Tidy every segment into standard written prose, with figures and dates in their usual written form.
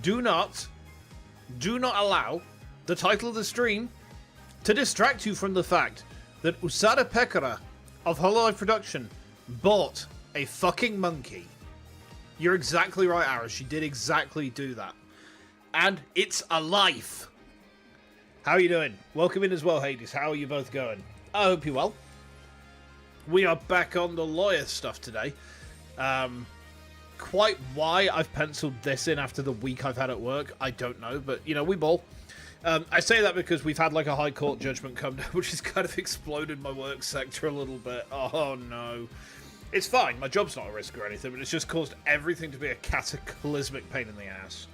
do not allow the title of the stream to distract you from the fact that Usada Pekara of Hololive Production bought a fucking monkey. You're exactly right, Ara. She did exactly do that. And it's alive. How are you doing? Welcome in as well, Hades. How are you both going? I hope you're well. We are back on the lawyer stuff today. Quite why I've penciled this in after the week I've had at work, I don't know. But, you know, we ball. I say that because we've had like a high court judgment come down, which has kind of exploded my work sector a little bit. Oh, no. It's fine. My job's not a risk or anything, but it's just caused everything to be a cataclysmic pain in the ass.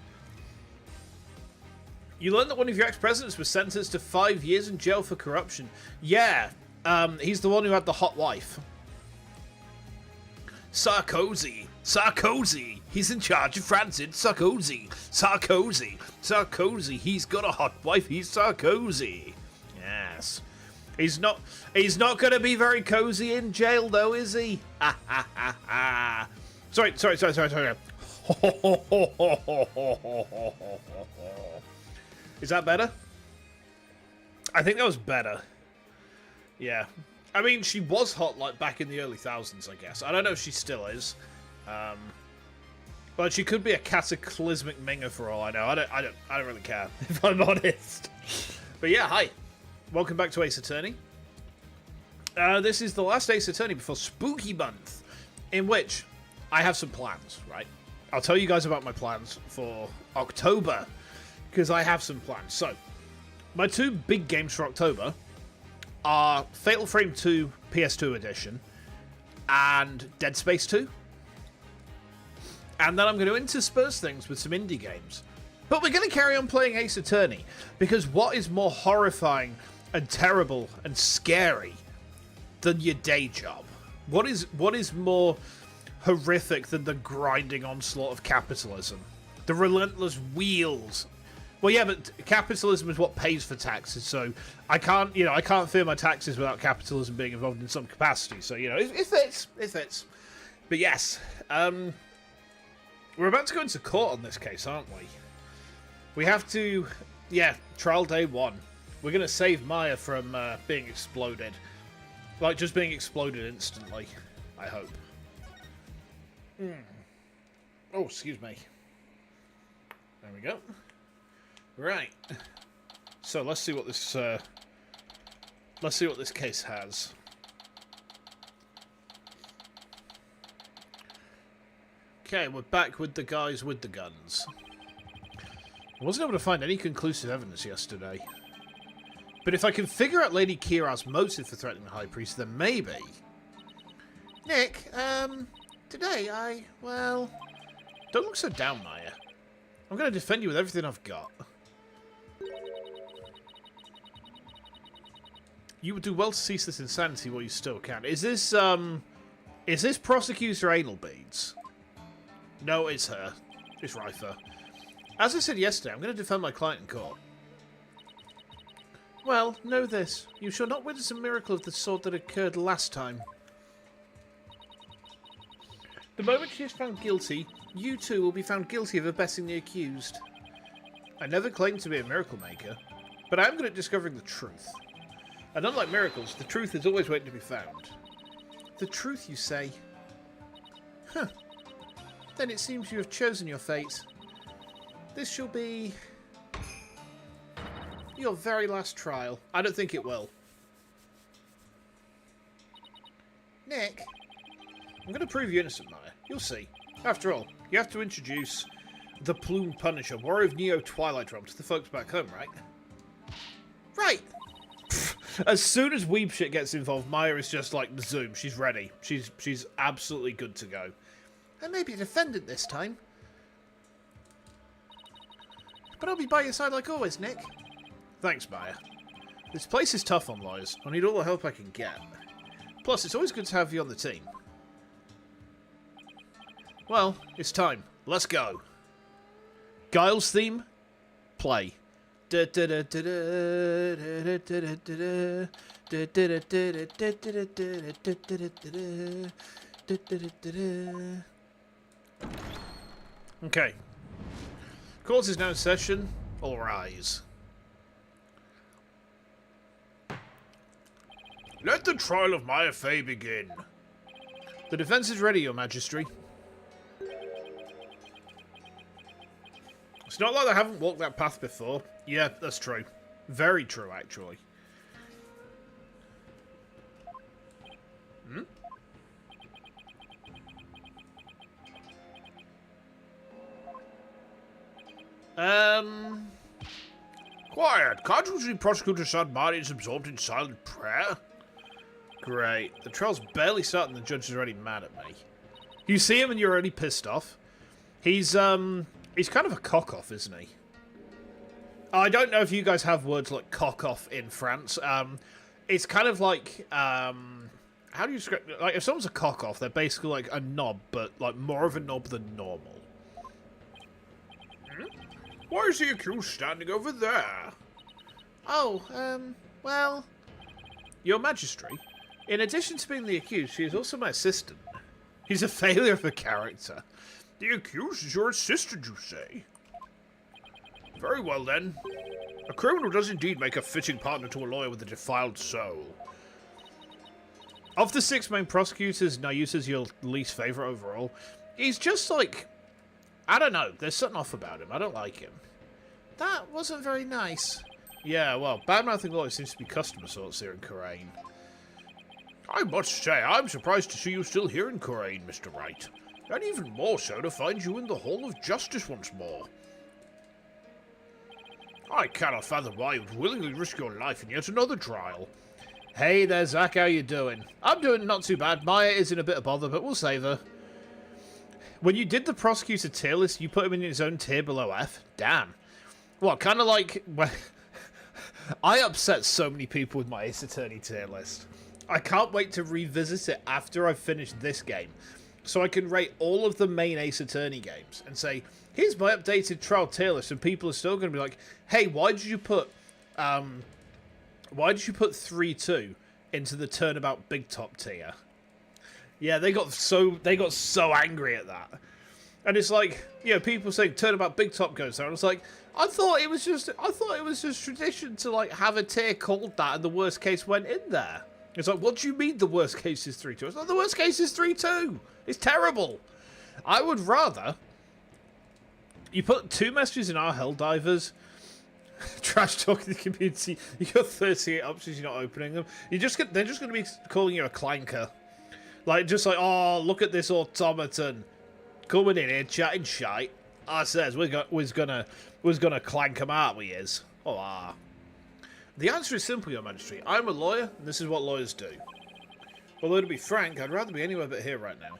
You learned that one of your ex-presidents was sentenced to 5 years in jail for corruption. Yeah, he's the one who had the hot wife. Sarkozy. Sarkozy. He's in charge of France. It's Sarkozy. Sarkozy. Sarkozy. He's got a hot wife. He's Sarkozy. Yes. He's not going to be very cozy in jail, though, is he? Ha, ha, ha, ha. Sorry. Is that better? I think that was better. Yeah. I mean, she was hot, like, back in the early thousands, I guess. I don't know if she still is. But she could be a cataclysmic minger for all I know. I don't really care, if I'm honest. But yeah, hi. Welcome back to Ace Attorney. This is the last Ace Attorney before Spooky Month, in which I have some plans, right? I'll tell you guys about my plans for October, because I have some plans. So, my two big games for October are Fatal Frame 2 PS2 edition and Dead Space 2. And then I'm going to intersperse things with some indie games. But we're going to carry on playing Ace Attorney, because what is more horrifying and terrible and scary than your day job? What is more horrific than the grinding onslaught of capitalism? The relentless wheels. Well, yeah, but capitalism is what pays for taxes, so I can't fear my taxes without capitalism being involved in some capacity. So, you know, it fits. But yes, we're about to go into court on this case, aren't we? We have to, yeah, trial day 1. We're going to save Maya from being exploded. Like, just being exploded instantly, I hope. Oh, excuse me. There we go. Right. So, let's see what this case has. Okay, we're back with the guys with the guns. I wasn't able to find any conclusive evidence yesterday. But if I can figure out Lady Kira's motive for threatening the High Priest, then maybe... Nick, today well... Don't look so down, Maya. I'm going to defend you with everything I've got. You would do well to cease this insanity while you still can. Is this prosecutor anal beads? No, it's her. It's Rifer. As I said yesterday, I'm going to defend my client in court. Well, know this. You shall not witness a miracle of the sort that occurred last time. The moment she is found guilty, you too will be found guilty of abetting the accused. I never claimed to be a miracle maker, but I am good at discovering the truth. And unlike miracles, the truth is always waiting to be found. The truth, you say? Huh. Then it seems you have chosen your fate. This shall be... your very last trial. I don't think it will. Nick? I'm going to prove you innocent, Maya. You'll see. After all, you have to introduce the Plume Punisher, Warrior of Neo Twilight Realm, to the folks back home, right? Right! As soon as weeb shit gets involved, Maya is just like, zoom, she's ready. She's absolutely good to go. I may be a defendant this time. But I'll be by your side like always, Nick. Thanks, Maya. This place is tough on lawyers. I need all the help I can get. Plus, it's always good to have you on the team. Well, it's time. Let's go. Giles theme, play. Okay. Court is now in session. All rise. Let the trial of Maya Fey begin. The defense is ready, Your Majesty. It's not like they haven't walked that path before. Yeah, that's true. Very true, actually. Hmm? Quiet. Can't you see Prosecutor Sadmari is absorbed in silent prayer? Great. The trial's barely starting, the judge is already mad at me. You see him and you're already pissed off. He's kind of a cock-off, isn't he? I don't know if you guys have words like cock-off in France. It's kind of like, how do you describe it? Like, if someone's a cock-off, they're basically like a knob, but like more of a knob than normal. Hmm? Why is the accused standing over there? Oh, well... Your Majesty, in addition to being the accused, she is also my assistant. He's a failure of a character. The accused is your assistant, you say? Very well, then. A criminal does indeed make a fitting partner to a lawyer with a defiled soul. Of the 6 main prosecutors, Nayuta's your least favourite overall. He's just like... I don't know, there's something off about him. I don't like him. That wasn't very nice. Yeah, well, bad-mouthing lawyers seems to be custom sorts here in Kurain. I must say, I'm surprised to see you still here in Kurain, Mr. Wright. And even more so to find you in the Hall of Justice once more. I cannot fathom why you would willingly risk your life in yet another trial. Hey there, Zach, how you doing? I'm doing not too bad. Maya is in a bit of bother, but we'll save her. When you did the prosecutor tier list, you put him in his own tier below F? Damn. What, kind of like... I upset so many people with my Ace Attorney tier list. I can't wait to revisit it after I've finished this game, so I can rate all of the main Ace Attorney games and say, here's my updated trial tier list, and people are still going to be like, hey, why did you put 3-2 into the Turnabout Big Top tier? Yeah, they got so angry at that. And it's like, you know, people saying Turnabout Big Top goes there, and it's like, I thought it was just tradition to like have a tier called that, and the worst case went in there. It's like, what do you mean the worst case is 3-2? It's like, the worst case is 3-2. It's terrible. I would rather you put 2 messages in our Helldivers, trash talking the community. You got 38 options, you're not opening them. They're just going to be calling you a clanker, like just like, oh, look at this automaton coming in here chatting shite. I says we're gonna clank him out. We is. Oh ah. The answer is simple, Your Majesty. I'm a lawyer, and this is what lawyers do. Although, to be frank, I'd rather be anywhere but here right now.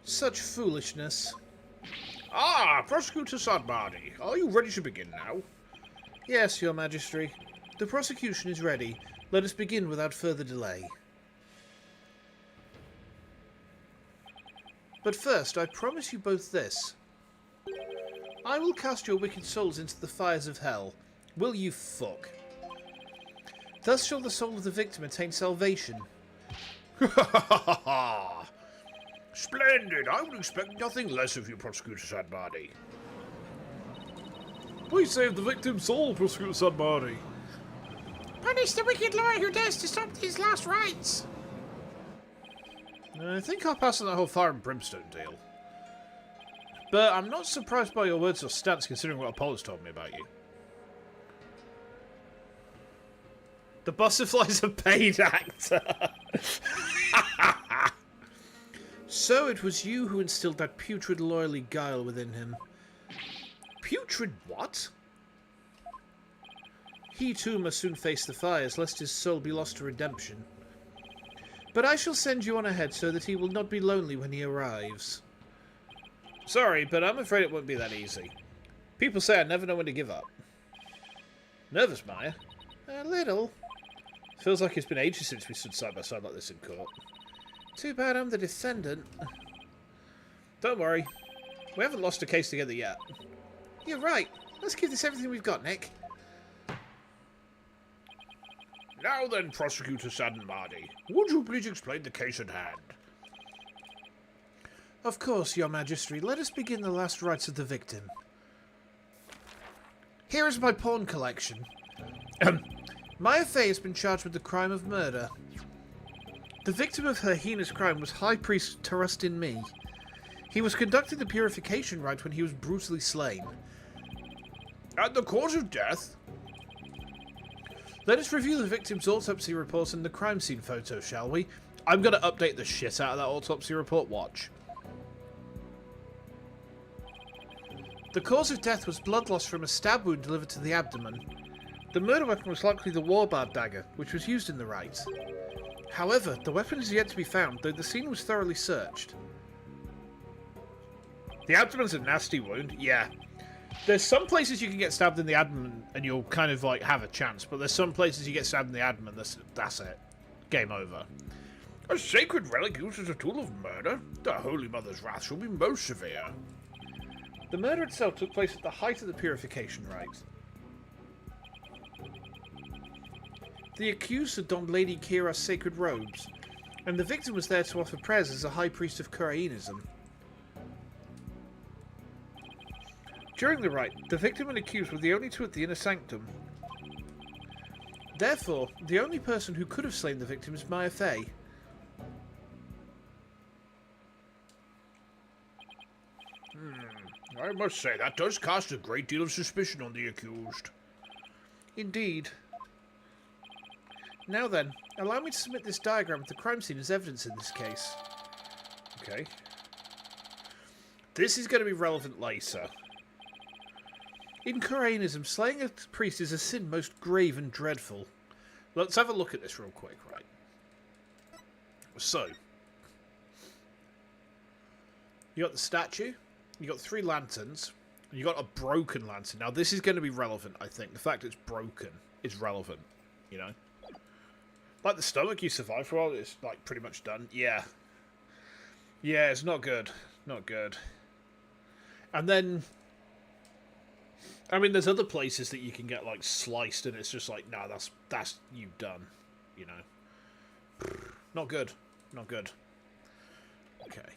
Such foolishness. Ah, Prosecutor Sadmari, are you ready to begin now? Yes, Your Majesty. The prosecution is ready. Let us begin without further delay. But first, I promise you both this. I will cast your wicked souls into the fires of hell. Will you fuck? Thus shall the soul of the victim attain salvation. Splendid! I would expect nothing less of you, Prosecutor Sadmari. Please save the victim's soul, Prosecutor Sadmari. Punish the wicked lawyer who dares to stop his last rites. I think I'll pass on that whole fire and brimstone deal. But I'm not surprised by your words or stance, considering what Apollo's told me about you. The butterfly's a paid actor. So it was you who instilled that putrid lawyerly guile within him. Putrid what? He too must soon face the fires, lest his soul be lost to redemption. But I shall send you on ahead so that he will not be lonely when he arrives. Sorry, but I'm afraid it won't be that easy. People say I never know when to give up. Nervous, Maya? A little. Feels like it's been ages since we stood side by side like this in court. Too bad I'm the defendant. Don't worry. We haven't lost a case together yet. You're right. Let's give this everything we've got, Nick. Now then, Prosecutor Sadmari, would you please explain the case at hand? Of course, your majesty. Let us begin the last rites of the victim. Here is my pawn collection. Maya Fey has been charged with the crime of murder. The victim of her heinous crime was High Priest Tarustin Me. He was conducting the purification rite when he was brutally slain. And the cause of death? Let us review the victim's autopsy report and the crime scene photo, shall we? I'm going to update the shit out of that autopsy report. Watch. The cause of death was blood loss from a stab wound delivered to the abdomen. The murder weapon was likely the warbard dagger, which was used in the rite. However, the weapon is yet to be found, though the scene was thoroughly searched. The abdomen's a nasty wound, yeah. There's some places you can get stabbed in the abdomen and you'll kind of like have a chance, but there's some places you get stabbed in the abdomen, that's it. Game over. A sacred relic used as a tool of murder? The Holy Mother's wrath shall be most severe. The murder itself took place at the height of the purification rite. The accused had donned Lady Kira's sacred robes, and the victim was there to offer prayers as a high priest of Kurainism. During the rite, the victim and accused were the only two at the inner sanctum. Therefore, the only person who could have slain the victim is Maya Fey. I must say, that does cast a great deal of suspicion on the accused. Indeed. Now then, allow me to submit this diagram of the crime scene as evidence in this case. Okay. This is going to be relevant later. In Kurainism, slaying a priest is a sin most grave and dreadful. Let's have a look at this real quick, right? So, you got the statue, you got 3 lanterns, and you got a broken lantern. Now, this is going to be relevant, I think. The fact it's broken is relevant, you know? Like the stomach you survived for a while, it's like pretty much done. Yeah. Yeah, it's not good. Not good. And then, I mean, there's other places that you can get like sliced, and it's just like, no, that's you done. You know. Not good. Not good. Okay.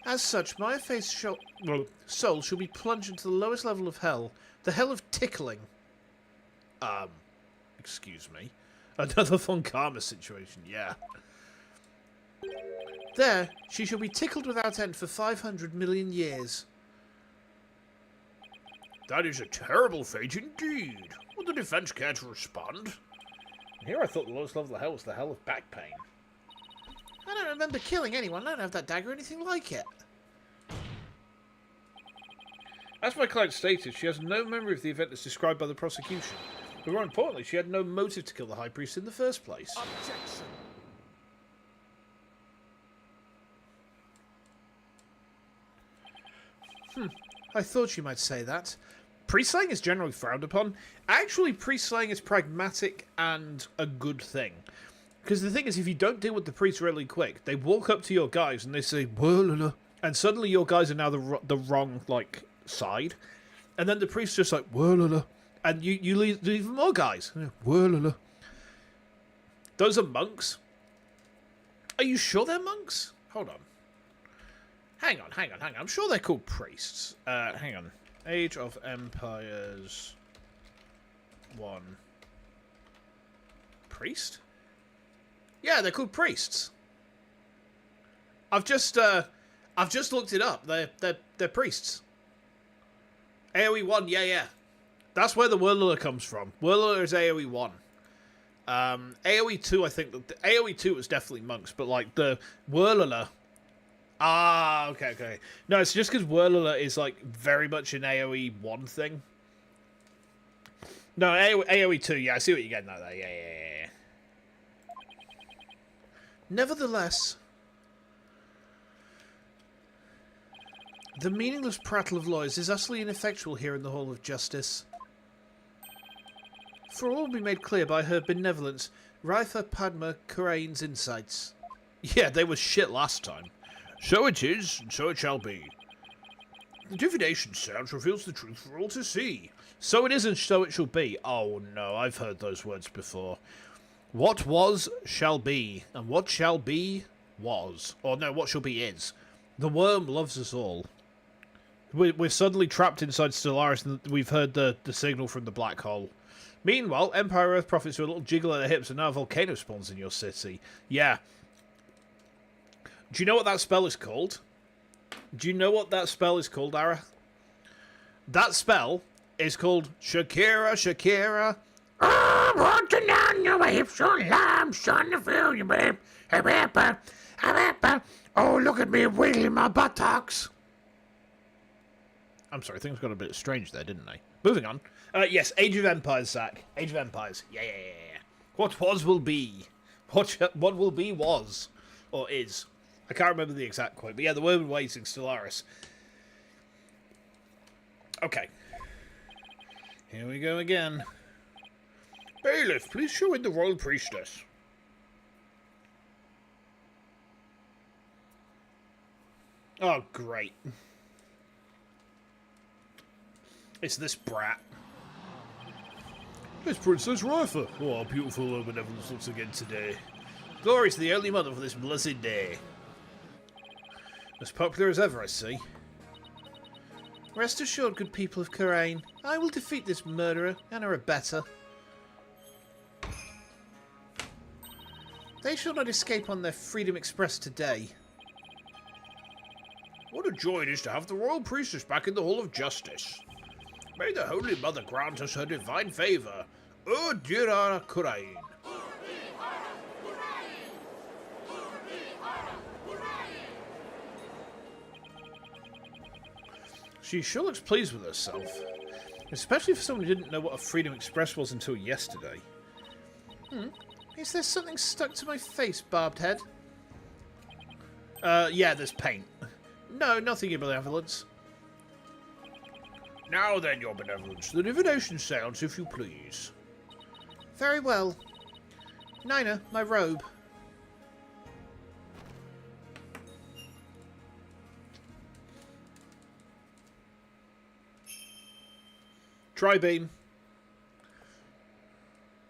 As such, my soul shall be plunged into the lowest level of hell, the hell of tickling. Excuse me. Another Von Karma situation, yeah. There, she shall be tickled without end for 500 million years. That is a terrible fate indeed. Would the defense care to respond? Here I thought the lowest level of hell was the hell of back pain. I don't remember killing anyone. I don't have that dagger or anything like it. As my client stated, she has no memory of the event as described by the prosecution. But more importantly, she had no motive to kill the High Priest in the first place. Objection. I thought you might say that. Priest slaying is generally frowned upon. Actually, priest slaying is pragmatic and a good thing. Because the thing is, if you don't deal with the priest really quick, they walk up to your guys and they say, "Whoa," and suddenly your guys are now the wrong, like, side. And then the priest's just like, "Whoa," and you leave even more guys. "Whoa." Those are monks? Are you sure they're monks? Hold on. Hang on. I'm sure they're called priests. Hang on. Age of Empires 1. Priest? Yeah, they're called priests. I've just looked it up. They're priests. AoE 1, yeah. That's where the Whirler comes from. Whirler is AoE 1. AoE 2, I think AoE 2 was definitely monks, but like the Whirler. Ah, okay. No, it's just because Whirler is like very much an AoE 1 thing. No, AoE 2, yeah, I see what you're getting at there. Yeah. Nevertheless, the meaningless prattle of lawyers is utterly ineffectual here in the Hall of Justice. For all will be made clear by her benevolence, Raitha Padma Kurain's insights. Yeah, they were shit last time. So it is, and so it shall be. The divination sound reveals the truth for all to see. So it is, and so it shall be. Oh no, I've heard those words before. What was, shall be, and what shall be, was. Or no, what shall be is. The worm loves us all. We're suddenly trapped inside Stellaris and we've heard the signal from the black hole. Meanwhile, Empire Earth prophets do a little jiggle at their hips and now a volcano spawns in your city. Yeah. Do you know what that spell is called? Do you know what that spell is called, Ara? That spell is called Shakira, Shakira. Oh, walking on your hips so I'm starting to feel you, babe. Oh, look at me wiggling my buttocks. I'm sorry, things got a bit strange there, didn't they? Moving on. Yes, Age of Empires, Zach. Age of Empires. Yeah. What was will be. What will be was. Or is. I can't remember the exact quote, but yeah, the word waiting Stellaris. Okay. Here we go again. Bailiff, please show in the Royal Priestess. Oh, great. It's this brat. It's Princess Rifa. Oh, how beautiful her benevolence looks again today. Glory to the Holy Mother for this blessed day. As popular as ever, I see. Rest assured, good people of Karain, I will defeat this murderer and her abettor. They shall not escape on their freedom expressed today. What a joy it is to have the Royal Priestess back in the Hall of Justice. May the Holy Mother grant us her divine favour. O Dira Kurain. She sure looks pleased with herself. Especially for someone who didn't know what a Freedom Express was until yesterday. Is there something stuck to my face, barbed head? Yeah, there's paint. No, nothing, your benevolence. Now then, your benevolence, the divination seance, if you please. Very well. Nina, my robe. Tri-beam.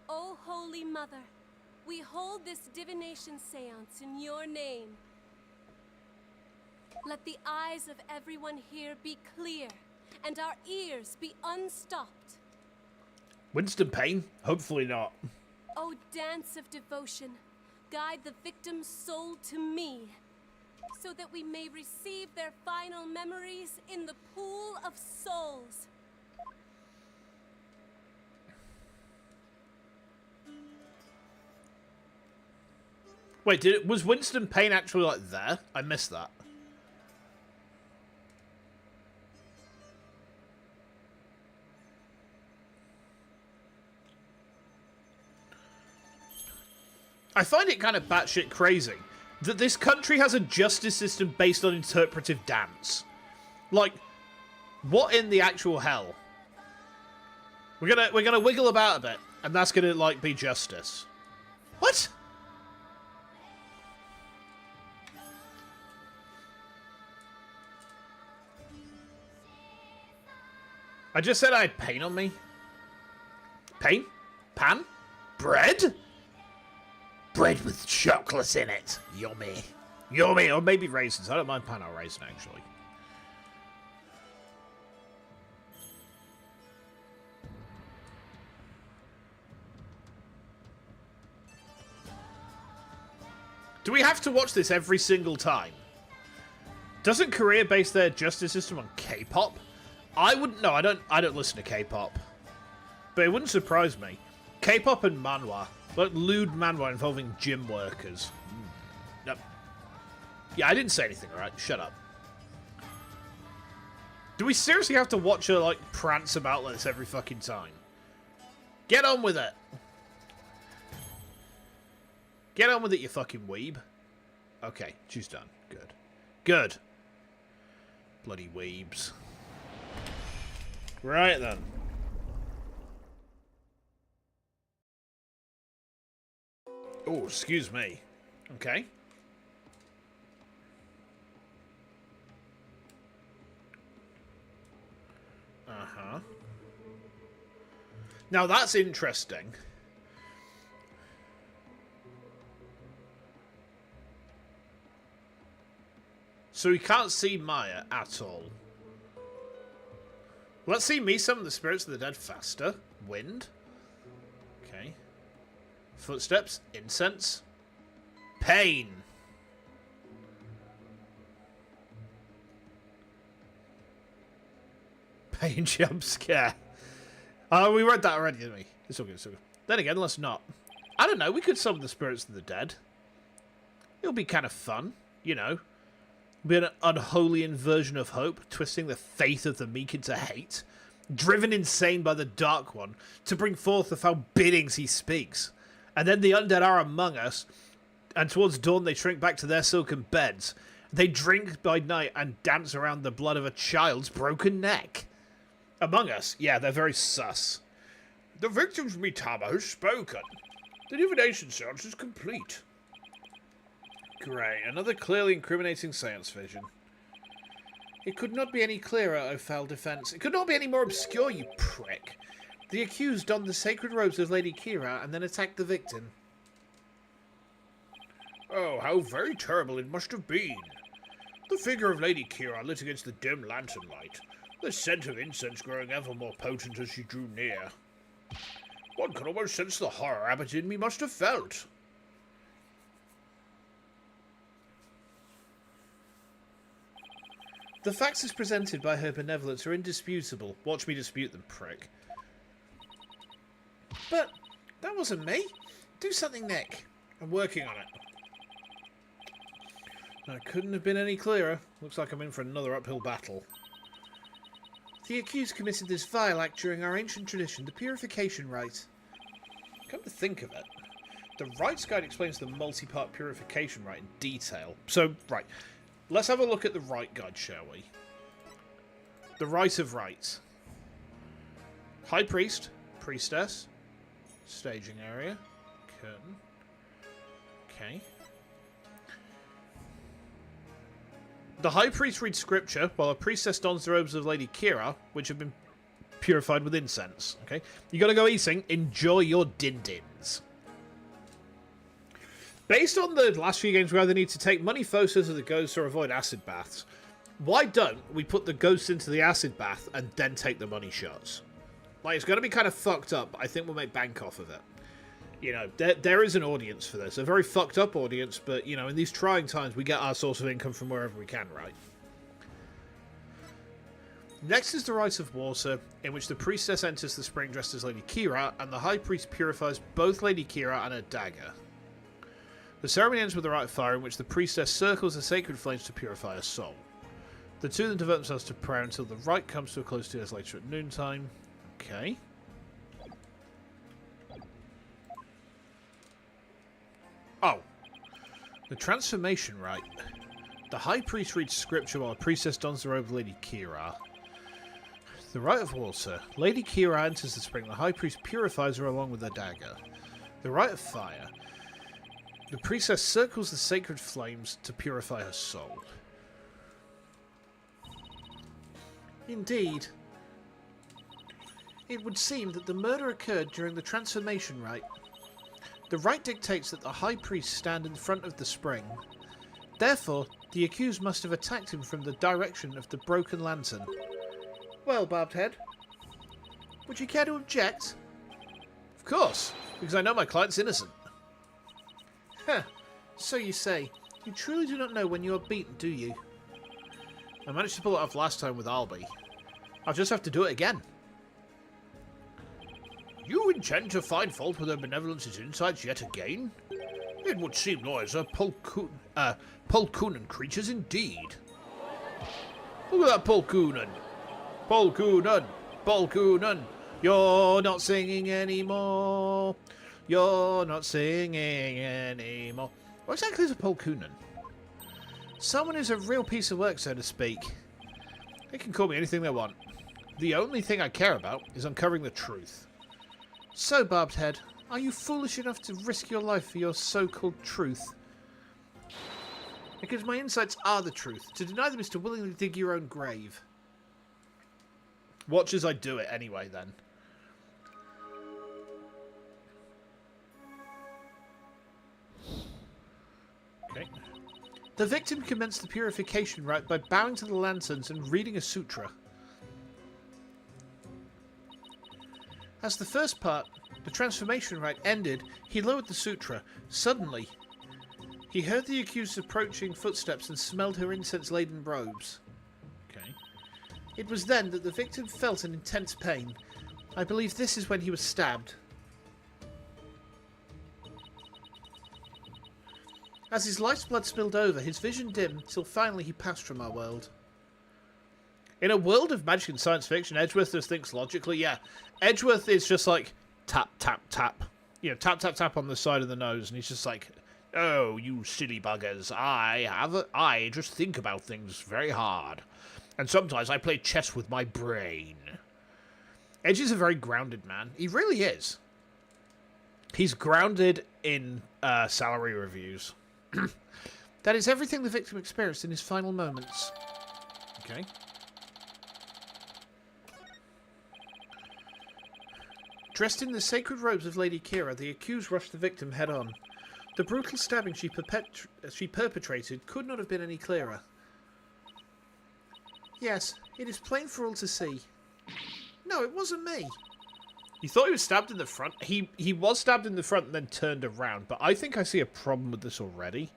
O Holy Mother, we hold this divination seance in your name. Let the eyes of everyone here be clear, and our ears be unstopped. Winston Payne? Hopefully not. O dance of devotion, guide the victim's soul to me, so that we may receive their final memories in the pool of souls. Wait, was Winston Payne actually like there? I missed that. I find it kind of batshit crazy that this country has a justice system based on interpretive dance. Like, what in the actual hell? We're gonna wiggle about a bit, and that's gonna like be justice. What? I just said I had pain on me. Pain? Pan? Bread? Bread with chocolate in it. Yummy. Yummy. Or maybe raisins. I don't mind pan or raisin, actually. Do we have to watch this every single time? Doesn't Korea base their justice system on K-pop? I wouldn't know. I don't listen to K-pop. But it wouldn't surprise me. K-pop and manhwa. Like lewd manhwa involving gym workers. Nope. Yeah, I didn't say anything, alright? Shut up. Do we seriously have to watch her, like, prance about like this every fucking time? Get on with it! Get on with it, you fucking weeb. Okay, she's done. Good. Good. Bloody weebs. Right then. Oh, excuse me. Okay. Uh-huh. Now that's interesting. So we can't see Maya at all. Let's see me summon the spirits of the dead faster. Wind. Okay. Footsteps. Incense. Pain. Pain jump scare. Oh, we read that already, didn't we? It's all good, it's all good. Then again, let's not. I don't know, we could summon the spirits of the dead. It'll be kind of fun, you know. Be an unholy inversion of hope, twisting the faith of the meek into hate, driven insane by the Dark One, to bring forth the foul biddings he speaks. And then the undead are among us, and towards dawn they shrink back to their silken beds. They drink by night and dance around the blood of a child's broken neck. Among us, yeah, they're very sus. The victim's Mitama has spoken. The divination seance is complete. Great, another clearly incriminating seance vision. It could not be any clearer, O foul defence. It could not be any more obscure, you prick. The accused donned the sacred robes of Lady Kira and then attacked the victim. Oh, how very terrible it must have been. The figure of Lady Kira lit against the dim lantern light, the scent of incense growing ever more potent as she drew near. One can almost sense the horror Abbot in me must have felt. The facts as presented by her benevolence are indisputable. Watch me dispute them, prick. But that wasn't me. Do something, Nick. I'm working on it. That couldn't have been any clearer. Looks like I'm in for another uphill battle. The accused committed this vile act during our ancient tradition, the purification rite. Come to think of it, the rites guide explains the multi-part purification rite in detail. So, right, let's have a look at the rite guide, shall we? The rite of rites. High priest, priestess, staging area, curtain. Okay. The high priest reads scripture, while a priestess dons the robes of Lady Kira, which have been purified with incense. Okay, you gotta go eating. Enjoy your din-dins. Based on the last few games, we either need to take money photos of the ghosts or avoid acid baths. Why don't we put the ghosts into the acid bath and then take the money shots? Like, it's gonna be kind of fucked up, but I think we'll make bank off of it. You know, there is an audience for this. A very fucked up audience, but, you know, in these trying times, we get our source of income from wherever we can, right? Next is the Rite of Water, in which the priestess enters the spring dressed as Lady Kira, and the high priest purifies both Lady Kira and her dagger. The ceremony ends with the Rite of Fire, in which the priestess circles the sacred flames to purify her soul. The two then devote themselves to prayer until the rite comes to a close 2 years later at noontime. Okay. Oh. The transformation rite. The high priest reads scripture while the priestess dons the robe of Lady Kira. The Rite of Water. Lady Kira enters the spring. The high priest purifies her along with her dagger. The Rite of Fire. The priestess circles the sacred flames to purify her soul. Indeed. It would seem that the murder occurred during the transformation rite. The rite dictates that the high priest stand in front of the spring. Therefore, the accused must have attacked him from the direction of the broken lantern. Well, Barbed Head, would you care to object? Of course, because I know my client's innocent. Huh, so you say. You truly do not know when you are beaten, do you? I managed to pull it off last time with Albi. I'll just have to do it again. You intend to find fault with her benevolence's insights yet again? It would seem lawyers are Polkunan creatures indeed. Look at that Polkunan. Polkunan. Polkunan. You're not singing anymore. You're not singing anymore. What exactly is a Polkunan? Someone who's a real piece of work, so to speak. They can call me anything they want. The only thing I care about is uncovering the truth. So, Barbed Head, are you foolish enough to risk your life for your so-called truth? Because my insights are the truth. To deny them is to willingly dig your own grave. Watch as I do it anyway, then. Okay. The victim commenced the purification rite by bowing to the lanterns and reading a sutra. As the first part, the transformation rite, ended, he lowered the sutra. Suddenly, he heard the accused's approaching footsteps and smelled her incense-laden robes. Okay. It was then that the victim felt an intense pain. I believe this is when he was stabbed. As his life's blood spilled over, his vision dimmed, till finally he passed from our world. In a world of magic and science fiction, Edgeworth just thinks logically. Yeah, Edgeworth is just like, tap, tap, tap. You know, tap, tap, tap on the side of the nose, and he's just like, oh, you silly buggers, I just think about things very hard. And sometimes I play chess with my brain. Edge is a very grounded man. He really is. He's grounded in salary reviews. That is everything the victim experienced in his final moments. Okay. Dressed in the sacred robes of Lady Kira, the accused rushed the victim head-on. The brutal stabbing she perpetrated could not have been any clearer. Yes, it is plain for all to see. No, it wasn't me. You thought he was stabbed in the front? He was stabbed in the front and then turned around, but I think I see a problem with this already.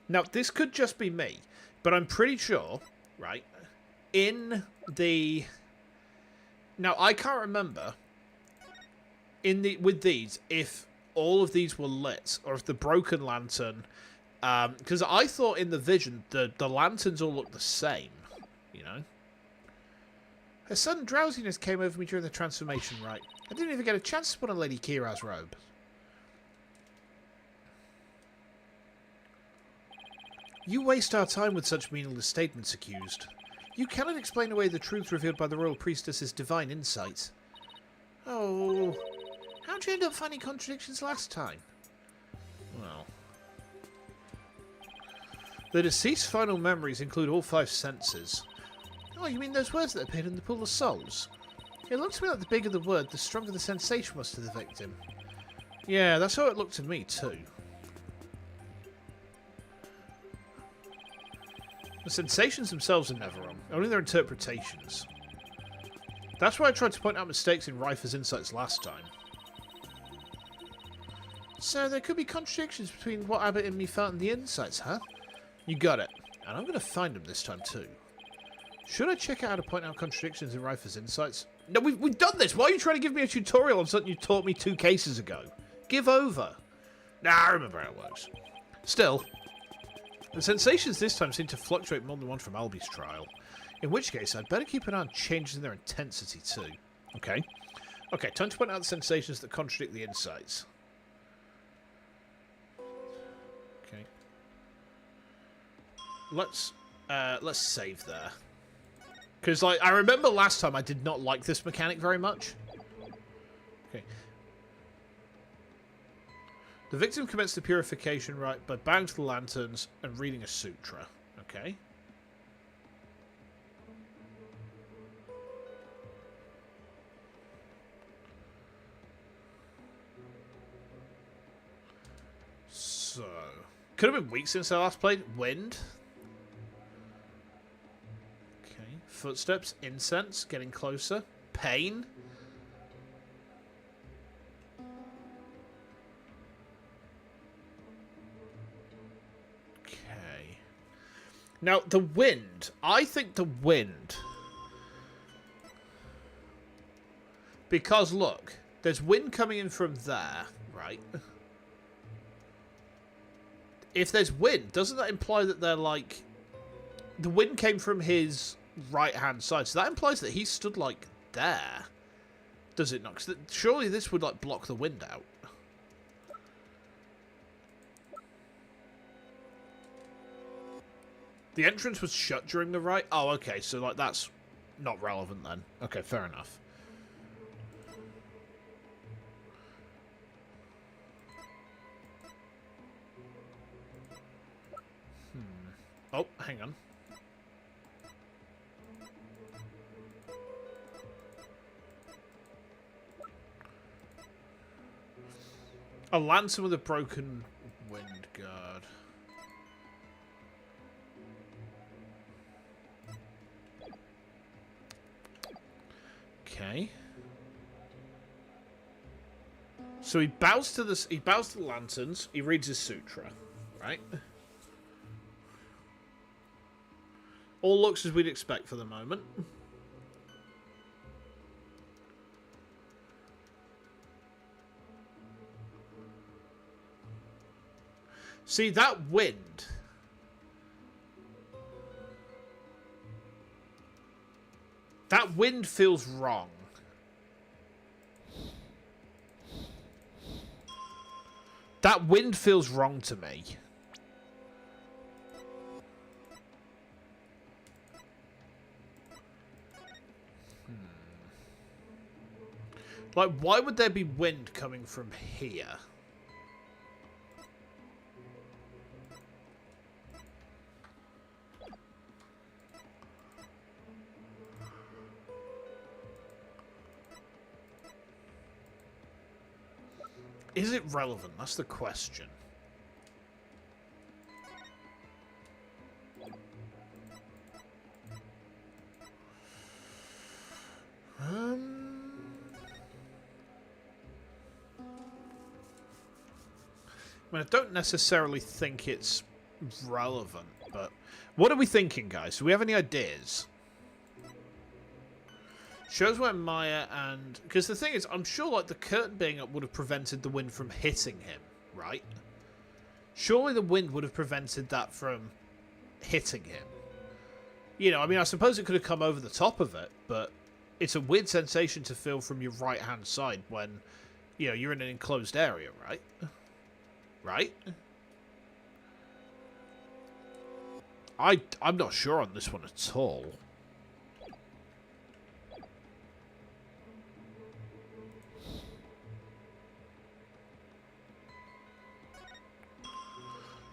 Now, this could just be me, but I'm pretty sure, right, in the... Now, I can't remember with these if all of these were lit, or if the broken lantern... Because I thought in the vision, the lanterns all look the same, you know? A sudden drowsiness came over me during the transformation rite. I didn't even get a chance to put on Lady Kira's robe. You waste our time with such meaningless statements, accused. You cannot explain away the truth revealed by the royal priestess's divine insight. Oh, how'd you end up finding contradictions last time? Well... The deceased's final memories include all 5 senses. Oh, you mean those words that appeared in the Pool of Souls? It looked to me like the bigger the word, the stronger the sensation was to the victim. Yeah, that's how it looked to me, too. The sensations themselves are never wrong, only their interpretations. That's why I tried to point out mistakes in Rifer's insights last time. So there could be contradictions between what Abbott and me felt in the insights, huh? You got it. And I'm going to find them this time, too. Should I check out how to point out contradictions in Rifer's insights? No, we've done this! Why are you trying to give me a tutorial on something you taught me 2 cases ago? Give over. Nah, I remember how it works. Still, the sensations this time seem to fluctuate more than one from Albie's trial. In which case, I'd better keep an eye on changes in their intensity, too. Okay. Okay, time to point out the sensations that contradict the insights. Okay. Let's save there. Because, like, I remember last time I did not like this mechanic very much. Okay. The victim commenced the purification rite by bowing to the lanterns and reading a sutra. Okay. So... Could have been weeks since I last played. Wind. Footsteps, incense, getting closer. Pain. Okay. Now, the wind. I think the wind. Because, look. There's wind coming in from there, right? If there's wind, doesn't that imply that they're like... The wind came from his... right-hand side, so that implies that he stood like there, does it not? 'Cause surely this would like block the wind out. The entrance was shut during the rite. Oh, okay, so like that's not relevant then. Okay, fair enough. Oh, hang on. A lantern with a broken wind guard. Okay. So he bows to the lanterns. He reads his sutra, right? All looks as we'd expect for the moment. See, that wind. That wind feels wrong. That wind feels wrong to me. Like, why would there be wind coming from here? Is it relevant? That's the question. I mean, I don't necessarily think it's relevant, but what are we thinking, guys? Do we have any ideas? Shows where Maya and... Because the thing is, I'm sure like the curtain being up would have prevented the wind from hitting him, right? Surely the wind would have prevented that from hitting him. You know, I mean, I suppose it could have come over the top of it, but it's a weird sensation to feel from your right-hand side when, you know, you're in an enclosed area, right? Right? I'm not sure on this one at all.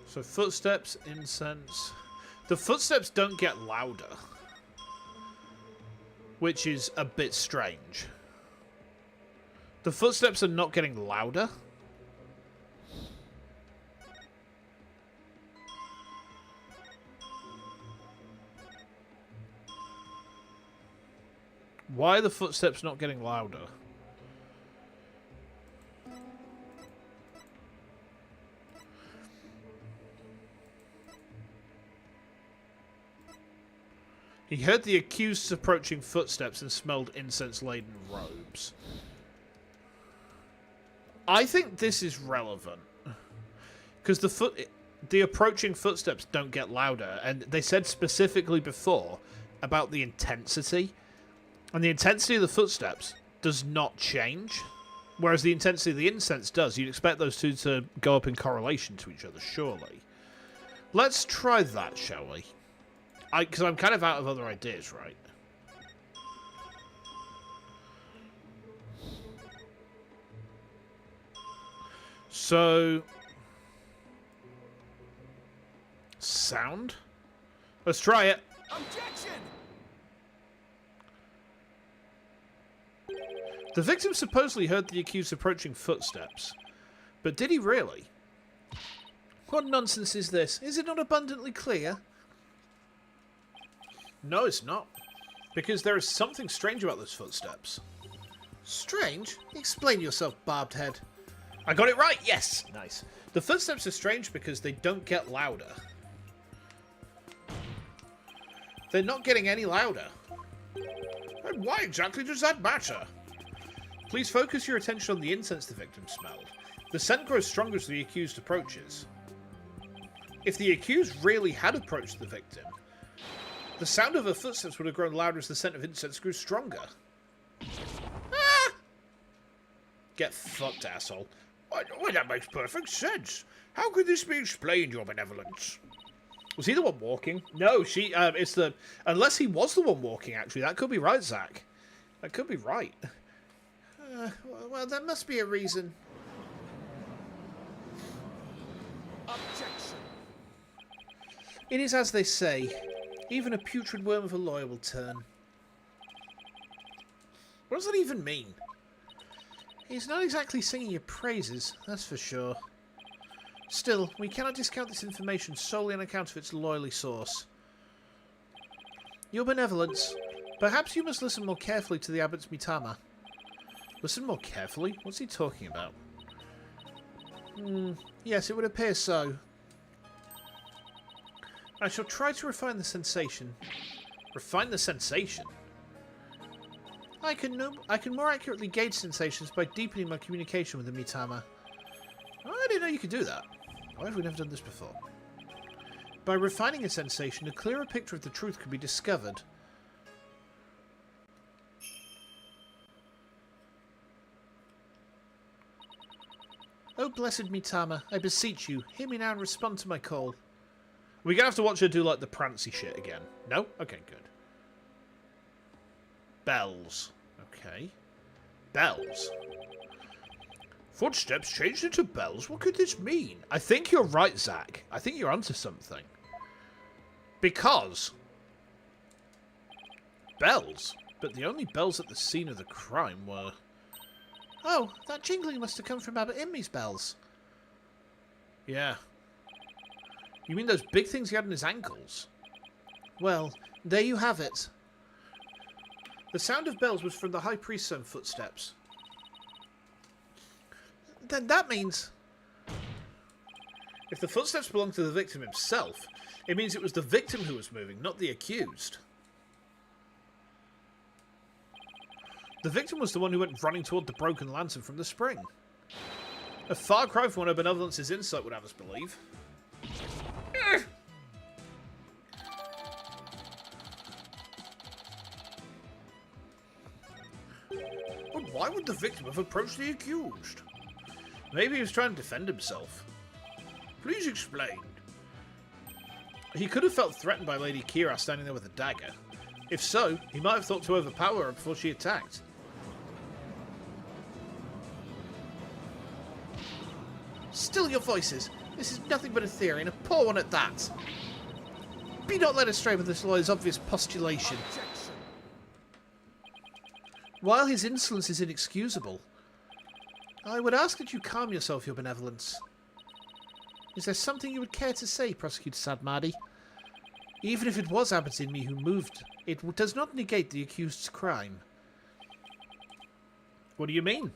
So footsteps, incense. The footsteps don't get louder, which is a bit strange. The footsteps are not getting louder. Why are the footsteps not getting louder? He heard the accused's approaching footsteps and smelled incense-laden robes. I think this is relevant. Because the approaching footsteps don't get louder, and they said specifically before about the intensity. And the intensity of the footsteps does not change, whereas the intensity of the incense does. You'd expect those two to go up in correlation to each other, surely. Let's try that, shall we? Because I'm kind of out of other ideas, right? So... sound? Let's try it. Objection! The victim supposedly heard the accused approaching footsteps. But did he really? What nonsense is this? Is it not abundantly clear? No, it's not. Because there is something strange about those footsteps. Strange? Explain yourself, barbed head. I got it right! Yes! Nice. The footsteps are strange because they don't get louder. They're not getting any louder. And why exactly does that matter? Please focus your attention on the incense the victim smelled. The scent grows stronger as the accused approaches. If the accused really had approached the victim, the sound of her footsteps would have grown louder as the scent of incense grew stronger. Ah! Get fucked, asshole. Why, that makes perfect sense. How could this be explained, your benevolence? Was he the one walking? No, she, it's the... Unless he was the one walking, actually. That could be right, Zach. That could be right. Well, there must be a reason. Objection! It is as they say. Even a putrid worm of a lawyer will turn. What does that even mean? He's not exactly singing your praises, that's for sure. Still, we cannot discount this information solely on account of its loyally source. Your benevolence, Perhaps you must listen more carefully to the abbot's mitama. Listen more carefully? What's he talking about? Yes, it would appear so. I shall try to refine the sensation. Refine the sensation? I can more accurately gauge sensations by deepening my communication with the mitama. Oh, I didn't know you could do that. Why have we never done this before? By refining a sensation, a clearer picture of the truth can be discovered. Oh, blessed mitama, I beseech you, hear me now and respond to my call. We're going to have to watch her do, like, the prancy shit again. No? Okay, good. Bells. Okay. Bells. Footsteps changed into bells? What could this mean? I think you're right, Zach. I think you're onto something. Because... bells. But the only bells at the scene of the crime were... Oh, that jingling must have come from Abbot Inmi's bells. Yeah. You mean those big things he had in his ankles? Well, there you have it. The sound of bells was from the High Priest's own footsteps. Then that means... if the footsteps belonged to the victim himself, it means it was the victim who was moving, not the accused. The victim was the one who went running toward the broken lantern from the spring. A far cry from what her benevolence's insight would have us believe. But why would the victim have approached the accused? Maybe he was trying to defend himself. Please explain. He could have felt threatened by Lady Kira standing there with a dagger. If so, he might have thought to overpower her before she attacked. Still your voices. This is nothing but a theory, and a poor one at that. Be not led astray with this lawyer's obvious postulation. Objection. While his insolence is inexcusable, I would ask that you calm yourself, your benevolence. Is there something you would care to say, Prosecutor Sadmadi? Even if it was Abbot Inmi who moved, it does not negate the accused's crime. What do you mean?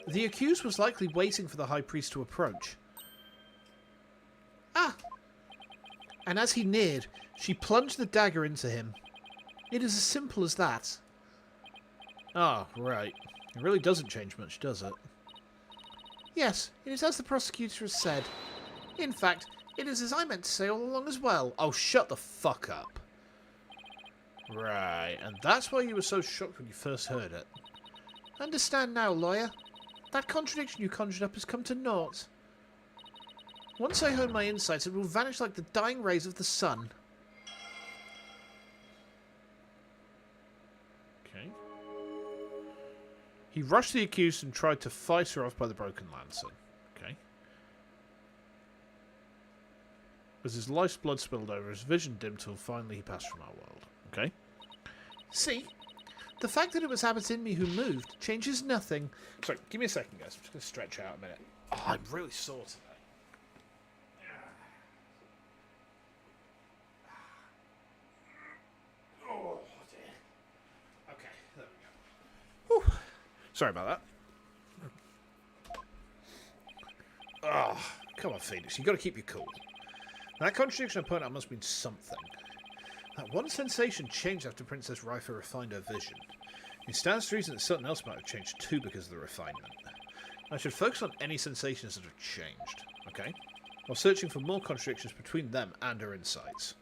The accused was likely waiting for the High Priest to approach. Ah! And as he neared, she plunged the dagger into him. It is as simple as that. Ah, right. It really doesn't change much, does it? Yes, it is as the prosecutor has said. In fact, it is as I meant to say all along as well. Oh, shut the fuck up. Right, and that's why you were so shocked when you first heard it. Understand now, lawyer. That contradiction you conjured up has come to naught. Once I hone my insights, it will vanish like the dying rays of the sun. Okay. He rushed the accused and tried to fight her off by the broken lantern. Okay. As his life's blood spilled over, his vision dimmed till finally he passed from our world. Okay. See? The fact that it was Abbot Inmi who moved changes nothing. Sorry, give me a second, guys. I'm just going to stretch out a minute. Oh, I'm really sore today. Oh, dear. Okay, there we go. Whew. Sorry about that. Oh, come on, Phoenix. You've got to keep your cool. That contradiction I point out must mean something. That one sensation changed after Princess Raifa refined her vision. It stands to reason that something else might have changed too because of the refinement. I should focus on any sensations that have changed, okay? While searching for more contradictions between them and her insights.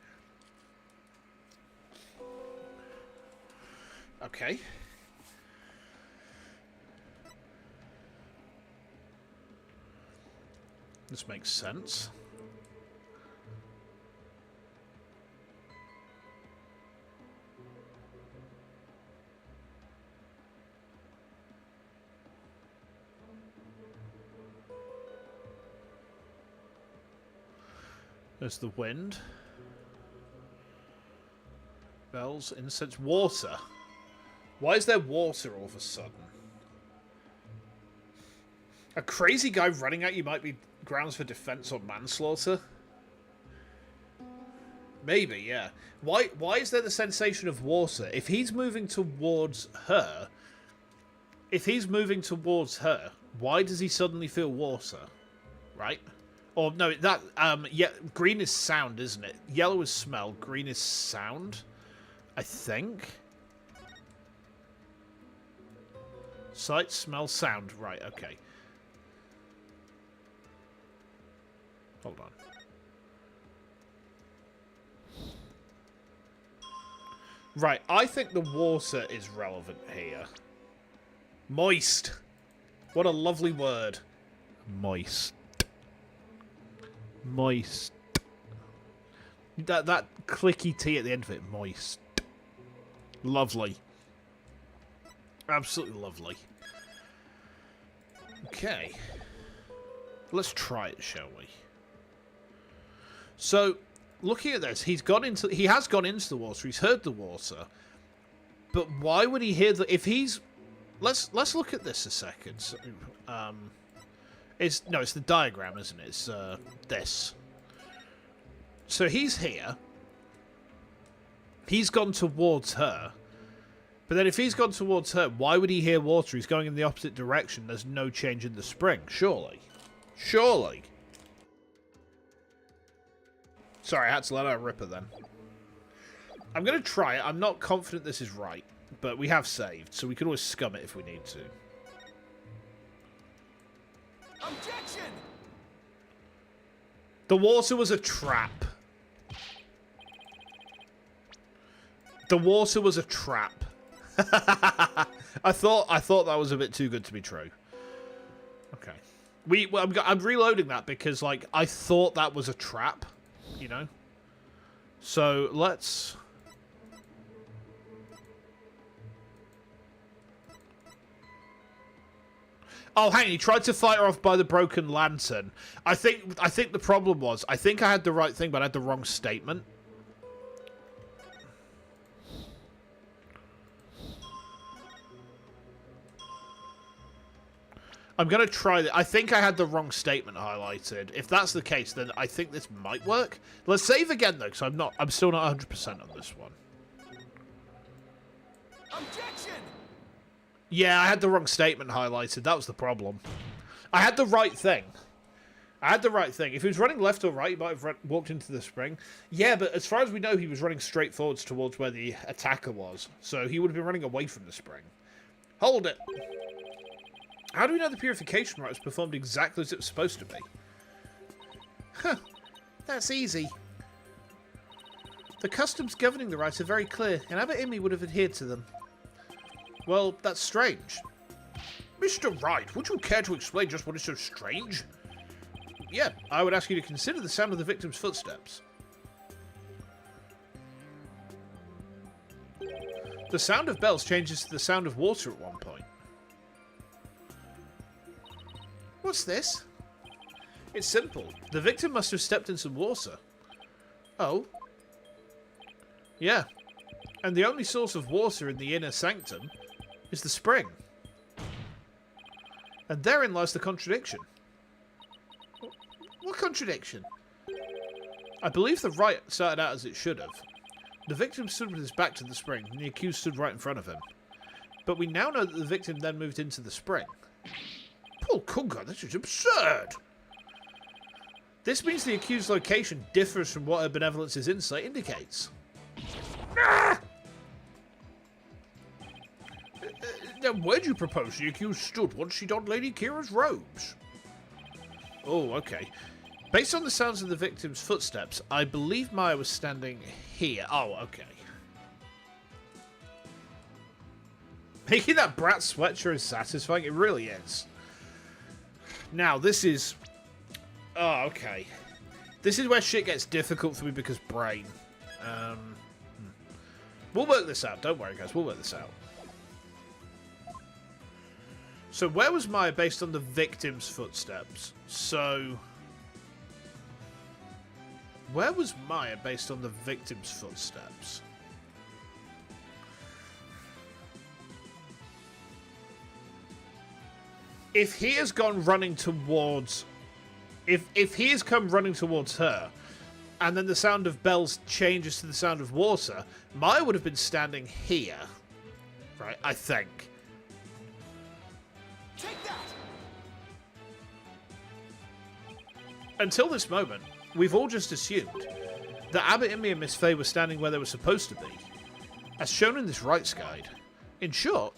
Okay. This makes sense. There's the wind. Bells, incense, water. Why is there water all of a sudden? A crazy guy running at you might be grounds for defense or manslaughter. Maybe, yeah. Why is there the sensation of water? If he's moving towards her, why does he suddenly feel water? Right? Or no, that yeah, green is sound, isn't it? Yellow is smell, green is sound, I think. Sight, smell, sound. Right, okay. Hold on. Right, I think the water is relevant here. Moist. What a lovely word. Moist. Moist. That clicky T at the end of it. Moist. Lovely. Absolutely lovely. Okay. Let's try it, shall we? So, looking at this, he has gone into the water, he's heard the water. But why would he hear the let's look at this a second. So, it's the diagram, isn't it? It's this. So he's here. He's gone towards her. But then if he's gone towards her, why would he hear water? He's going in the opposite direction. There's no change in the spring. Surely. Surely. Sorry, I had to let out a ripper then. I'm going to try it. I'm not confident this is right. But we have saved, so we can always scum it if we need to. Objection! The water was a trap. The water was a trap. I thought that was a bit too good to be true. Okay. I'm reloading that because, like, I thought that was a trap, you know? So, let's... Oh, hang on, he tried to fight her off by the broken lantern. I think the problem was, I think I had the right thing, but I had the wrong statement. I'm going to try that. I think I had the wrong statement highlighted. If that's the case, then I think this might work. Let's save again, though, because I'm still not 100% on this one. Objection! Yeah, I had the wrong statement highlighted. That was the problem. I had the right thing. If he was running left or right, he might have walked into the spring. Yeah, but as far as we know, he was running straight forwards towards where the attacker was. So he would have been running away from the spring. Hold it. How do we know the purification rite was performed exactly as it was supposed to be? Huh. That's easy. The customs governing the rites are very clear, and Abbot Imi would have adhered to them. Well, that's strange. Mr. Wright, would you care to explain just what is so strange? Yeah, I would ask you to consider the sound of the victim's footsteps. The sound of bells changes to the sound of water at one point. What's this? It's simple. The victim must have stepped in some water. Oh. Yeah. And the only source of water in the inner sanctum is the spring. And therein lies the contradiction. What contradiction? I believe the rite started out as it should have. The victim stood with his back to the spring, and the accused stood right in front of him. But we now know that the victim then moved into the spring. Paul Kunga, this is absurd! This means the accused's location differs from what her benevolence's insight indicates. Ah! Then where do you propose the accused stood once she donned Lady Kira's robes? Oh, okay. Based on the sounds of the victim's footsteps, I believe Maya was standing here. Oh, okay. Making that brat sweatshirt is satisfying. It really is. Now, this is... Oh, okay. This is where shit gets difficult for me because brain. We'll work this out. Don't worry, guys. We'll work this out. So, where was Maya based on the victim's footsteps? So... Where was Maya based on the victim's footsteps? If he has gone running towards... If he has come running towards her, and then the sound of bells changes to the sound of water, Maya would have been standing here. Right, I think. Take that! Until this moment, we've all just assumed that Abbott, Immy, and Miss Faye were standing where they were supposed to be, as shown in this rights guide. In short,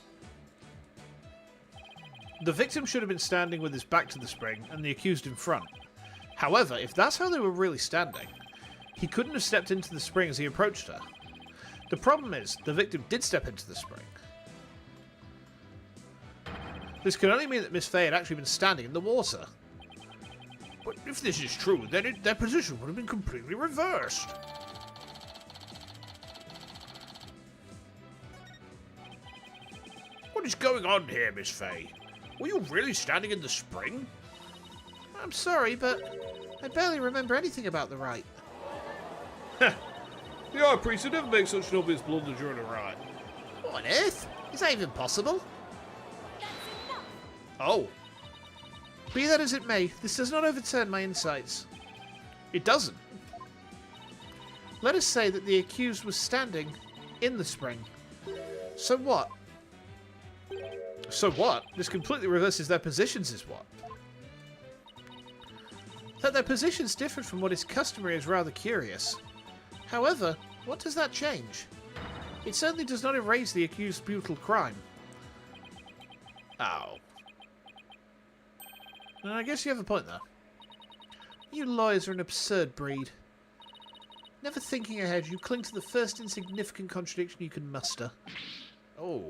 the victim should have been standing with his back to the spring and the accused in front. However, if that's how they were really standing, he couldn't have stepped into the spring as he approached her. The problem is, the victim did step into the spring. This can only mean that Miss Faye had actually been standing in the water. But if this is true, then their position would have been completely reversed. What is going on here, Miss Faye? Were you really standing in the spring? I'm sorry, but I barely remember anything about the rite. The High Priest would never make such an obvious blunder during a rite. What on earth? Is that even possible? Oh. Be that as it may, this does not overturn my insights. It doesn't. Let us say that the accused was standing in the spring. So what? So what? This completely reverses their positions is what? That their positions differed from what is customary is rather curious. However, what does that change? It certainly does not erase the accused's brutal crime. Oh. I guess you have a point there. You lawyers are an absurd breed. Never thinking ahead, you cling to the first insignificant contradiction you can muster. Oh.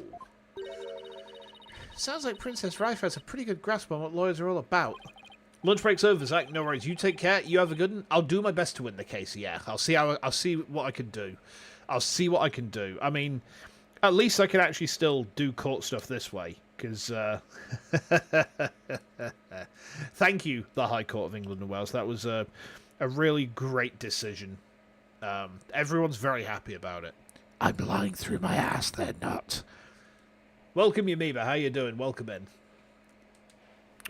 Sounds like Princess Rife has a pretty good grasp on what lawyers are all about. Lunch break's over, Zach. No worries. You take care. You have a good one. I'll do my best to win the case. Yeah, I'll see what I can do. I'll see what I can do. I mean, at least I can actually still do court stuff this way. Because, thank you, the High Court of England and Wales. That was a really great decision. Everyone's very happy about it. I'm lying through my ass, they're not. Welcome, Yamiba. How you doing? Welcome in.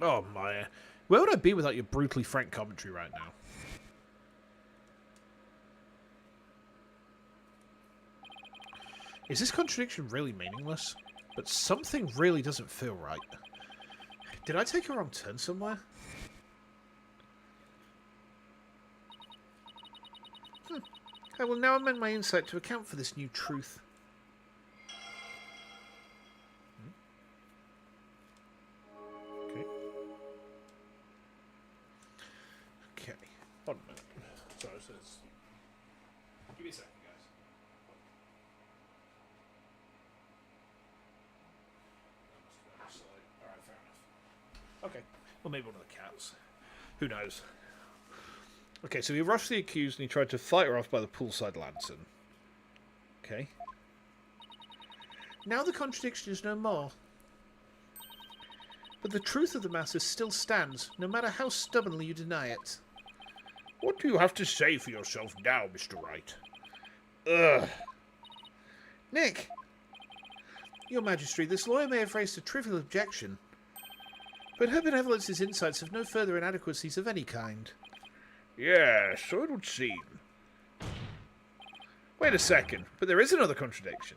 Oh, my. Where would I be without your brutally frank commentary right now? Is this contradiction really meaningless? But something really doesn't feel right. Did I take a wrong turn somewhere? I will now amend my insight to account for this new truth. Okay. Okay. 1 minute. Sorry, so it's... Give me a second, guys. Alright, fair enough. Okay. Well, maybe one of the cats. Who knows? Okay, so he rushed the accused and he tried to fight her off by the poolside lantern. Okay. Now the contradiction is no more. But the truth of the matter still stands, no matter how stubbornly you deny it. What do you have to say for yourself now, Mr. Wright? Ugh. Nick! Your Majesty, this lawyer may have raised a trivial objection, but her benevolence's insights have no further inadequacies of any kind. Yes, so it would seem. Wait a second, but there is another contradiction.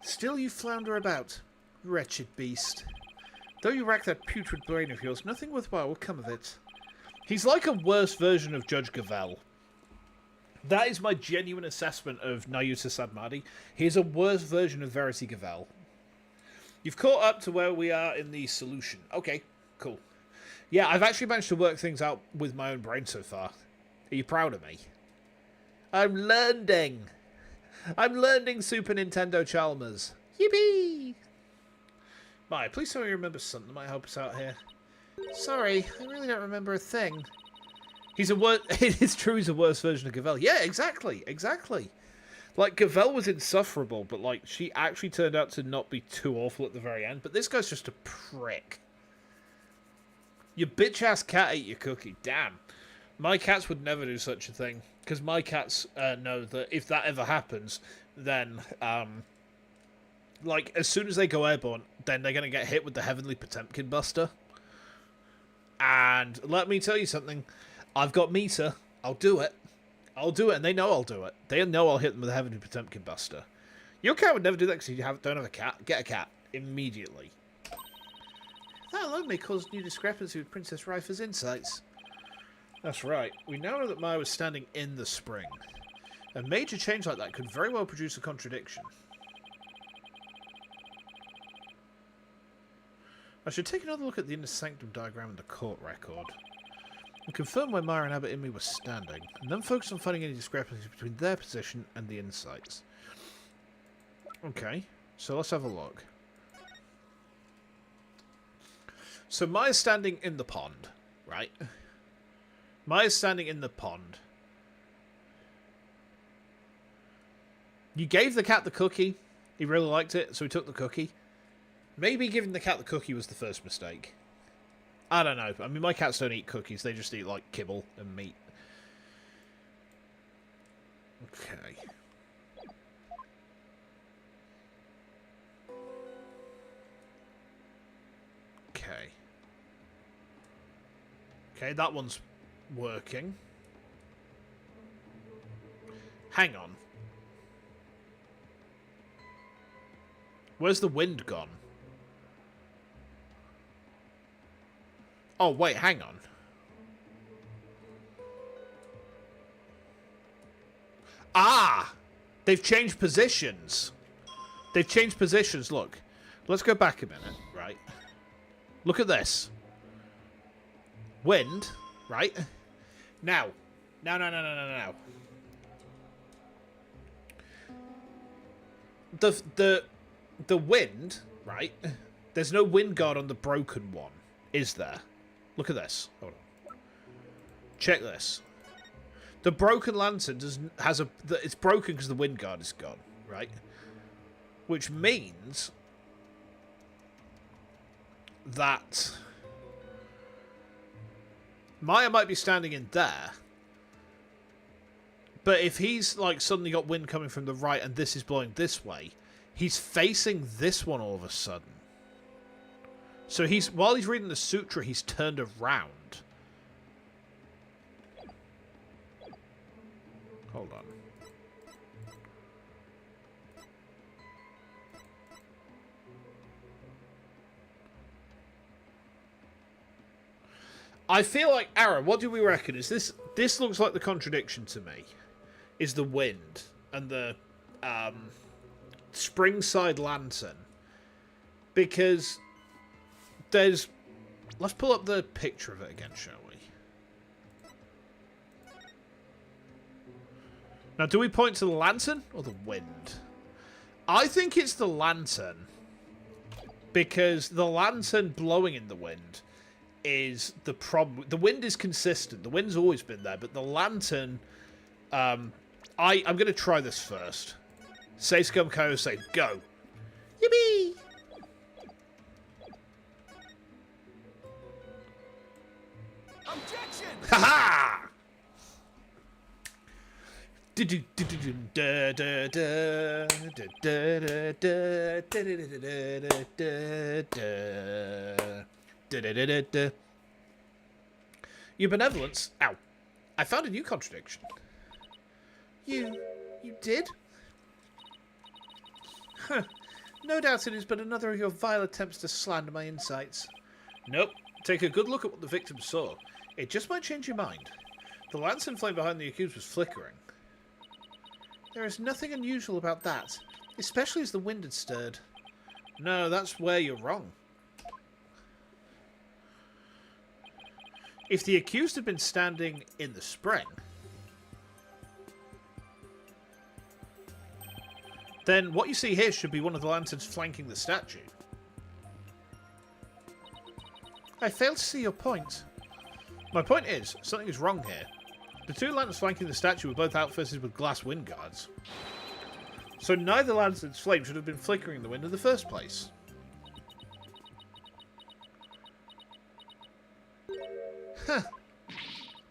Still you flounder about, wretched beast. Though you rack that putrid brain of yours, nothing worthwhile will come of it. He's like a worse version of Judge Gavelle. That is my genuine assessment of Nayuta Sadmadi. He is a worse version of Verity Gavelle. You've caught up to where we are in the solution. Okay, cool. Yeah, I've actually managed to work things out with my own brain so far. Are you proud of me? I'm learning. I'm learning Super Nintendo Chalmers. Yippee! Maya, please tell me you remember something that might help us out here. Sorry, I really don't remember a thing. He's a it is true he's a worse version of Gavelle. Yeah, exactly, exactly. Like, Gavelle was insufferable, but, like, she actually turned out to not be too awful at the very end. But this guy's just a prick. Your bitch-ass cat ate your cookie. Damn. My cats would never do such a thing. Because my cats know that if that ever happens, then, like, as soon as they go airborne, then they're going to get hit with the Heavenly Potemkin Buster. And let me tell you something. I've got meter. I'll do it. I'll do it, and they know I'll do it. They know I'll hit them with a heavy Potemkin Buster. Your cat would never do that because you don't have a cat. Get a cat. Immediately. That alone may cause new discrepancy with Princess Rifer's insights. That's right. We now know that Maya was standing in the spring. A major change like that could very well produce a contradiction. I should take another look at the inner sanctum diagram and the court record. And confirm where Maya and Abbot Inmi were standing, and then focus on finding any discrepancies between their position and the insights. Okay, so let's have a look. So Maya's standing in the pond, right? Maya's standing in the pond. You gave the cat the cookie. He really liked it, so he took the cookie. Maybe giving the cat the cookie was the first mistake. I don't know. I mean, my cats don't eat cookies. They just eat, like, kibble and meat. Okay. Okay. Okay, that one's working. Hang on. Where's the wind gone? Oh, wait, hang on. Ah! They've changed positions. They've changed positions, look. Let's go back a minute, right? Look at this. Wind, right? Now. No. The wind, right? There's no wind guard on the broken one, is there? Look at this. Hold on. Check this. The broken lantern it's broken because the wind guard is gone, right? Which means that Maya might be standing in there, but if he's like suddenly got wind coming from the right and this is blowing this way, he's facing this one all of a sudden. So while he's reading the sutra, he's turned around. Hold on. I feel like, Aaron, what do we reckon? Is this looks like the contradiction to me. Is the wind and the Springside lantern. Because let's pull up the picture of it again, shall we? Now, do we point to the lantern or the wind? I think it's the lantern. Because the lantern blowing in the wind is the problem. The wind is consistent. The wind's always been there. But the lantern... I'm going to try this first. Say Scum Kyo, say go. Yippee! Objection! Ha-ha! Your benevolence. Ow. I found a new contradiction. You did? Huh. No doubt it is but another of your vile attempts to slander my insights. Nope. Take a good look at what the victim saw. It just might change your mind. The lantern flame behind the accused was flickering. There is nothing unusual about that, especially as the wind had stirred. No, that's where you're wrong. If the accused had been standing in the spring, then what you see here should be one of the lanterns flanking the statue. I fail to see your point. My point is, something is wrong here. The two lanterns flanking the statue were both outfitted with glass wind guards. So neither lantern's flame should have been flickering in the wind in the first place. Huh.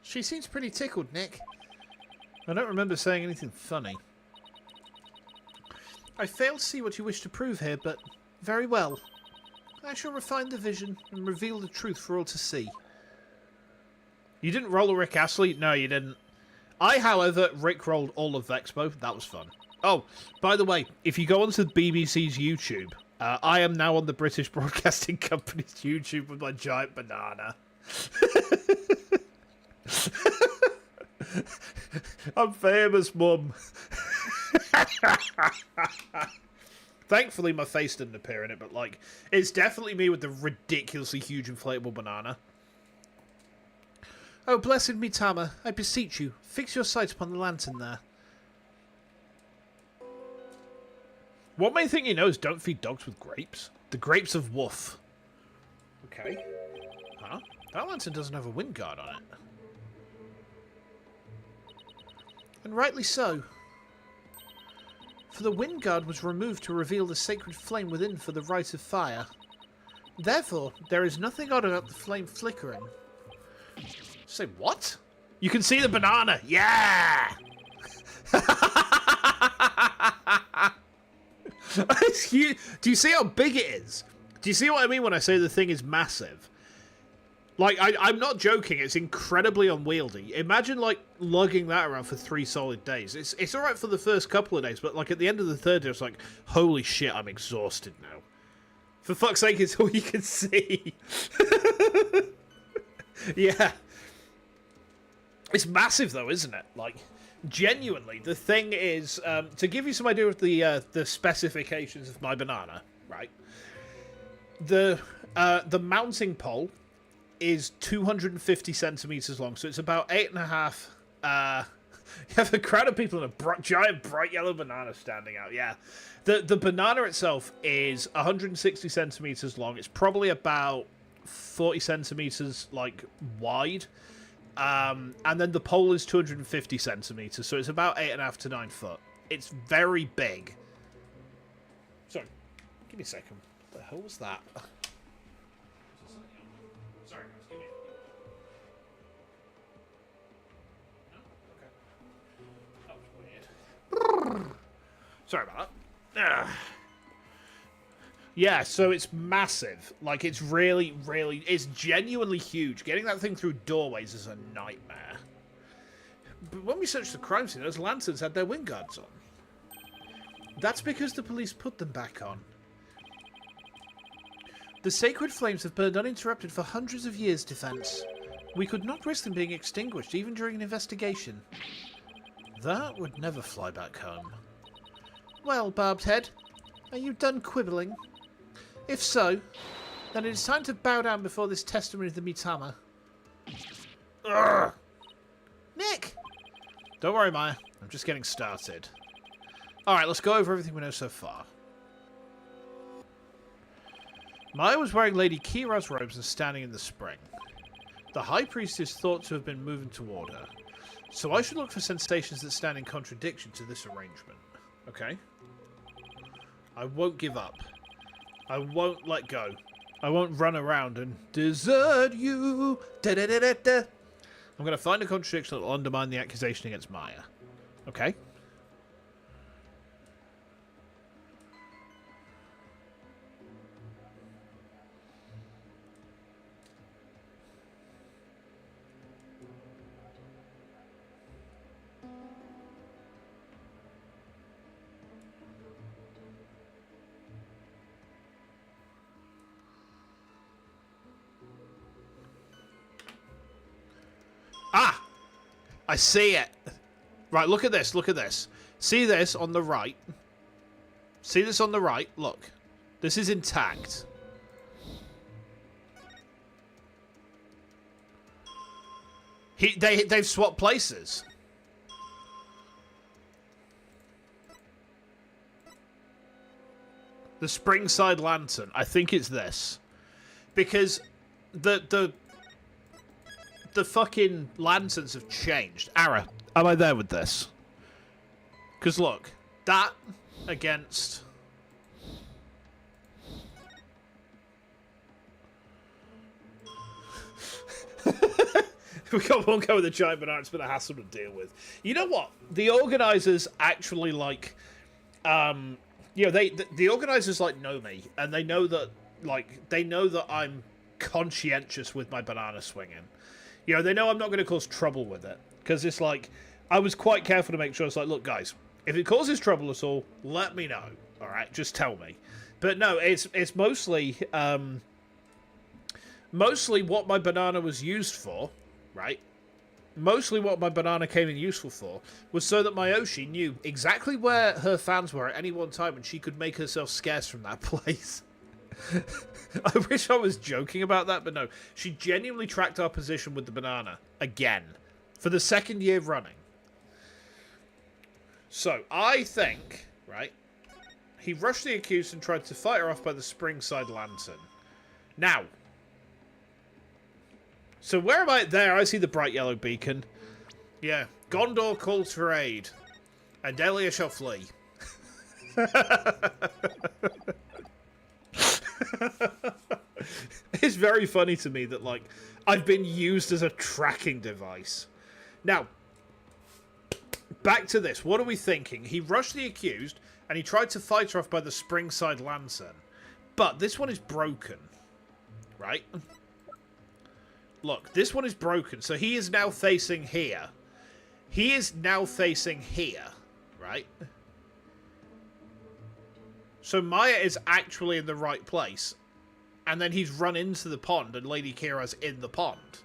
She seems pretty tickled, Nick. I don't remember saying anything funny. I fail to see what you wish to prove here, but very well. I shall refine the vision and reveal the truth for all to see. You didn't roll a Rick Astley? No, you didn't. I, however, Rick-rolled all of Vexpo. That was fun. Oh, by the way, if you go onto the BBC's YouTube, I am now on the British Broadcasting Company's YouTube with my giant banana. I'm famous, Mum. Thankfully, my face didn't appear in it, but, like, it's definitely me with the ridiculously huge inflatable banana. Oh, blessed me, Tama, I beseech you, fix your sight upon the lantern there. What main thing you know is don't feed dogs with grapes? The grapes of woof. Okay. Huh? That lantern doesn't have a wind guard on it. And rightly so. For the wind guard was removed to reveal the sacred flame within for the rite of fire. Therefore, there is nothing odd about the flame flickering. Say what? You can see the banana! Yeah! It's huge. Do you see how big it is? Do you see what I mean when I say the thing is massive? Like, I'm not joking, it's incredibly unwieldy. Imagine, like, lugging that around for 3 solid days. It's alright for the first couple of days, but, like, at the end of the third day, it's like, holy shit, I'm exhausted now. For fuck's sake, it's all you can see. Yeah. It's massive, though, isn't it? Like, genuinely, the thing is, to give you some idea of the specifications of my banana, right? The mounting pole is 250 centimeters long, so it's about 8.5. You have a crowd of people and a giant bright yellow banana standing out. Yeah, the banana itself is 160 centimeters long. It's probably about 40 centimeters like wide, and then the pole is 250 centimeters, so it's about 8.5 to 9 foot. It's very big. Sorry, give me a second. What the hell was that? Sorry about that. Ugh. Yeah, so it's massive. Like, it's really, really... It's genuinely huge. Getting that thing through doorways is a nightmare. But when we searched the crime scene, those lanterns had their wind guards on. That's because the police put them back on. The sacred flames have burned uninterrupted for hundreds of years, Defense. We could not risk them being extinguished, even during an investigation. That would never fly back home. Well, Barbed Head, are you done quibbling? If so, then it is time to bow down before this testimony of the Mitama. Urgh! Nick! Don't worry, Maya. I'm just getting started. Alright, let's go over everything we know so far. Maya was wearing Lady Kira's robes and standing in the spring. The High Priest is thought to have been moving toward her. So I should look for sensations that stand in contradiction to this arrangement. Okay? I won't give up. I won't let go. I won't run around and desert you. Da -da -da -da -da. I'm going to find a contradiction that will undermine the accusation against Maya. Okay? Ah! I see it. Right, look at this. Look at this. See this on the right? See this on the right? Look. This is intact. They've swapped places. The Springside Lantern. I think it's this. Because the fucking lanterns have changed. Ara, am I there with this? Because look, that against... We got one guy with a giant banana. It's been a hassle to deal with. You know what? The organisers actually like... you know, the organisers like know me, and they know that I'm conscientious with my banana swinging. You know, they know I'm not going to cause trouble with it. Because it's like, I was quite careful to make sure it's like, look, guys, if it causes trouble at all, let me know. All right, just tell me. But no, it's mostly mostly what my banana was used for, right? Mostly what my banana came in useful for was so that Mayoshi knew exactly where her fans were at any one time and she could make herself scarce from that place. I wish I was joking about that, but no. She genuinely tracked our position with the banana again for the second year running. So, I think, right, he rushed the accused and tried to fight her off by the Springside Lantern. Now, so where am I? There, I see the bright yellow beacon. Yeah, Gondor calls for aid, and Delia shall flee. It's very funny to me that, like, I've been used as a tracking device. Now, back to this. What are we thinking? He rushed the accused, and he tried to fight her off by the Springside Lantern. But this one is broken, right? Look, this one is broken, so he is now facing here. He is now facing here, right? So Maya is actually in the right place. And then he's run into the pond, and Lady Kira's in the pond.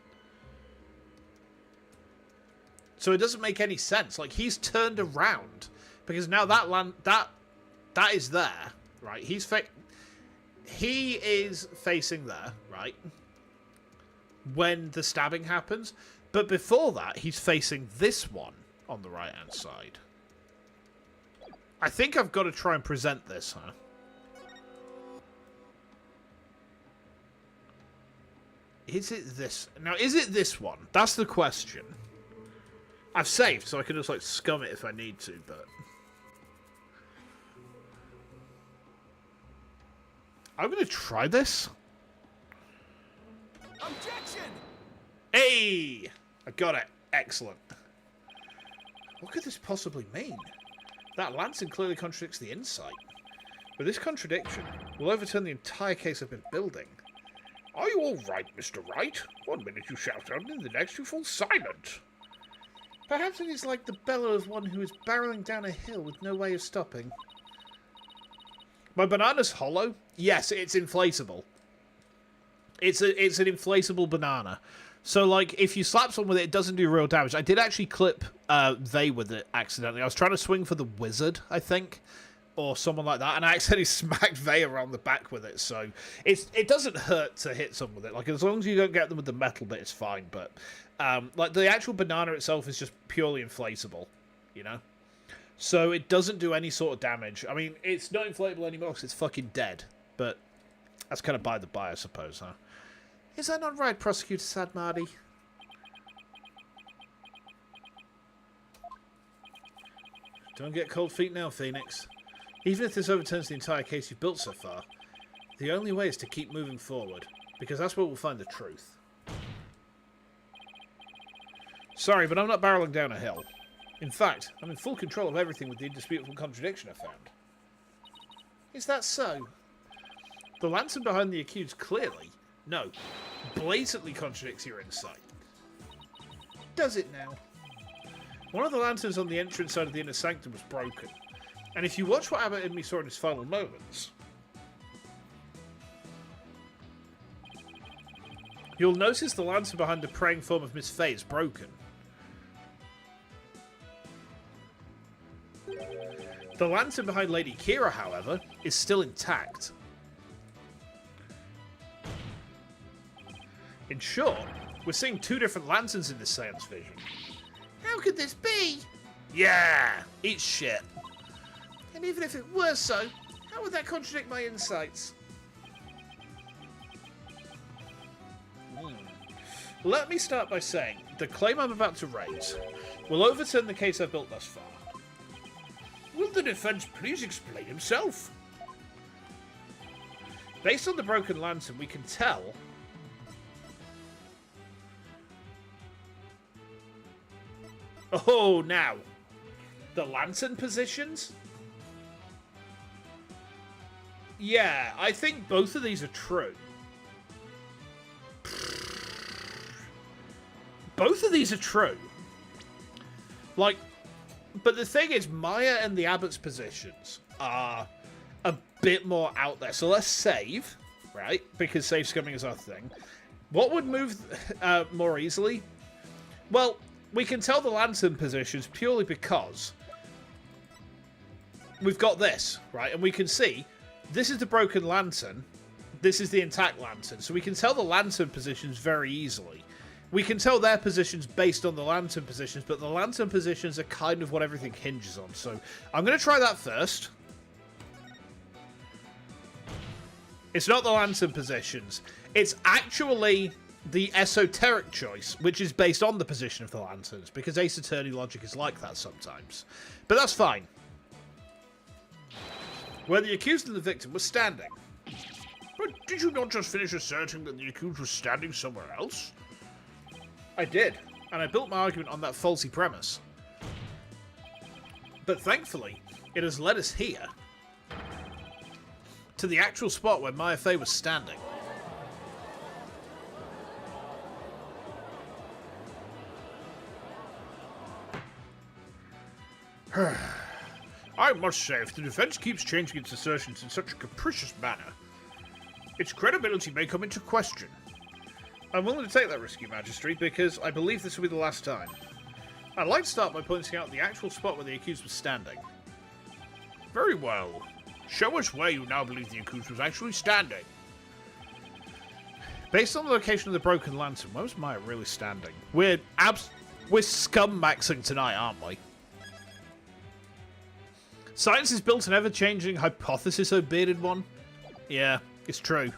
So it doesn't make any sense. Like, he's turned around. Because now that is there, right? He is facing there, right? When the stabbing happens. But before that, he's facing this one on the right-hand side. I think I've got to try and present this, huh? Is it this? Now, is it this one? That's the question. I've saved, so I can just, like, scum it if I need to, but... I'm going to try this. Objection! Hey! I got it. Excellent. What could this possibly mean? That lantern clearly contradicts the insight. But this contradiction will overturn the entire case I've been building. Are you all right, Mr. Wright? 1 minute you shout out, and the next you fall silent. Perhaps it is like the bellow of one who is barreling down a hill with no way of stopping. My banana's hollow? Yes, it's inflatable. It's an inflatable banana. So, like, if you slap someone with it, it doesn't do real damage. I did actually clip they with it accidentally. I was trying to swing for the wizard, I think, or someone like that, and I accidentally smacked Vey around the back with it. So it doesn't hurt to hit someone with it. Like, as long as you don't get them with the metal bit, it's fine. But like, the actual banana itself is just purely inflatable, you know. So it doesn't do any sort of damage. I mean, it's not inflatable anymore because it's fucking dead. But that's kind of by the by, I suppose, huh? Is that not right, Prosecutor Sadmardi? Don't get cold feet now, Phoenix. Even if this overturns the entire case you've built so far, the only way is to keep moving forward, because that's where we'll find the truth. Sorry, but I'm not barreling down a hill. In fact, I'm in full control of everything with the indisputable contradiction I found. Is that so? The lantern behind the accused clearly, no, blatantly contradicts your insight. Does it now? One of the lanterns on the entrance side of the inner sanctum was broken. And if you watch what Abbott and me saw in his final moments, you'll notice the lantern behind the praying form of Miss Fey is broken. The lantern behind Lady Kira, however, is still intact. In short, we're seeing two different lanterns in this seance vision. How could this be? Yeah, eat shit. And even if it were so, how would that contradict my insights? Let me start by saying, the claim I'm about to raise will overturn the case I've built thus far. Will the defense please explain himself? Based on the broken lantern, we can tell... Oh, now. The lantern positions? Yeah, I think both of these are true. both of these are true. Like, but the thing is, Maya and the Abbot's positions are a bit more out there. So let's save, right? Because save scumming is our thing. What would move more easily? Well, we can tell the lantern positions purely because we've got this, right? And we can see this is the broken lantern. This is the intact lantern. So we can tell the lantern positions very easily. We can tell their positions based on the lantern positions, but the lantern positions are kind of what everything hinges on. So I'm going to try that first. It's not the lantern positions. It's actually the esoteric choice, which is based on the position of the lanterns, because Ace Attorney logic is like that sometimes. But that's fine. Where the accused and the victim were standing. But did you not just finish asserting that the accused was standing somewhere else? I did, and I built my argument on that faulty premise. But thankfully, it has led us here. To the actual spot where Maya Fey was standing. I must say, if the defense keeps changing its assertions in such a capricious manner, its credibility may come into question. I'm willing to take that risk, Your Majesty, because I believe this will be the last time. I'd like to start by pointing out the actual spot where the accused was standing. Very well. Show us where you now believe the accused was actually standing. Based on the location of the broken lantern, where was Maya really standing? We're scum-maxing tonight, aren't we? Science is built an ever-changing hypothesis, oh bearded one. Yeah, it's true.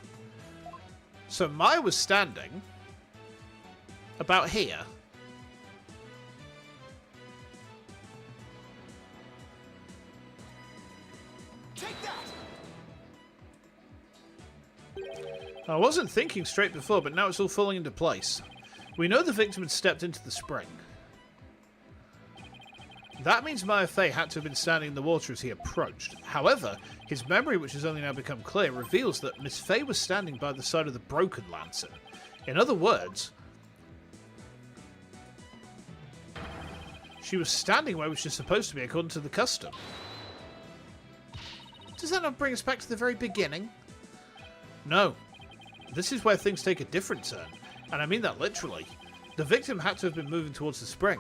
So Maya was standing about here. Take that! I wasn't thinking straight before, but now it's all falling into place. We know the victim had stepped into the spring. That means Maya Fey had to have been standing in the water as he approached. However, his memory, which has only now become clear, reveals that Miss Fey was standing by the side of the broken lantern. In other words, she was standing where she was supposed to be according to the custom. Does that not bring us back to the very beginning? No. This is where things take a different turn, and I mean that literally. The victim had to have been moving towards the spring.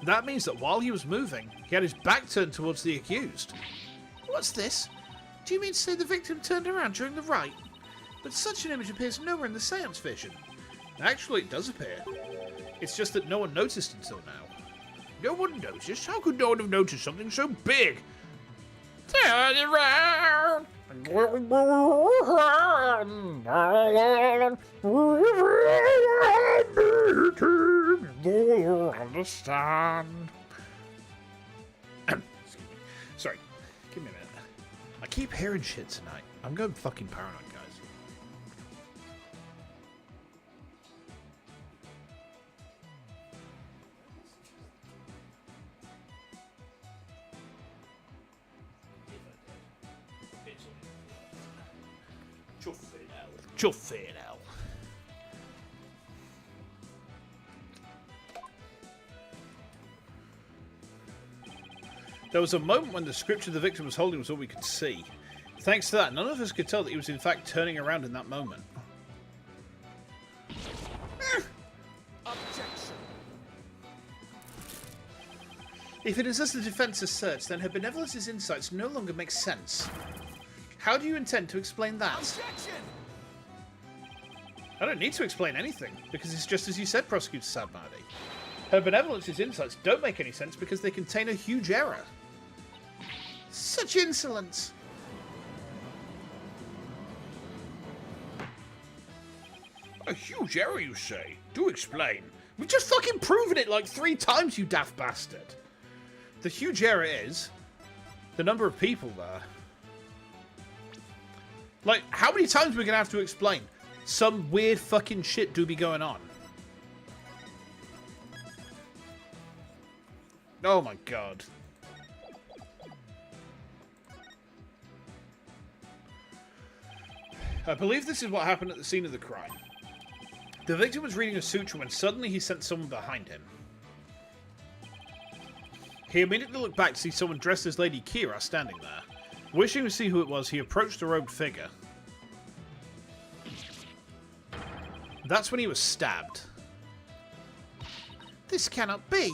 That means that while he was moving, he had his back turned towards the accused. What's this? Do you mean to say the victim turned around during the rite? But such an image appears nowhere in the seance vision. Actually, it does appear. It's just that no one noticed until now. No one noticed? How could no one have noticed something so big? Turn around! Understand. Excuse me. Sorry. Give me a minute. I keep hearing shit tonight. I'm going fucking paranoid, guys. Chuffy now. There was a moment when the scripture the victim was holding was all we could see. Thanks to that, none of us could tell that he was in fact turning around in that moment. Objection. If it is as the defense asserts, then her benevolence's insights no longer make sense. How do you intend to explain that? Objection. I don't need to explain anything, because it's just as you said, Prosecutor Sabmardi. Her benevolence's insights don't make any sense because they contain a huge error. Such insolence! A huge error, you say? Do explain. We've just fucking proven it like 3 times, you daft bastard! The huge error is the number of people there. Like, how many times are we gonna have to explain? Some weird fucking shit do be going on. Oh my god. I believe this is what happened at the scene of the crime. The victim was reading a sutra when suddenly he sensed someone behind him. He immediately looked back to see someone dressed as Lady Kira standing there. Wishing to see who it was, he approached the robed figure. That's when he was stabbed. This cannot be.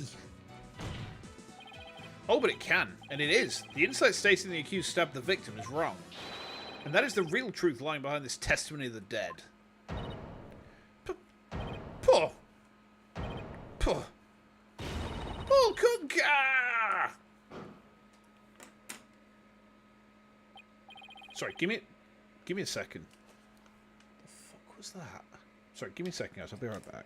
Oh, but it can, and it is. The insight stating the accused stabbed the victim is wrong. And that is the real truth lying behind this testimony of the dead. Poor. Sorry, give me a second. The fuck was that? Sorry, give me a second, guys. I'll be right back.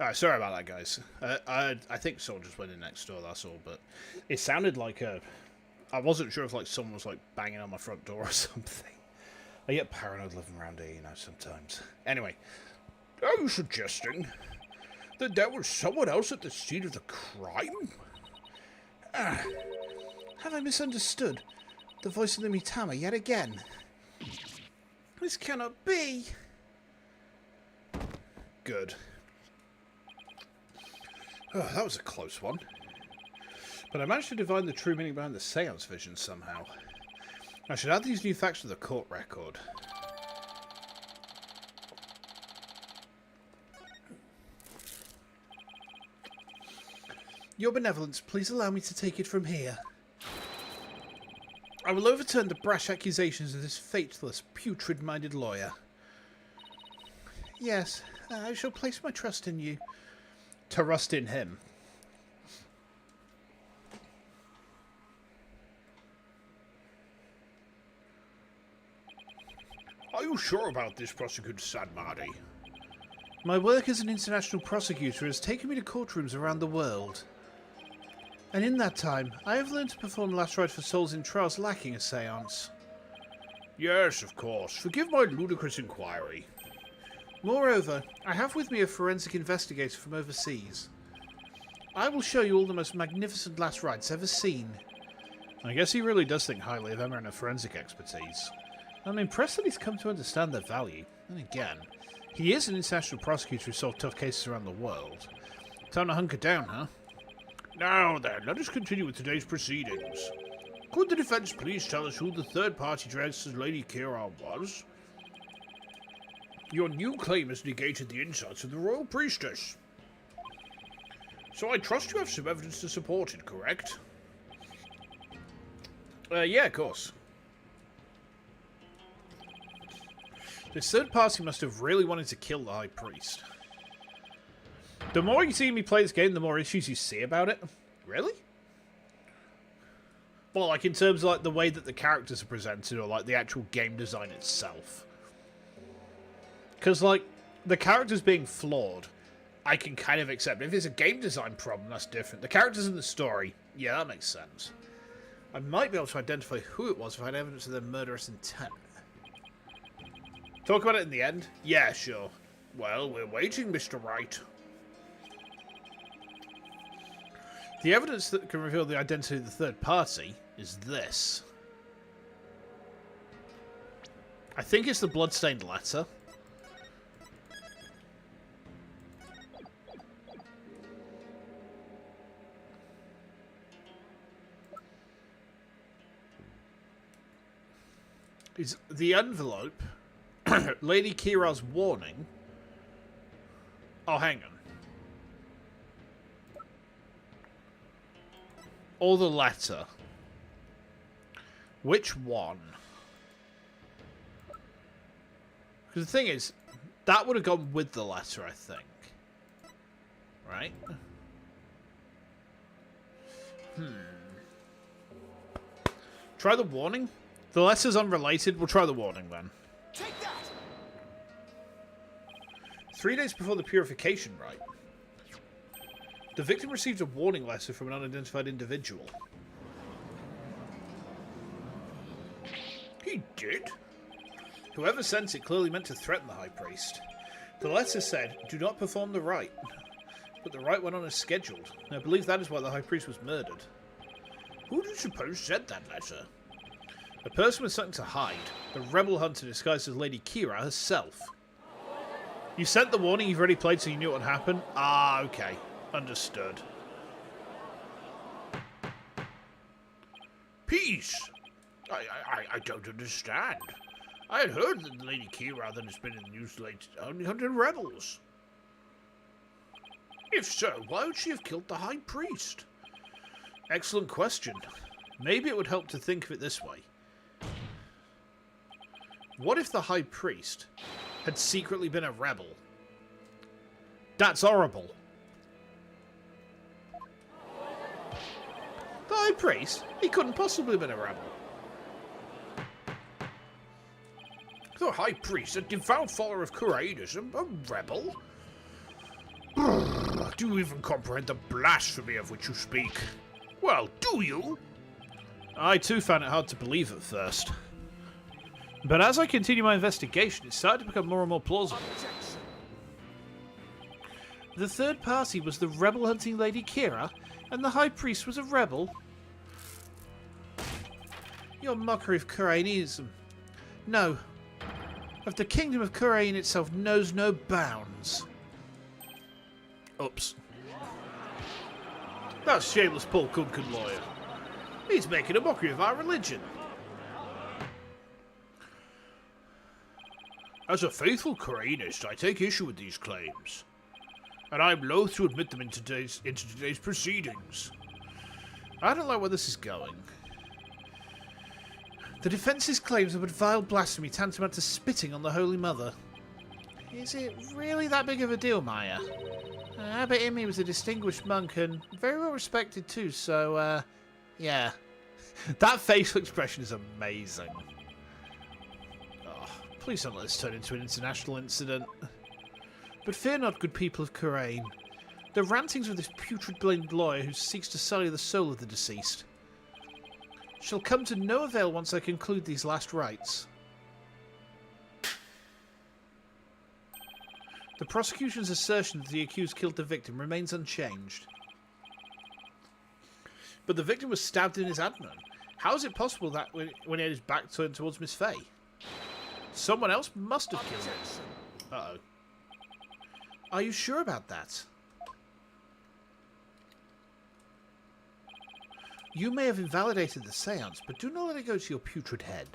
Alright, sorry about that, guys. I think soldiers went in next door, that's all, but it sounded like I wasn't sure if like someone was like banging on my front door or something. I get paranoid living around here, you know, sometimes. Anyway, are you suggesting that there was someone else at the scene of the crime? Have I misunderstood the voice of the Mitama yet again? This cannot be. Good. Oh, that was a close one. But I managed to divine the true meaning behind the seance vision somehow. I should add these new facts to the court record. Your benevolence, please allow me to take it from here. I will overturn the brash accusations of this faithless, putrid-minded lawyer. Yes, I shall place my trust in you. Trust in him. Are you sure about this, Prosecutor Sadmadi? My work as an international prosecutor has taken me to courtrooms around the world. And in that time, I have learned to perform last rite for souls in trials lacking a seance. Yes, of course. Forgive my ludicrous inquiry. Moreover, I have with me a forensic investigator from overseas. I will show you all the most magnificent last rites ever seen. I guess he really does think highly of Emma and her forensic expertise. I'm impressed that he's come to understand their value. And again, he is an international prosecutor who solved tough cases around the world. Time to hunker down, huh? Now then, let us continue with today's proceedings. Could the defense please tell us who the third party dressed as Lady Kira was? Your new claim has negated the insults of the Royal Priestess. So I trust you have some evidence to support it, correct? Yeah, of course. This third party must have really wanted to kill the High Priest. The more you see me play this game, the more issues you see about it. Really? Well, like in terms of like the way that the characters are presented, or like the actual game design itself. Because, like, the characters being flawed, I can kind of accept. If it's a game design problem, that's different. The characters in the story, yeah, that makes sense. I might be able to identify who it was if I had evidence of their murderous intent. Talk about it in the end? Yeah, sure. Well, we're waiting, Mr. Wright. The evidence that can reveal the identity of the third party is this. I think it's the bloodstained letter. Is the envelope Lady Kira's warning? Oh, hang on. Or the letter. Which one? Because the thing is, that would have gone with the letter, I think. Right? Try the warning? The letter's unrelated. We'll try the warning then. Take that! 3 days before the purification rite, the victim received a warning letter from an unidentified individual. He did? Whoever sent it clearly meant to threaten the High Priest. The letter said, "Do not perform the rite." But the rite went on as scheduled, and I believe that is why the High Priest was murdered. Who do you suppose sent that letter? A person with something to hide. The rebel hunter disguised as Lady Kira herself. You sent the warning you've already played so you knew what would happen? Ah, okay. Understood. Peace! I don't understand. I had heard that Lady Kira that has been in the news lately only hunted rebels. If so, why would she have killed the High Priest? Excellent question. Maybe it would help to think of it this way. What if the High Priest had secretly been a rebel? That's horrible. The High Priest? He couldn't possibly have been a rebel. The High Priest, a devout follower of Kurainism, a rebel? Do you even comprehend the blasphemy of which you speak? Well, do you? I too found it hard to believe at first. But as I continue my investigation, it started to become more and more plausible. Objection. The third party was the rebel-hunting Lady Kira, and the High Priest was a rebel? Your mockery of Kurainism. No. Of the kingdom of Kurain itself knows no bounds. Oops. That shameless Paul Kunkin lawyer. He's making a mockery of our religion. As a faithful Kurainist, I take issue with these claims, and I am loath to admit them into today's proceedings. I don't like where this is going. The defence's claims are but vile blasphemy tantamount to spitting on the Holy Mother. Is it really that big of a deal, Maya? Abbot Imi was a distinguished monk and very well respected too, so, yeah. That facial expression is amazing. Please don't let this turn into an international incident. But fear not, good people of Kurain. The rantings of this putrid-blamed lawyer who seeks to sully the soul of the deceased shall come to no avail once I conclude these last rites. The prosecution's assertion that the accused killed the victim remains unchanged. But the victim was stabbed in his abdomen. How is it possible that when he had his back turned towards Miss Faye? Someone else must have killed him. Uh-oh. Are you sure about that? You may have invalidated the seance, but do not let it go to your putrid head.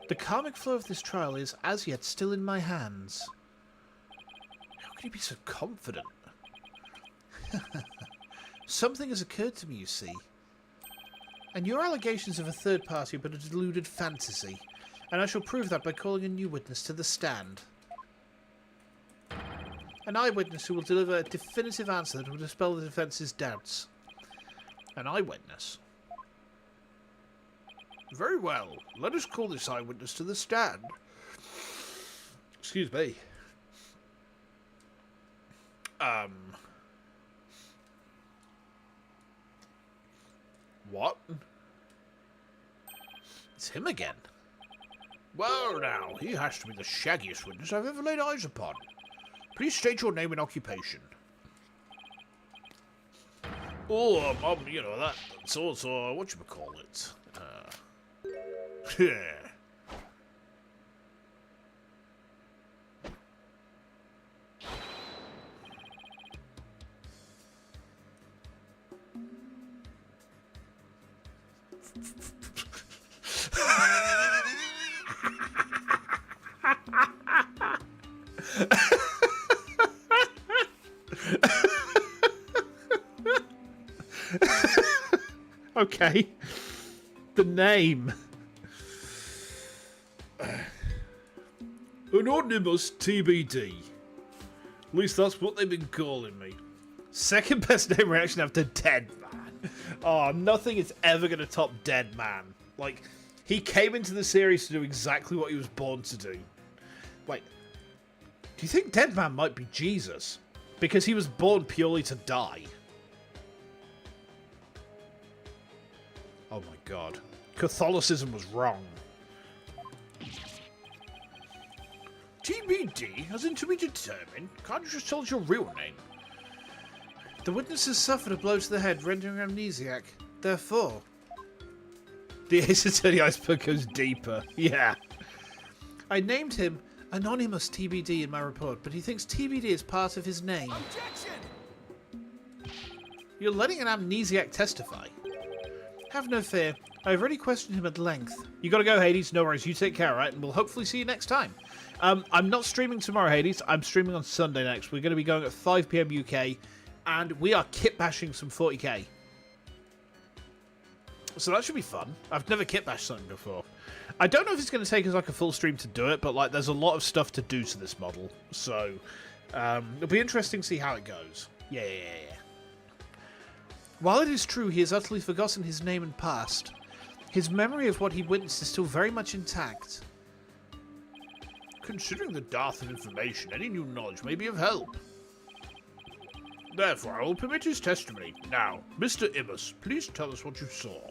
The karmic flow of this trial is, as yet, still in my hands. How can you be so confident? Something has occurred to me, you see. And your allegations of a third party are but a deluded fantasy, and I shall prove that by calling a new witness to the stand. An eyewitness who will deliver a definitive answer that will dispel the defence's doubts. An eyewitness. Very well. Let us call this eyewitness to the stand. Excuse me. What? It's him again. Well now, he has to be the shaggiest witness I've ever laid eyes upon. Please state your name and occupation. Oh, you know, that's also, whatchamacallit. Yeah. Okay. The name. Anonymous TBD. At least that's what they've been calling me. Second best name reaction after Dead Man. Oh, nothing is ever going to top Dead Man. Like, he came into the series to do exactly what he was born to do. Like, do you think Dead Man might be Jesus? Because he was born purely to die. Oh my god. Catholicism was wrong. TBD hasn't to be determined. Can't you just tell us your real name? The witness has suffered a blow to the head, rendering him amnesiac. Therefore... The Ace Attorney iceberg goes deeper. Yeah. I named him Anonymous TBD in my report, but he thinks TBD is part of his name. Objection! You're letting an amnesiac testify. Have no fear. I've already questioned him at length. You gotta go, Hades. No worries. You take care, alright? And we'll hopefully see you next time. I'm not streaming tomorrow, Hades. I'm streaming on Sunday next. We're going to be going at 5 PM UK. And we are kit bashing some 40k. So that should be fun. I've never kit bashed something before. I don't know if it's going to take us like a full stream to do it, but like there's a lot of stuff to do to this model. So it'll be interesting to see how it goes. Yeah. While it is true he has utterly forgotten his name and past, his memory of what he witnessed is still very much intact. Considering the dearth of information, any new knowledge may be of help. Therefore, I will permit his testimony. Now, Mr. Imus, please tell us what you saw.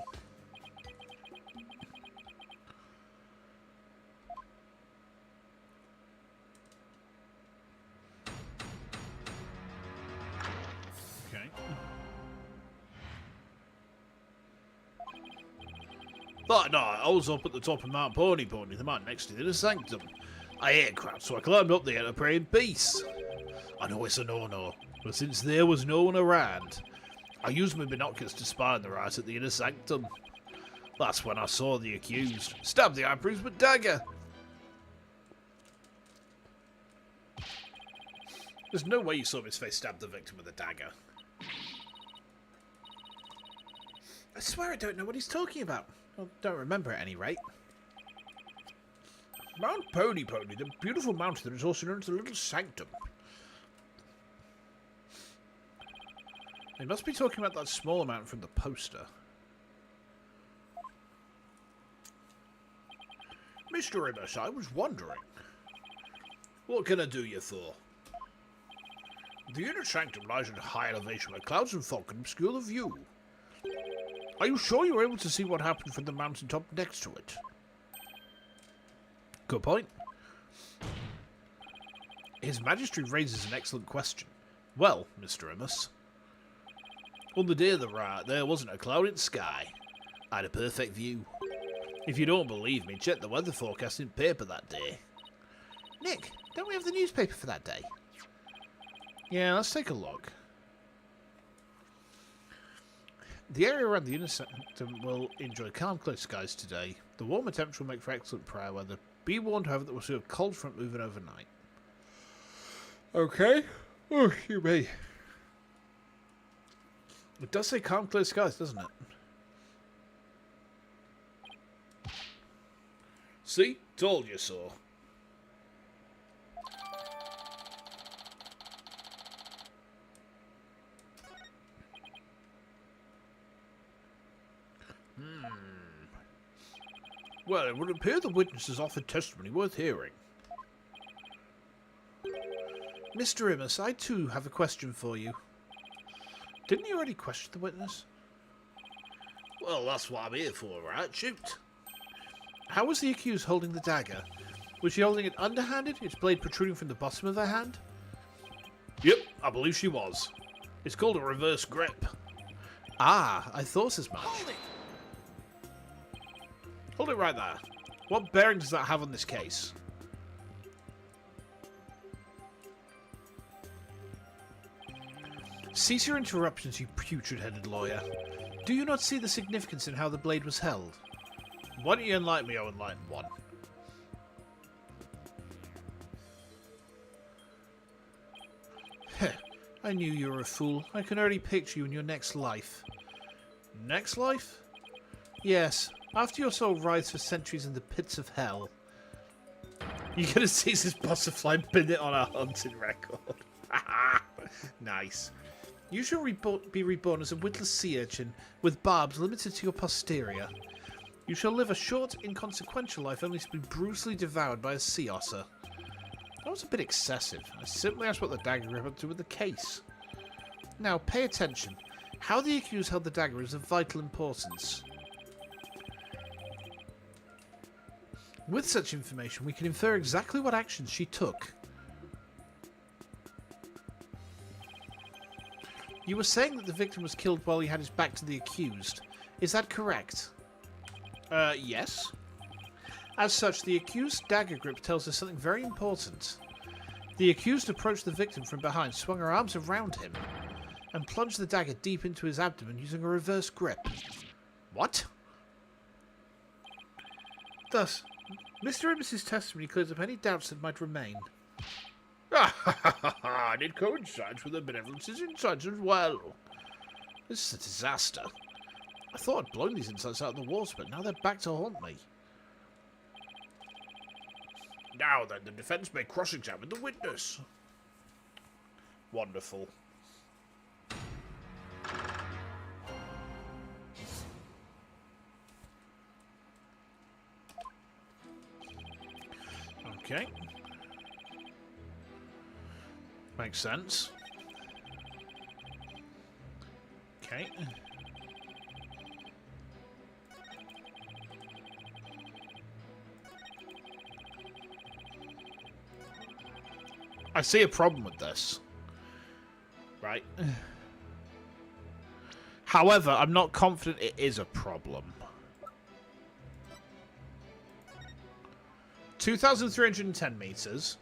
Okay. That night, I was up at the top of Mount Pony, the mountain next to the inner sanctum. I ate crap, so I climbed up there to pray in peace. I know it's a no-no, but since there was no one around, I used my binoculars to spy on the right at the inner sanctum. That's when I saw the accused stab the high priest with dagger. There's no way you saw his face stab the victim with a dagger. I swear I don't know what he's talking about. Well, don't remember at any rate. Mount Pony, the beautiful mountain that is also known as the Little Sanctum. They must be talking about that smaller mountain from the poster. Mr. Imus, I was wondering. What can I do you for? The inner sanctum lies at a high elevation where clouds and fog can obscure the view. Are you sure you were able to see what happened from the mountaintop next to it? Good point. His Majesty raises an excellent question. Well, Mr. Imus, on the day of the riot, there wasn't a cloud in the sky. I had a perfect view. If you don't believe me, check the weather forecast in paper that day. Nick, don't we have the newspaper for that day? Yeah, let's take a look. The area around the inner sanctum will enjoy calm, clear skies today. The warmer temperature will make for excellent prayer weather. Be warned, however, that we'll see a cold front moving overnight. Okay. Oh, you me. It does say calm, clear skies, doesn't it? See? Told you so. Well, it would appear the witness has offered testimony worth hearing. Mr. Imus, I too have a question for you. Didn't you already question the witness? Well, that's what I'm here for, right? Shoot. How was the accused holding the dagger? Was she holding it underhanded, its blade protruding from the bottom of her hand? Yep, I believe she was. It's called a reverse grip. Ah, I thought as much. Hold it! Hold it right there. What bearing does that have on this case? Cease your interruptions, you putrid-headed lawyer. Do you not see the significance in how the blade was held? Why don't you enlighten me, O Enlightened One? Heh, I knew you were a fool. I can already picture you in your next life. Next life? Yes, after your soul writhes for centuries in the pits of hell. You're gonna seize this butterfly and pin it on our hunting record. Nice. You shall be reborn as a witless sea urchin with barbs limited to your posterior. You shall live a short, inconsequential life only to be brutally devoured by a sea otter. That was a bit excessive. I simply asked what the dagger grip had to do with the case. Now, pay attention. How the accused held the dagger is of vital importance. With such information, we can infer exactly what actions she took. You were saying that the victim was killed while he had his back to the accused. Is that correct? Yes. As such, the accused's dagger grip tells us something very important. The accused approached the victim from behind, swung her arms around him, and plunged the dagger deep into his abdomen using a reverse grip. What? Thus, Mr. Imbus's testimony clears up any doubts that might remain. And it coincides with the benevolence's insights as well. This is a disaster. I thought I'd blown these insights out of the walls, but now they're back to haunt me. Now then, the defence may cross-examine the witness. Wonderful. Okay. Makes sense. Okay. I see a problem with this. Right. However, I'm not confident it is a problem. 2,310 meters.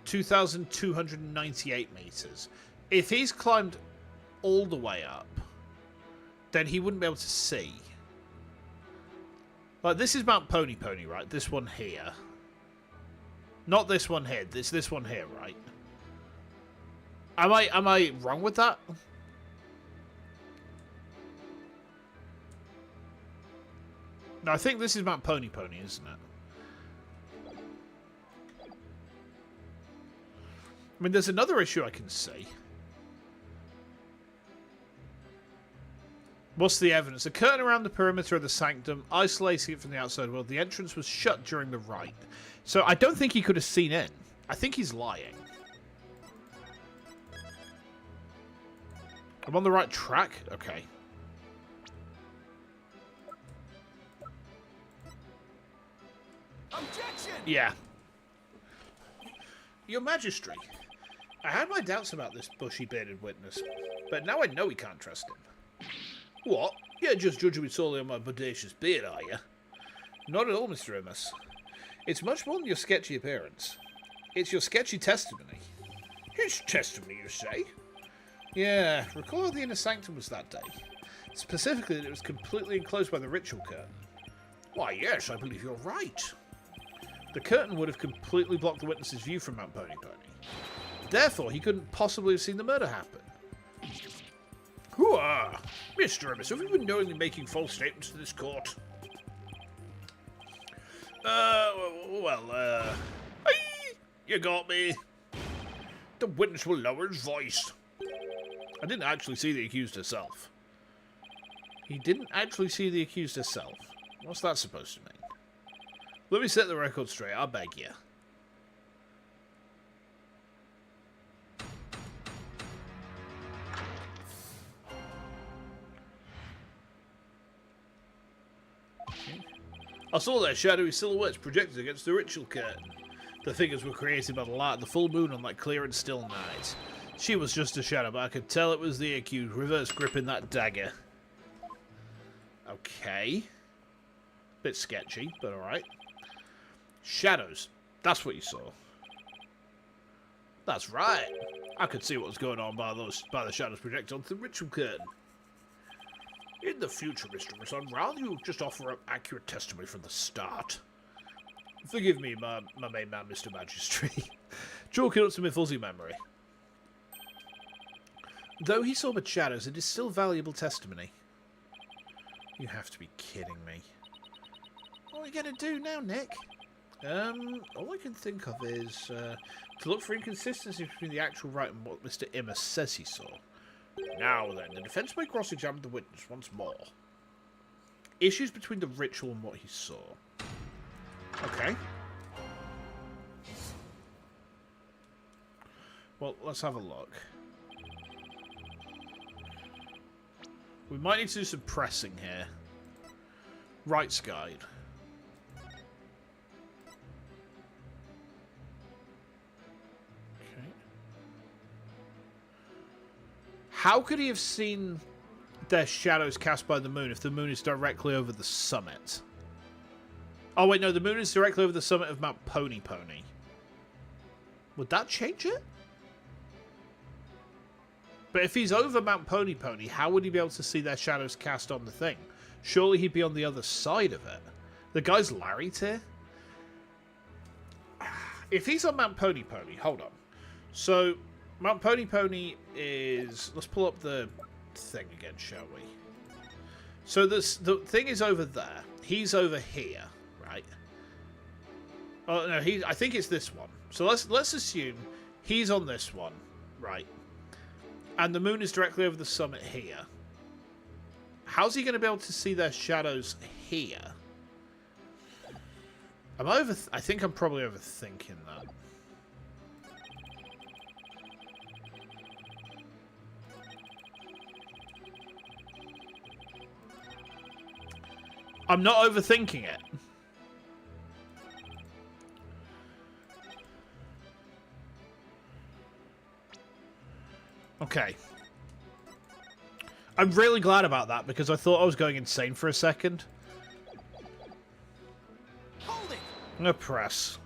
2,298 meters. If he's climbed all the way up, then he wouldn't be able to see. Like, this is Mount Pony, right? This one here. Not this one here. This one here, right? Am I wrong with that? No, I think this is Mount Pony, isn't it? I mean, there's another issue I can see. What's the evidence? A curtain around the perimeter of the sanctum, isolating it from the outside world. The entrance was shut during the rite. So I don't think he could have seen in. I think he's lying. I'm on the right track? Okay. Objection! Yeah. Your Majesty, I had my doubts about this bushy-bearded witness, but now I know we can't trust him. What? You're just judging me solely on my bodacious beard, are you? Not at all, Mr. Imbus. It's much more than your sketchy appearance. It's your sketchy testimony. His testimony, you say? Yeah, recall how the inner sanctum was that day. Specifically, that it was completely enclosed by the ritual curtain. Why, yes, I believe you're right. The curtain would have completely blocked the witness's view from Mount Pony. Therefore, he couldn't possibly have seen the murder happen. Hooah! Mr. Imbus, have you been knowingly making false statements to this court? You got me. The witness will lower his voice. I didn't actually see the accused herself. He didn't actually see the accused herself. What's that supposed to mean? Let me set the record straight, I beg you. I saw their shadowy silhouettes projected against the ritual curtain. The figures were created by the light of the full moon on that clear and still night. She was just a shadow, but I could tell it was the accused, reverse gripping that dagger. Okay. Bit sketchy, but alright. Shadows. That's what you saw. That's right. I could see what was going on by the shadows projected onto the ritual curtain. In the future, Mr. Amos, I'd rather you just offer up accurate testimony from the start. Forgive me, my main man, Mr. Magistry. Chalking up to my fuzzy memory. Though he saw but shadows, it is still valuable testimony. You have to be kidding me. What are we going to do now, Nick? All I can think of is to look for inconsistencies between the actual right and what Mr. Amos says he saw. Now then, the defence may cross-examine the witness once more. Issues between the ritual and what he saw. Okay. Well, let's have a look. We might need to do some pressing here. Rights guide. Okay. How could he have seen their shadows cast by the moon if the moon is directly over the summit? Oh, wait, no, the moon is directly over the summit of Mount Pony Pony. Would that change it? But if he's over Mount Pony Pony, how would he be able to see their shadows cast on the thing? Surely he'd be on the other side of it. The guy's Larry tier? If he's on Mount Pony Pony, hold on. So, Mount Pony Pony is... Let's pull up the thing again, shall we? So the thing is over there. He's over here, right? Oh, no, I think it's this one. So let's assume he's on this one, right? And the moon is directly over the summit here. How's he going to be able to see their shadows here? I think I'm probably overthinking that. I'm not overthinking it. Okay. I'm really glad about that because I thought I was going insane for a second. Hold it! No press.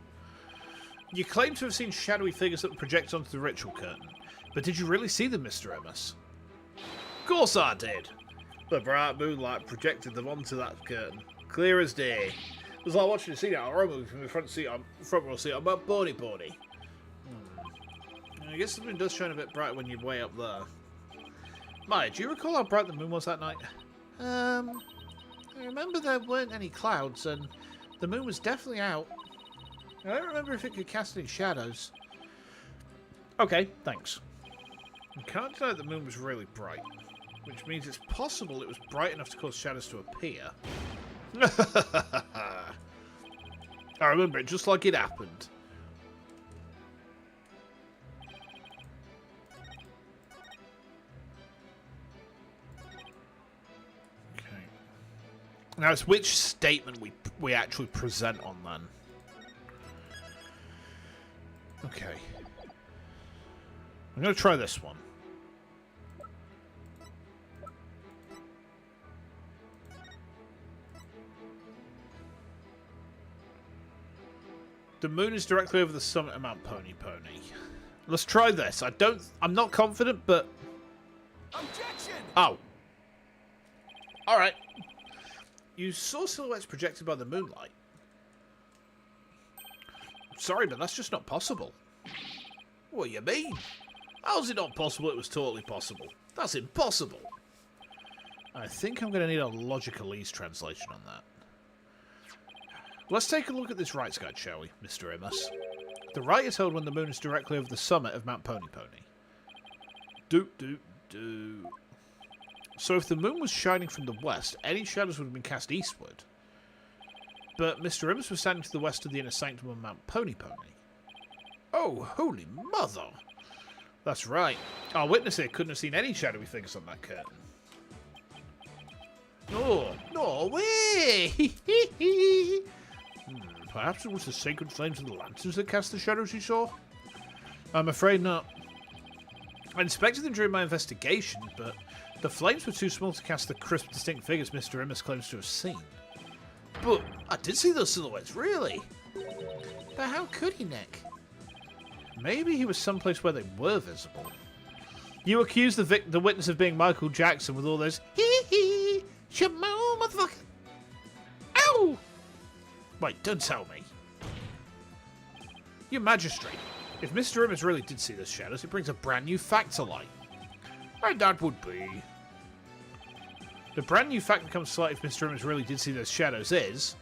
You claim to have seen shadowy figures that project onto the ritual curtain, but did you really see them, Mr. Amos? Of course I did. The bright moonlight projected them onto that curtain, clear as day. It was like watching a scene out of a horror movie from the front row seat on Mount Pony Pony. I guess the moon does shine a bit brighter when you're way up there. Maya, do you recall how bright the moon was that night? I remember there weren't any clouds, and the moon was definitely out. I don't remember if it could cast any shadows. Okay, thanks. I can't deny the moon was really bright, which means it's possible it was bright enough to cause shadows to appear. I remember it just like it happened. Now, it's which statement we actually present on, then. Okay. I'm going to try this one. The moon is directly over the summit of Mount Pony Pony. Let's try this. I'm not confident, but... Objection! Oh. Alright. You saw silhouettes projected by the moonlight. Sorry, but that's just not possible. What do you mean? How's it not possible? It was totally possible. That's impossible. I think I'm going to need a logical ease translation on that. Let's take a look at this rights guide, shall we, Mr. Amos? The right is held when the moon is directly over the summit of Mount Pony Pony. Do. So if the moon was shining from the west, any shadows would have been cast eastward. But Mr. Amos was standing to the west of the inner sanctum of Mount Pony Pony. Oh, holy mother! That's right. Our witness here couldn't have seen any shadowy figures on that curtain. Oh, no way! Perhaps it was the sacred flames and the lanterns that cast the shadows you saw? I'm afraid not. I inspected them during my investigation, but the flames were too small to cast the crisp, distinct figures Mr. Immus claims to have seen. But I did see those silhouettes, really? But how could he, Nick? Maybe he was someplace where they were visible. You accuse the witness of being Michael Jackson with all those hee Shimtone, motherfucker. Ow! Wait, don't tell me. You magistrate, if Mr. Immus really did see those shadows, it brings a brand new fact to light. And that would be... The brand new fact that comes to light if Mr. Immus really did see those shadows is...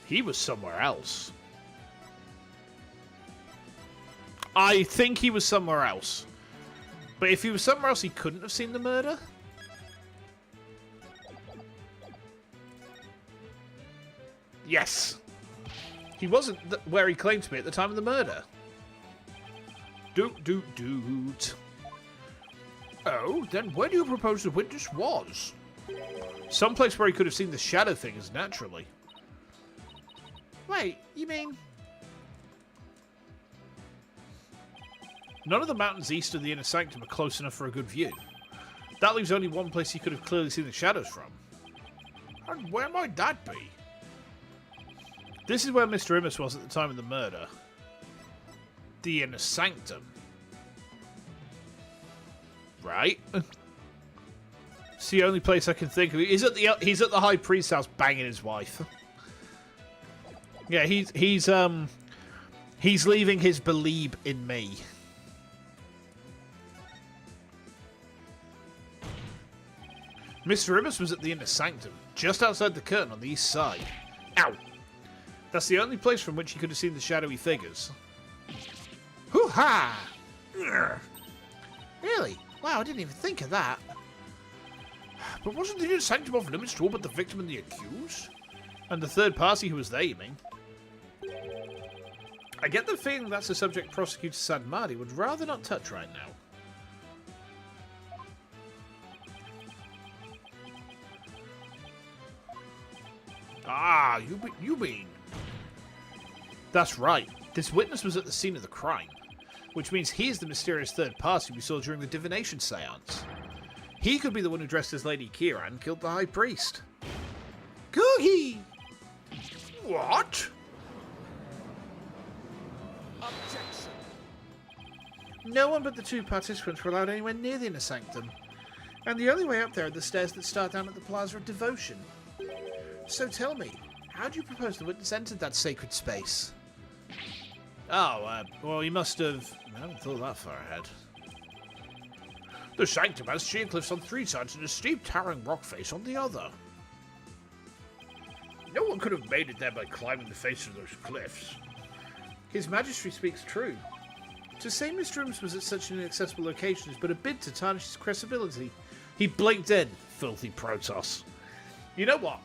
he was somewhere else. I think he was somewhere else. But if he was somewhere else, he couldn't have seen the murder? Yes. He wasn't where he claimed to be at the time of the murder. Doot. Oh, then where do you propose the witness was? Someplace where he could have seen the shadow figures naturally. Wait, you mean... None of the mountains east of the Inner Sanctum are close enough for a good view. That leaves only one place he could have clearly seen the shadows from. And where might that be? This is where Mr. Immus was at the time of the murder. The Inner Sanctum. Right? It's the only place I can think of. He's at the High Priest's house banging his wife. Yeah, he's leaving his believe in me. Mr. Immus was at the Inner Sanctum, just outside the curtain on the east side. Ow! That's the only place from which he could have seen the shadowy figures. Hoo-ha! Really? Wow, I didn't even think of that. But wasn't the Inner Sanctum off limits to all but the victim and the accused? And the third party who was there, you mean? I get the feeling that's a subject Prosecutor Sadmadi would rather not touch right now. Ah, you mean... That's right. This witness was at the scene of the crime, which means he is the mysterious third party we saw during the divination seance. He could be the one who dressed as Lady Kira and killed the High Priest. Googie! What? Objection. No one but the two participants were allowed anywhere near the Inner Sanctum, and the only way up there are the stairs that start down at the Plaza of Devotion. So tell me, how do you propose the witness entered that sacred space? Oh, well, he must have... I haven't thought that far ahead. The sanctum has sheer cliffs on three sides and a steep towering rock face on the other. No one could have made it there by climbing the face of those cliffs. His Majesty speaks true. To say Mr. Immus was at such an inaccessible location is but a bid to tarnish his credibility. He blinked in, filthy Protoss. You know what?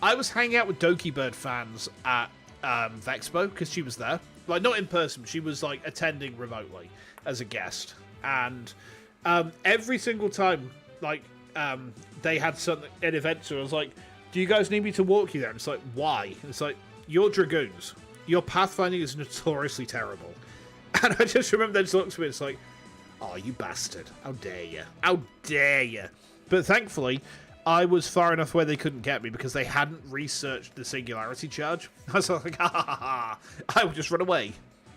I was hanging out with Doki Bird fans at Vexpo because she was there. Like, not in person, she was, like, attending remotely as a guest. And every single time, like, they had an event, so I was like, do you guys need me to walk you there? And it's like, why? And it's like, you're Dragoons. Your pathfinding is notoriously terrible. And I just remember they just looked at me, it's like, oh, you bastard. How dare you? How dare you? But thankfully, I was far enough where they couldn't get me because they hadn't researched the singularity charge. I was like, ha ha ha ha, I will just run away.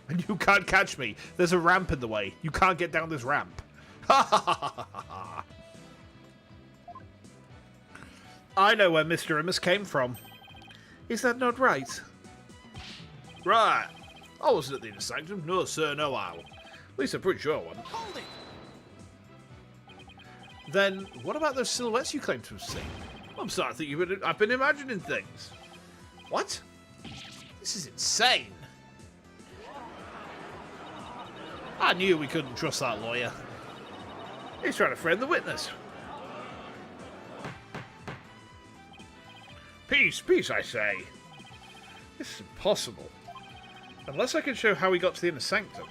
And you can't catch me. There's a ramp in the way. You can't get down this ramp. Ha ha ha ha ha. I know where Mr. Immus came from. Is that not right? Right. I wasn't at the Inner Sanctum. No, sir, no how. At least I'm pretty sure I wasn't. Hold it! Then, what about those silhouettes you claim to have seen? I'm starting to think I've been imagining things. What? This is insane. I knew we couldn't trust that lawyer. He's trying to frame the witness. Peace, peace, I say. This is impossible. Unless I can show how he got to the Inner Sanctum.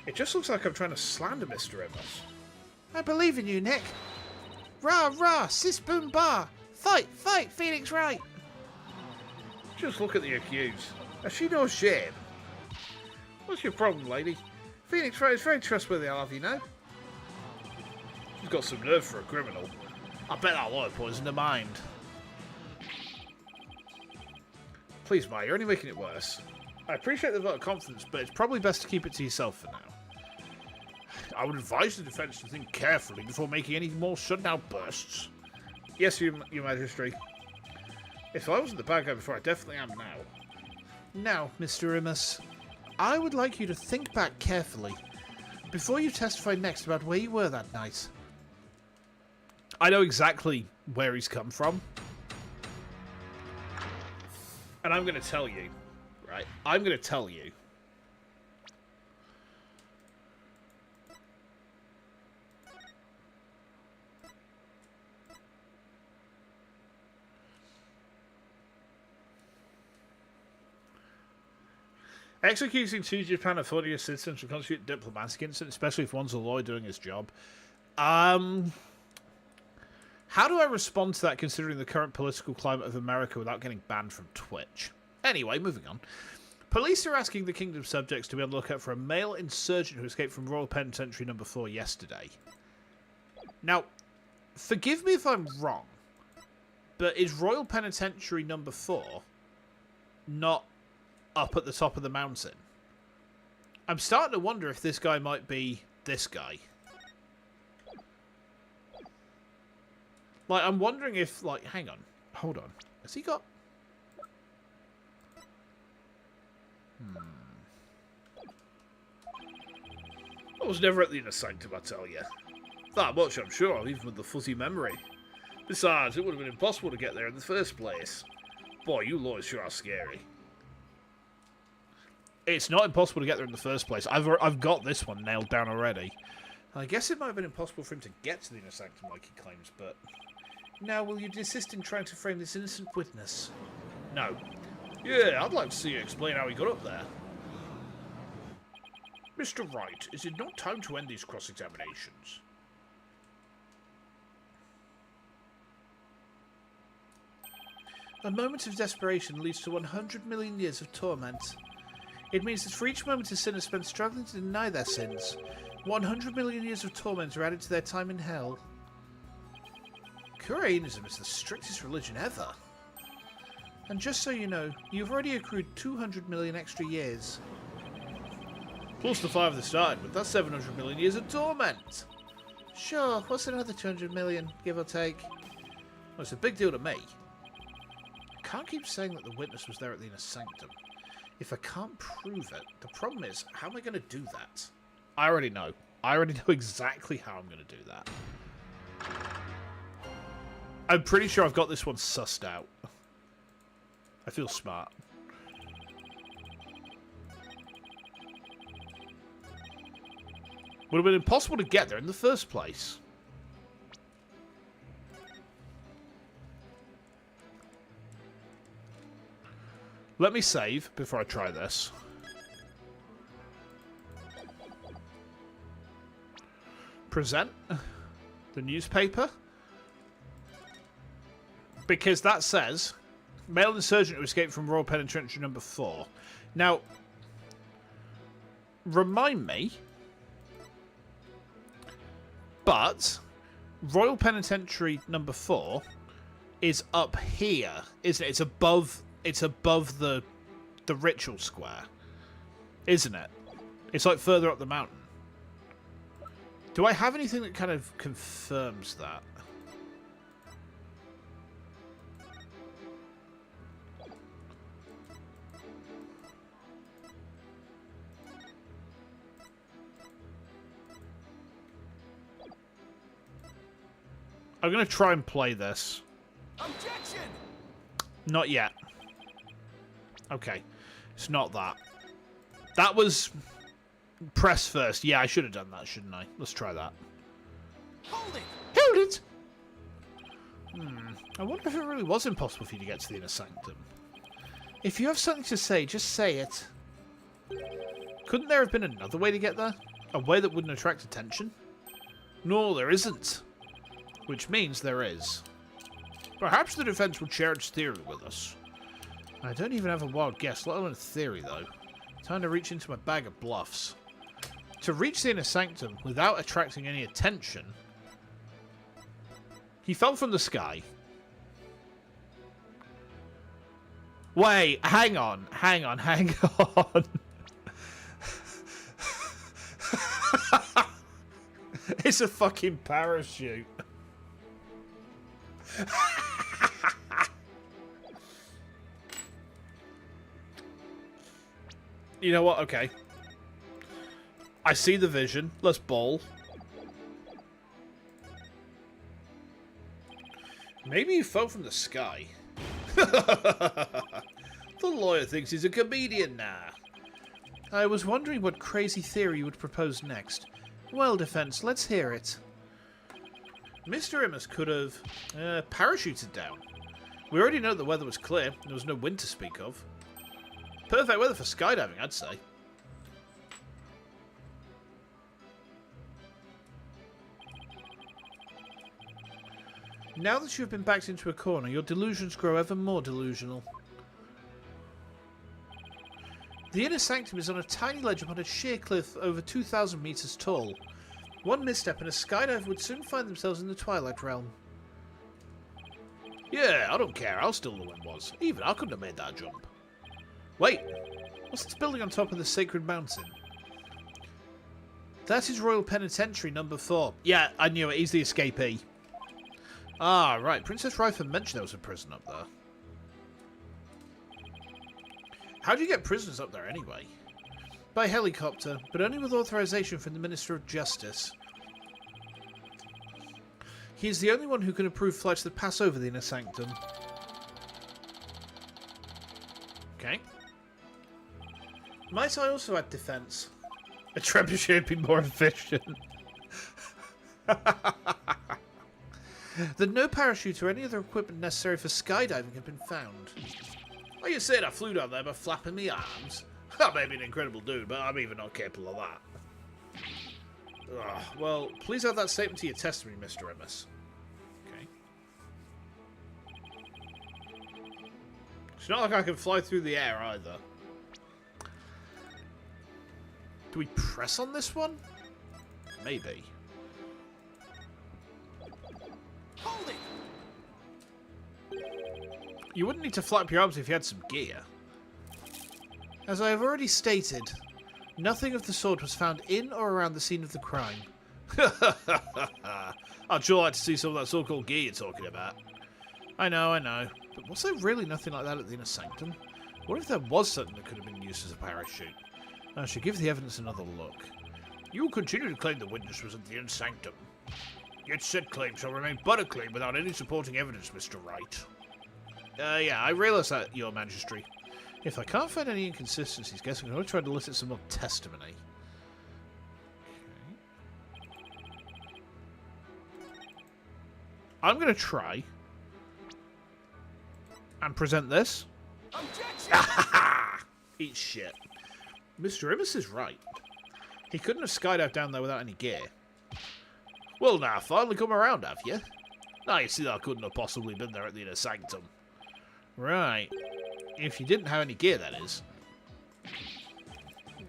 It just looks like I'm trying to slander Mr. Immus. I believe in you, Nick. Rah, rah, sis boom bar. Fight, fight, Phoenix Wright. Just look at the accused. Has she no shame? What's your problem, lady? Phoenix Wright is very trustworthy, I'll have you know. She's got some nerve for a criminal. I bet that lawyer poisoned her mind. Please, Ma, you're only making it worse. I appreciate the vote of confidence, but it's probably best to keep it to yourself for now. I would advise the defense to think carefully before making any more sudden outbursts. Yes, Your Majesty. If I wasn't the bad guy before, I definitely am now. Now, Mr. Imus, I would like you to think back carefully before you testify next about where you were that night. I know exactly where he's come from. And I'm going to tell you, right? I'm going to tell you. Executing two Japanophobia citizens would constitute a diplomatic incident, especially if one's a lawyer doing his job. How do I respond to that considering the current political climate of America without getting banned from Twitch? Anyway, moving on. Police are asking the Kingdom's subjects to be on the lookout for a male insurgent who escaped from Royal Penitentiary number 4 yesterday. Now, forgive me if I'm wrong, but is Royal Penitentiary number 4 not up at the top of the mountain? I'm starting to wonder if this guy might be this guy. Like, I'm wondering if, like, hang on. Hold on. Has he got... I was never at the Inner Sanctum, I tell you. That much, I'm sure, even with the fuzzy memory. Besides, it would have been impossible to get there in the first place. Boy, you lawyers sure are scary. It's not impossible to get there in the first place. I've got this one nailed down already. I guess it might have been impossible for him to get to the Inner Sanctum like he claims, but... Now, will you desist in trying to frame this innocent witness? No. Yeah, I'd like to see you explain how he got up there. Mr. Wright, is it not time to end these cross-examinations? A moment of desperation leads to 100 million years of torment. It means that for each moment a sinner spent struggling to deny their sins, 100 million years of torment are added to their time in hell. Koreanism is the strictest religion ever. And just so you know, you've already accrued 200 million extra years. Plus the 5 they started with, that's 700 million years of torment. Sure, what's another 200 million, give or take? Well, it's a big deal to me. I can't keep saying that the witness was there at the Inner Sanctum. If I can't prove it, the problem is, how am I going to do that? I already know. I already know exactly how I'm going to do that. I'm pretty sure I've got this one sussed out. I feel smart. Would have been impossible to get there in the first place. Let me save before I try this. Present the newspaper. Because that says, male insurgent who escaped from Royal Penitentiary number 4. Now, remind me, but Royal Penitentiary number 4 is up here, isn't it? It's above the ritual square, isn't it? It's like further up the mountain. Do I have anything that kind of confirms that? I'm going to try and play this. Objection! Not yet. Okay. It's not that. That was press first. Yeah, I should have done that, shouldn't I? Let's try that. Hold it! Hold it! I wonder if it really was impossible for you to get to the Inner Sanctum. If you have something to say, just say it. Couldn't there have been another way to get there? A way that wouldn't attract attention? No, there isn't. Which means there is. Perhaps the defense would share its theory with us. I don't even have a wild guess, let alone a theory, though. Time to reach into my bag of bluffs. To reach the inner sanctum without attracting any attention, he fell from the sky. Wait, hang on. It's a fucking parachute. You know what? Okay. I see the vision. Let's ball. Maybe he fell from the sky. The lawyer thinks he's a comedian now. I was wondering what crazy theory you would propose next. Well, defense, let's hear it. Mr. Imus could have parachuted down. We already know the weather was clear, and there was no wind to speak of. Perfect weather for skydiving, I'd say. Now that you've been backed into a corner, your delusions grow ever more delusional. The inner sanctum is on a tiny ledge upon a sheer cliff over 2,000 meters tall. One misstep and a skydiver would soon find themselves in the Twilight Realm. Yeah, I don't care how still the wind was. Even I couldn't have made that jump. Wait, what's this building on top of the Sacred Mountain? That is Royal Penitentiary number 4. Yeah, I knew it. He's the escapee. Ah, right. Princess Ryfa mentioned there was a prison up there. How do you get prisoners up there anyway? By helicopter, but only with authorization from the Minister of Justice. He is the only one who can approve flights that pass over the inner sanctum. Okay. Might I also add defense? A trebuchet would be more efficient. That no parachute or any other equipment necessary for skydiving have been found. Oh, you said I flew down there by flapping my arms? I may be an incredible dude, but I'm even not capable of that. Ugh, well, please add that statement to your testimony, Mr. Imus. Okay. It's not like I can fly through the air either. Do we press on this one? Maybe. Hold it! You wouldn't need to flap your arms if you had some gear. As I have already stated, nothing of the sort was found in or around the scene of the crime. I'd sure like to see some of that so-called gear you're talking about. I know. But was there really nothing like that at the inner sanctum? What if there was something that could have been used as a parachute? I should give the evidence another look. You will continue to claim the witness was at the inner sanctum. Yet said claim shall remain but a claim without any supporting evidence, Mr. Wright. Yeah, I realise that, Your Majesty. If I can't find any inconsistencies, guess I'm going to try to elicit some more testimony. Okay. I'm going to try and present this. Objection! Eat shit. Mr. Imus is right. He couldn't have skydived down there without any gear. Well, now, finally come around, have you? Now you see that I couldn't have possibly been there at the inner sanctum. Right. If you didn't have any gear, that is.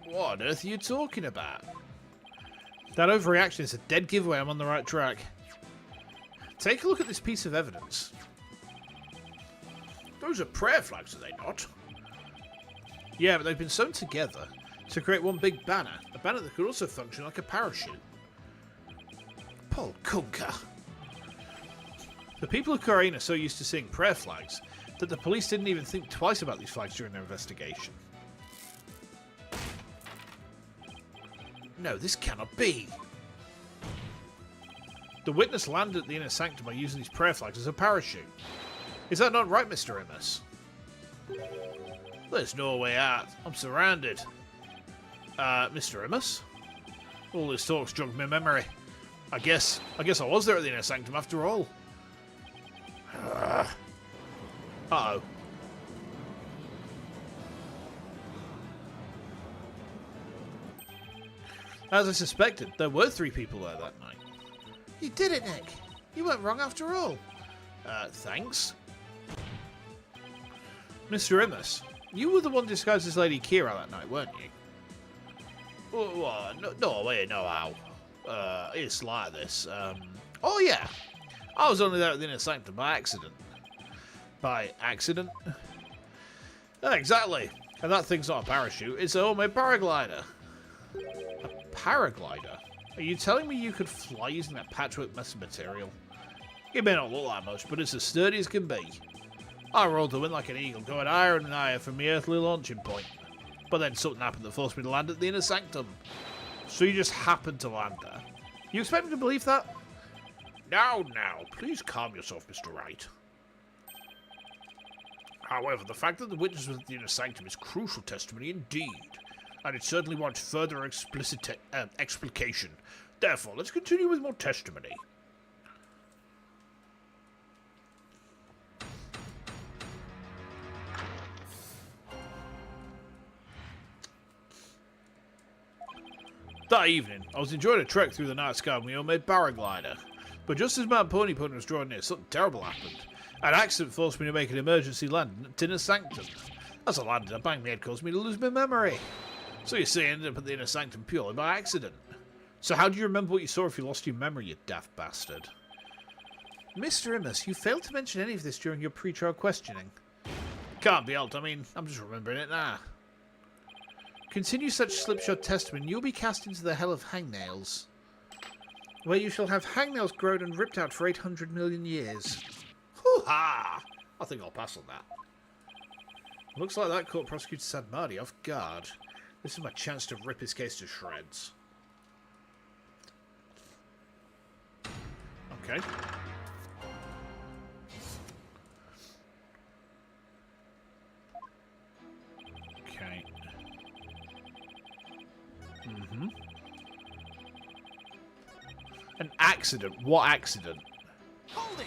What on earth are you talking about? That overreaction is a dead giveaway I'm on the right track. Take a look at this piece of evidence. Those are prayer flags, are they not? Yeah, but they've been sewn together to create one big banner. A banner that could also function like a parachute. Paul Kunka. The people of Korean are so used to seeing prayer flags that the police didn't even think twice about these flags during their investigation. No, this cannot be. The witness landed at the inner sanctum by using these prayer flags as a parachute. Is that not right, Mr. Imus? There's no way out. I'm surrounded. Mr. Imus? All this talk's jogged my memory. I guess I was there at the inner sanctum after all. Uh-oh. As I suspected, there were 3 people there that night. You did it, Nick. You weren't wrong after all. Thanks. Mr. Immus, you were the one disguised as Lady Kira that night, weren't you? No way, no how. It's like this. Oh yeah. I was only there at the Inner Sanctum by accident. By accident? Exactly. And that thing's not a parachute, it's a homemade paraglider. A paraglider? Are you telling me you could fly using that patchwork mess of material? It may not look that much, but it's as sturdy as can be. I rolled the wind like an eagle, going higher and higher from my earthly launching point. But then something happened that forced me to land at the Inner Sanctum. So you just happened to land there? You expect me to believe that? Now, please calm yourself, Mr. Wright. However, the fact that the witness was at the Inner Sanctum is crucial testimony indeed, and it certainly warrants further explicit explication. Therefore, let's continue with more testimony. That evening, I was enjoying a trek through the night sky with my homemade paraglider. But just as Mount Ponypony was drawing near, something terrible happened. An accident forced me to make an emergency landing at Inner Sanctum. As I landed, a bang my head caused me to lose my memory. So you see, I ended up at the Inner Sanctum purely by accident. So how do you remember what you saw if you lost your memory, you daft bastard? Mr. Immus, you failed to mention any of this during your pre-trial questioning. Can't be helped, I mean, I'm just remembering it now. Continue such slipshod testimony, and you'll be cast into the hell of hangnails, where you shall have hangnails grown and ripped out for 800 million years. Hoo-ha! I think I'll pass on that. Looks like that court prosecutor Sad Marty off guard. This is my chance to rip his case to shreds. Okay. Okay. An accident? What accident? Hold it!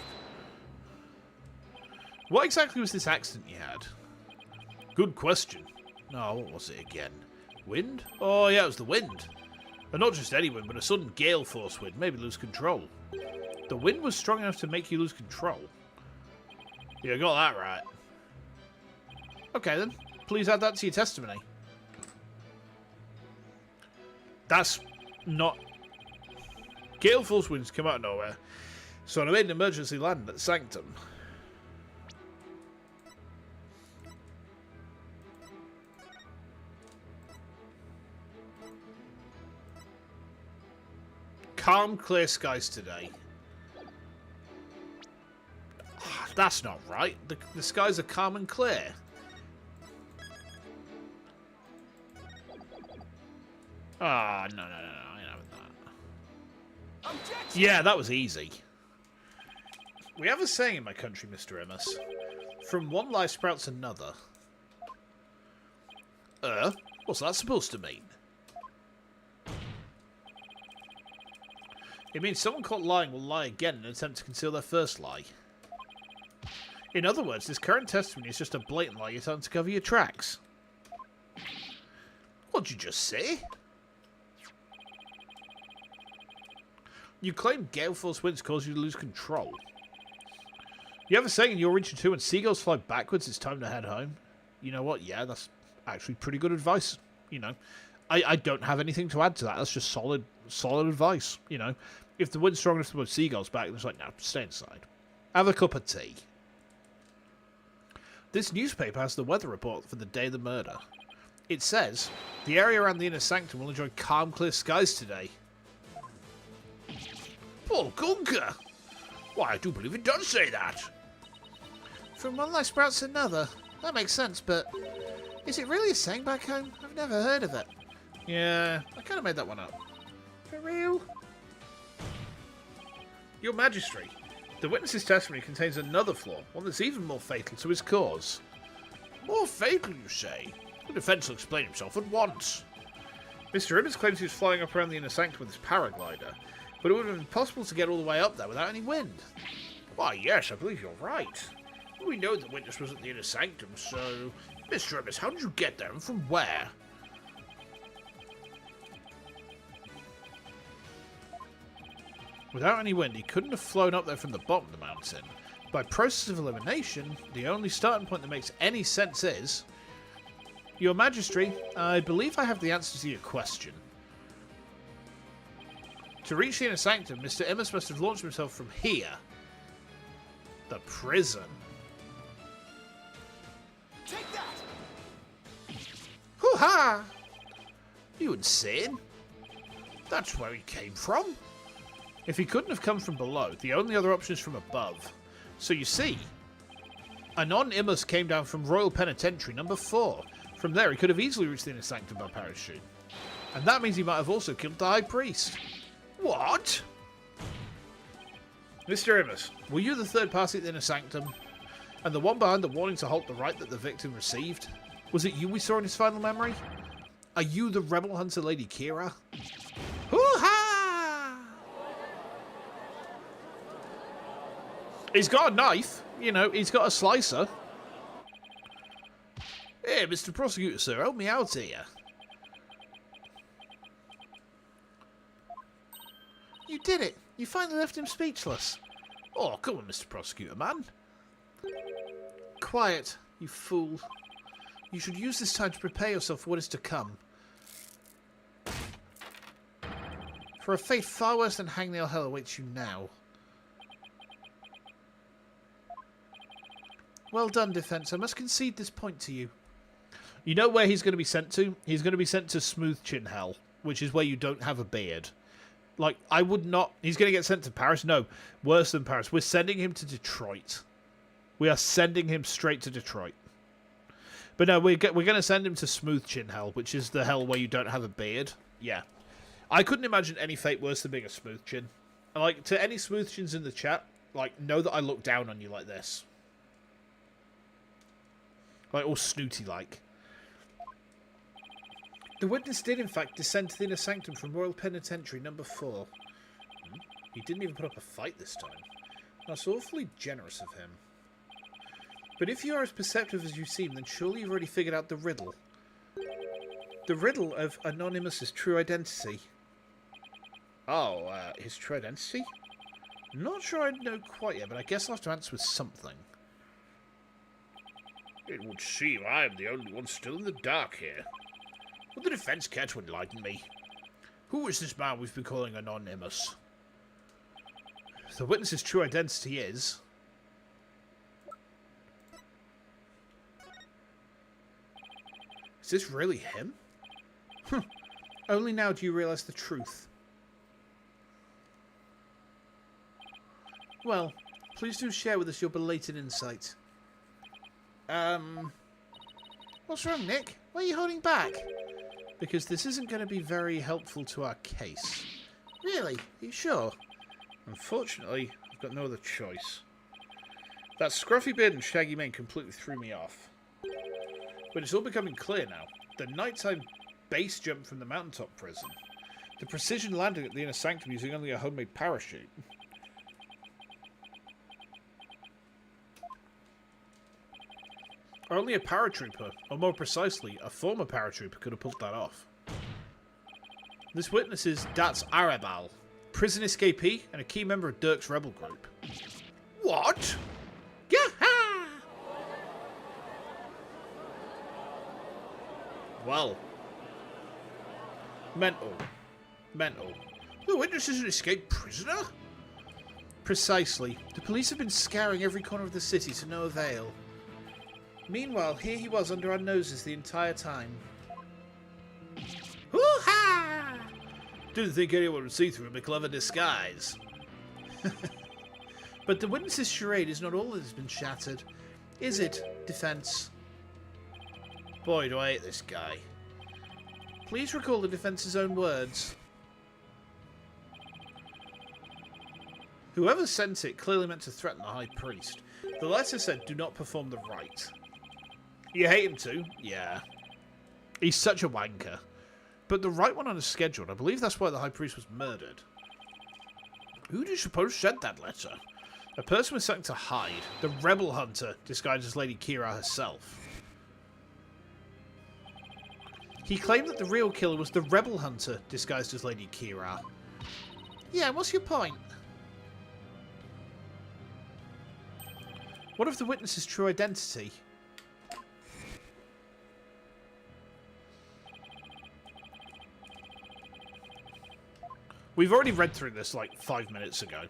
What exactly was this accident you had? Good question. No, what was it again? Wind? Oh yeah, it was the wind. And not just any wind, but a sudden gale force wind made me lose control. The wind was strong enough to make you lose control. Yeah, got that right. Okay then, please add that to your testimony. That's not... Gale force winds come out of nowhere, so I made an emergency landing at the Sanctum. Calm, clear skies today. That's not right. The skies are calm and clear. Ah, no, I ain't having that. Objection! Yeah, that was easy. We have a saying in my country, Mr. Immus. From one lie sprouts another. What's that supposed to mean? It means someone caught lying will lie again in an attempt to conceal their first lie. In other words, this current testimony is just a blatant lie you're trying to cover your tracks. What'd you just say? You claim gale force winds cause you to lose control. You have a saying in your region too, when seagulls fly backwards, it's time to head home. You know what? Yeah, that's actually pretty good advice. You know, I don't have anything to add to that. That's just solid advice. You know, if the wind's strong enough to put seagulls back, it's like, no, stay inside. Have a cup of tea. This newspaper has the weather report for the day of the murder. It says, the area around the Inner Sanctum will enjoy calm, clear skies today. Paul Gunker! Why, I do believe it does say that. From one lie sprouts to another. That makes sense, but is it really a saying back home? I've never heard of it. Yeah, I kind of made that one up. For real? Your Majesty, the witness's testimony contains another flaw, one that's even more fatal to his cause. More fatal, you say? The defence will explain himself at once. Mr. Immus claims he was flying up around the Inner Sanctum with his paraglider, but it would have been impossible to get all the way up there without any wind. Why, yes, I believe you're right. We know the witness was at the Inner Sanctum, so... Mr. Immus, how did you get there and from where? Without any wind, he couldn't have flown up there from the bottom of the mountain. By process of elimination, the only starting point that makes any sense is... Your Majesty, I believe I have the answer to your question. To reach the inner sanctum, Mr. Immus must have launched himself from here. The prison. Take that! Hoo-ha! You insane? That's where he came from. If he couldn't have come from below, the only other option is from above. So you see, Anonymous came down from Royal Penitentiary number 4. From there, he could have easily reached the inner sanctum by parachute. And that means he might have also killed the High Priest. What? Mr. Immus, were you the third party at the inner sanctum? And the one behind the warning to halt the right that the victim received? Was it you we saw in his final memory? Are you the rebel hunter Lady Kira? Hoo-ha! He's got a knife. You know, he's got a slicer. Hey, Mr. Prosecutor, sir, help me out here. You did it. You finally left him speechless. Oh, come on, Mr. Prosecutor, man. Quiet, you fool. You should use this time to prepare yourself for what is to come. For a fate far worse than hangnail hell awaits you now. Well done, defense. I must concede this point to you. You know where he's going to be sent to? He's going to be sent to Smooth Chin Hell, which is where you don't have a beard. Like, I would not... He's going to get sent to Paris? No, worse than Paris. We're sending him to Detroit. We are sending him straight to Detroit. But no, we're going to send him to Smooth Chin Hell, which is the hell where you don't have a beard. Yeah. I couldn't imagine any fate worse than being a smooth chin. Like, to any smooth chins in the chat, like, know that I look down on you like this. Like, all snooty-like. The witness did, in fact, descend to the inner sanctum from Royal Penitentiary number 4. He didn't even put up a fight this time. That's awfully generous of him. But if you are as perceptive as you seem, then surely you've already figured out the riddle. The riddle of Anonymous's true identity. Oh, his true identity? Not sure I know quite yet, but I guess I'll have to answer with something. It would seem I am the only one still in the dark here. Would the defense care to enlighten me? Who is this man we've been calling Anonymous? The witness's true identity is... Is this really him? Only now do you realise the truth. Well, please do share with us your belated insight. What's wrong, Nick? Why are you holding back? Because this isn't going to be very helpful to our case. Really? Are you sure? Unfortunately, I've got no other choice. That scruffy beard and shaggy mane completely threw me off. But it's all becoming clear now. The nighttime base jump from the mountaintop prison. The precision landing at the inner sanctum using only a homemade parachute. Only a paratrooper, or more precisely, a former paratrooper could have pulled that off. This witness is Dats Arabal, prison escapee and a key member of Dirk's rebel group. What? Yaha! Well. Mental. Mental. The witness is an escaped prisoner? Precisely. The police have been scouring every corner of the city to no avail. Meanwhile, here he was under our noses the entire time. Hoo-ha! Didn't think anyone would see through him a clever disguise. But the witness's charade is not all that has been shattered. Is it, defense? Boy, do I hate this guy. Please recall the defense's own words. Whoever sent it clearly meant to threaten the High Priest. The letter said, do not perform the rite. You hate him too? Yeah. He's such a wanker. But the right one on his schedule, I believe that's why the High Priest was murdered. Who do you suppose sent that letter? A person with something to hide. The rebel hunter, disguised as Lady Kira herself. He claimed that the real killer was the rebel hunter, disguised as Lady Kira. Yeah, what's your point? What of the witness's true identity? We've already read through this like 5 minutes ago.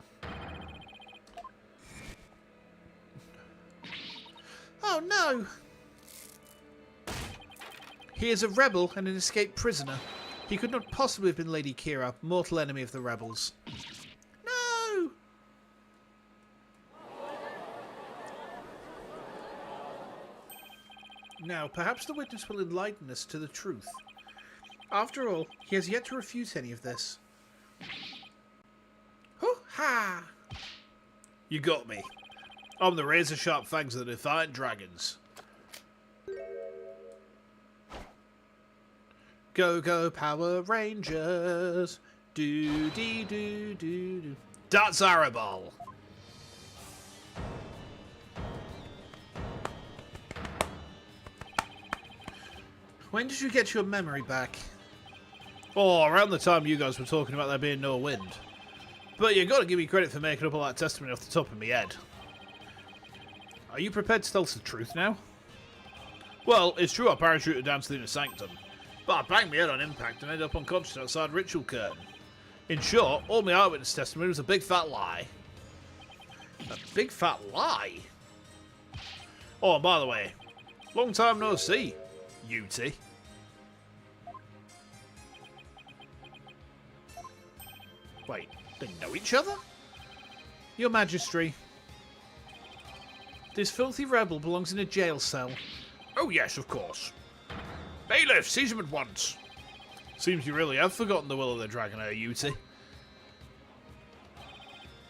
Oh no! He is a rebel and an escaped prisoner. He could not possibly have been Lady Kira, mortal enemy of the rebels. No! Now, perhaps the witness will enlighten us to the truth. After all, he has yet to refute any of this. Hoo-ha! You got me. I'm the razor-sharp fangs of the Defiant Dragons. Go, go, Power Rangers. Do-dee-do-do-do. That's Arabal. When did you get your memory back? Oh, around the time you guys were talking about there being no wind. But you gotta give me credit for making up all that testimony off the top of my head. Are you prepared to tell us the truth now? Well, it's true I parachuted down to the inner sanctum, but I banged my head on impact and ended up unconscious outside Ritual Curtain. In short, all my eyewitness testimony was a big fat lie. A big fat lie? Oh, and by the way, long time no see, Uti. Wait, they know each other? Your Majesty. This filthy rebel belongs in a jail cell. Oh yes, of course. Bailiff, seize him at once. Seems you really have forgotten the will of the dragon, Uti.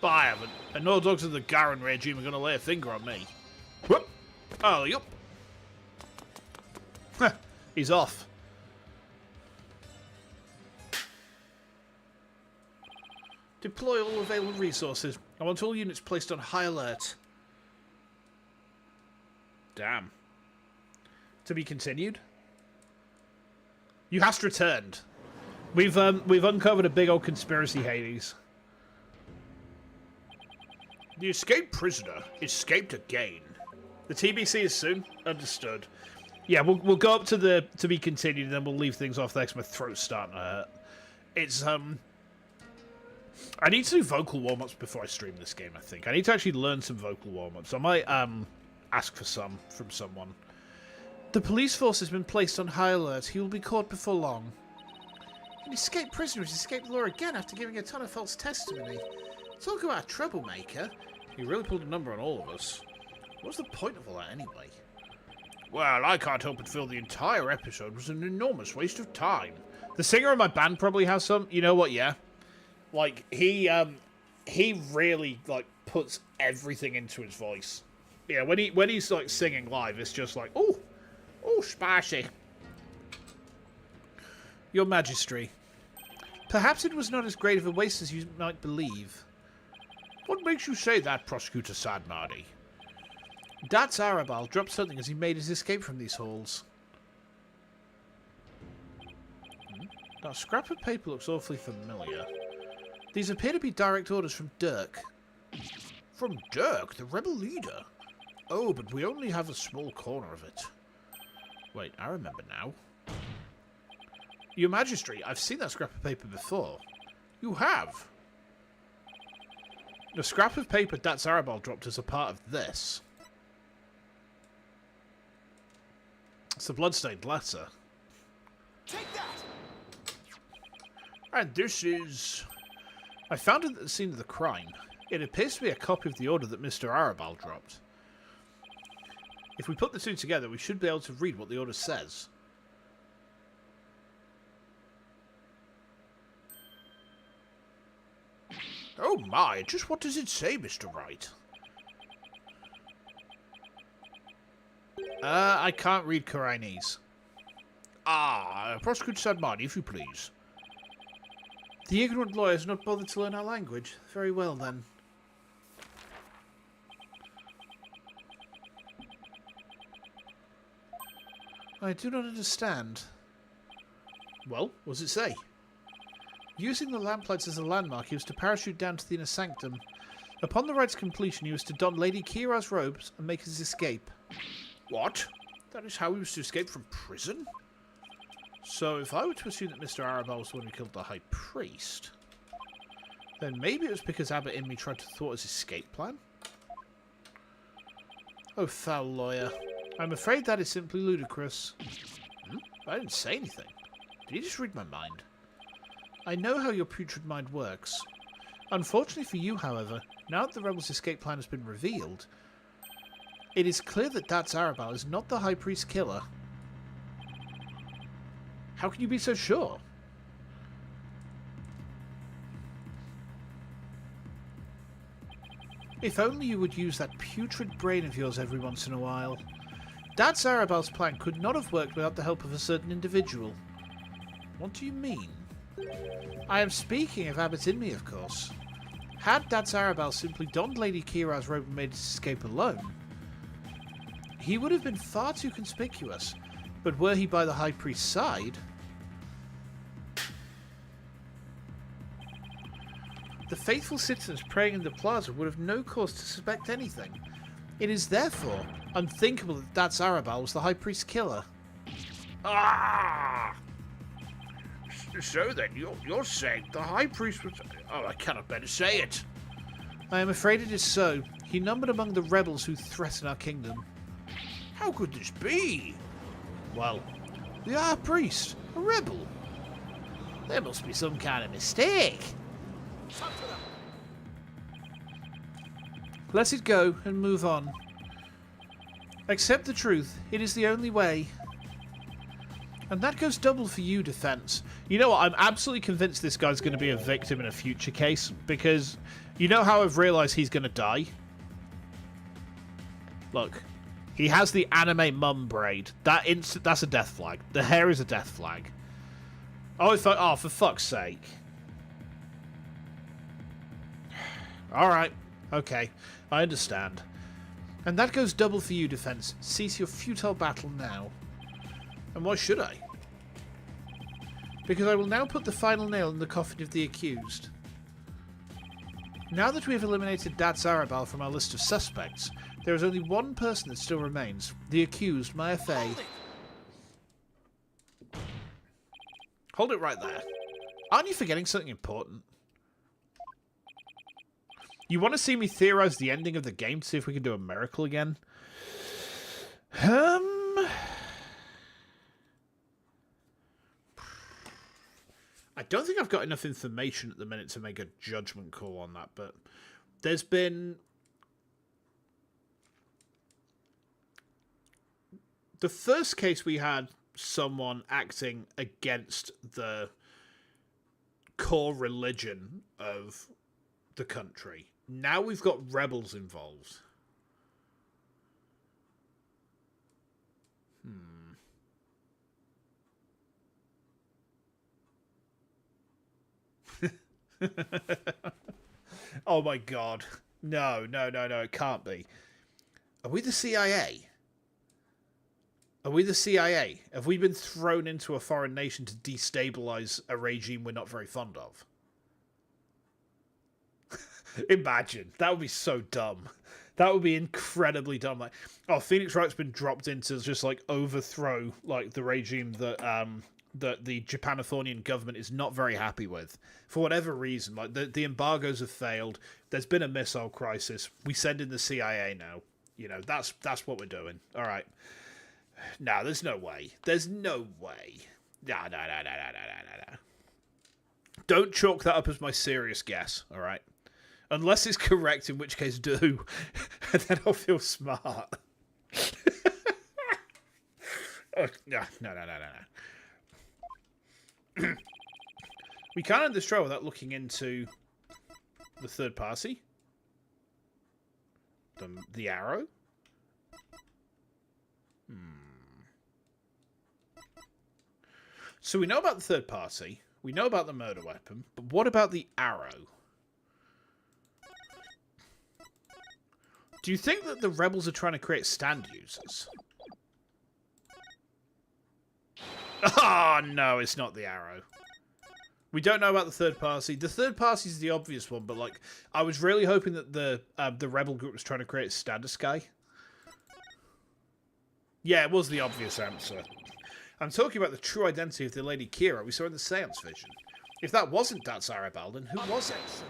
But I haven't, and no dogs of the Garen regime are going to lay a finger on me. Whoop! Oh, yup. He's off. Deploy all available resources. I want all units placed on high alert. Damn. To be continued? You hast returned. We've uncovered a big old conspiracy, Hades. The escaped prisoner escaped again. The TBC is soon. Understood. Yeah, we'll go up to the to be continued, and then we'll leave things off there because my throat's starting to hurt. It's I need to do vocal warm-ups before I stream this game, I think. I need to actually learn some vocal warm-ups. I might ask for some from someone. The police force has been placed on high alert. He will be caught before long. An escaped prisoner has escaped the law again after giving a ton of false testimony. Talk about a troublemaker. He really pulled a number on all of us. What's the point of all that anyway? Well, I can't help but feel the entire episode was an enormous waste of time. The singer in my band probably has some. You know what, yeah. Like, he really, like, puts everything into his voice. Yeah, when he's, like, singing live, it's just like, oh, spicy. Your Majesty. Perhaps it was not as great of a waste as you might believe. What makes you say that, Prosecutor Sadmardi? That's Arabal dropped something as he made his escape from these halls. That scrap of paper looks awfully familiar. These appear to be direct orders from Dirk. From Dirk, the rebel leader? Oh, but we only have a small corner of it. Wait, I remember now. Your Majesty, I've seen that scrap of paper before. You have? The scrap of paper That's Arabal dropped as a part of this. It's a bloodstained letter. Take that! And this is... I found it at the scene of the crime. It appears to be a copy of the order that Mr. Arabal dropped. If we put the two together, we should be able to read what the order says. Oh my, just what does it say, Mr. Wright? I can't read Koreanese. Prosecutor Sadmardi, if you please. The ignorant lawyer has not bothered to learn our language. Very well, then. I do not understand. Well, what does it say? Using the lamplights as a landmark, he was to parachute down to the inner sanctum. Upon the ride's completion, he was to don Lady Kira's robes and make his escape. What? That is how he was to escape from prison? So if I were to assume that Mr. Arabelle was the one who killed the High Priest, then maybe it was because Abbot Inmee tried to thwart his escape plan? Oh, foul lawyer. I'm afraid that is simply ludicrous. I didn't say anything. Did you just read my mind? I know how your putrid mind works. Unfortunately for you, however, now that the rebels' escape plan has been revealed, it is clear that Dats Arabelle is not the High Priest killer. How can you be so sure? If only you would use that putrid brain of yours every once in a while. Dats Arabelle's plan could not have worked without the help of a certain individual. What do you mean? I am speaking of Abbot Inmee, of course. Had Dats Arabelle simply donned Lady Kira's robe and made his escape alone, he would have been far too conspicuous. But were he by the High Priest's side, the faithful citizens praying in the plaza would have no cause to suspect anything. It is therefore unthinkable that Dats Arabelle was the High Priest's killer. Ah! So then, you're saying the High Priest was... Oh, I cannot better say it. I am afraid it is so. He numbered among the rebels who threaten our kingdom. How could this be? Well, the High Priest, a rebel. There must be some kind of mistake. Let it go and move on. Accept the truth. It is the only way. And that goes double for you, Defense. You know what? I'm absolutely convinced this guy's going to be a victim in a future case, because you know how I've realised he's going to die? Look. He has the anime mum braid. That's a death flag. The hair is a death flag. Oh, for fuck's sake. Alright. Okay. I understand. And that goes double for you, Defense. Cease your futile battle now. And why should I? Because I will now put the final nail in the coffin of the accused. Now that we have eliminated Dats Arabelle from our list of suspects, there is only one person that still remains. The accused, Maya Fey. Hold it right there. Aren't you forgetting something important? You want to see me theorize the ending of the game to see if we can do a miracle again? I don't think I've got enough information at the minute to make a judgment call on that, but there's been... The first case we had someone acting against the core religion of the country. Now we've got rebels involved. Oh my god. No, it can't be. Are we the CIA? Are we the CIA? Have we been thrown into a foreign nation to destabilize a regime we're not very fond of? Imagine. That would be so dumb. That would be incredibly dumb. Like, oh, Phoenix Wright's been dropped in to just, like, overthrow, like, the regime that the Japanophonian government is not very happy with. For whatever reason. Like, the embargoes have failed. There's been a missile crisis. We send in the CIA now. You know, that's what we're doing. All right. No, there's no way. There's no way. No. Don't chalk that up as my serious guess, all right? Unless it's correct, in which case do. And then I'll feel smart. Oh, no. We can't end this trial without looking into the third party. The arrow. So we know about the third party. We know about the murder weapon. But what about the arrow? Do you think that the rebels are trying to create stand users? Oh, no, it's not the arrow. We don't know about the third party. The third party is the obvious one, but like, I was really hoping that the rebel group was trying to create a status guy. Yeah, it was the obvious answer. I'm talking about the true identity of the Lady Kira we saw in the Seance vision. If that wasn't That's Arabelle, then who was it?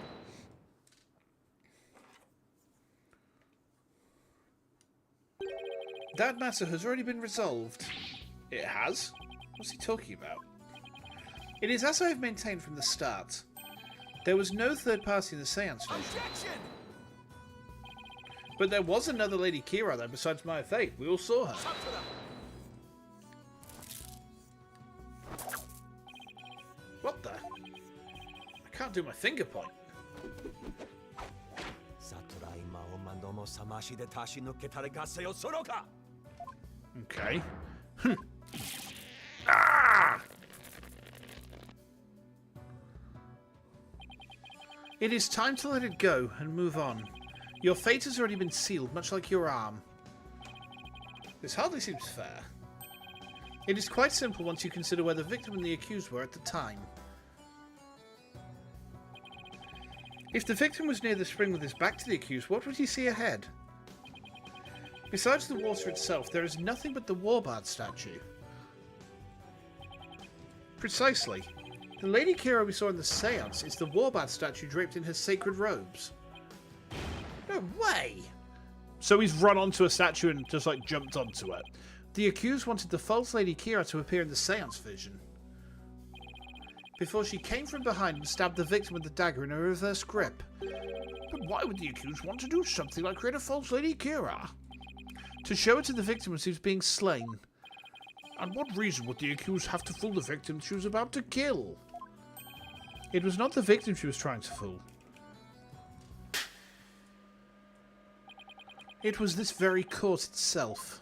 That matter has already been resolved. It has? What's he talking about? It is as I have maintained from the start. There was no third party in the Seance vision. Objection! But there was another Lady Kira there besides Maya Fate. We all saw her. Up to them. What the? I can't do my finger point. Okay. Ah! It is time to let it go and move on. Your fate has already been sealed, much like your arm. This hardly seems fair. It is quite simple once you consider where the victim and the accused were at the time. If the victim was near the spring with his back to the accused, what would he see ahead? Besides the water itself, there is nothing but the Warbard statue. Precisely. The Lady Kira we saw in the Seance is the Warbard statue draped in her sacred robes. No way! So he's run onto a statue and just like jumped onto it. The accused wanted the false Lady Kira to appear in the Seance vision. Before she came from behind and stabbed the victim with the dagger in a reverse grip. But why would the accused want to do something like create a false Lady Kira? To show it to the victim as he was being slain. And what reason would the accused have to fool the victim she was about to kill? It was not the victim she was trying to fool. It was this very court itself.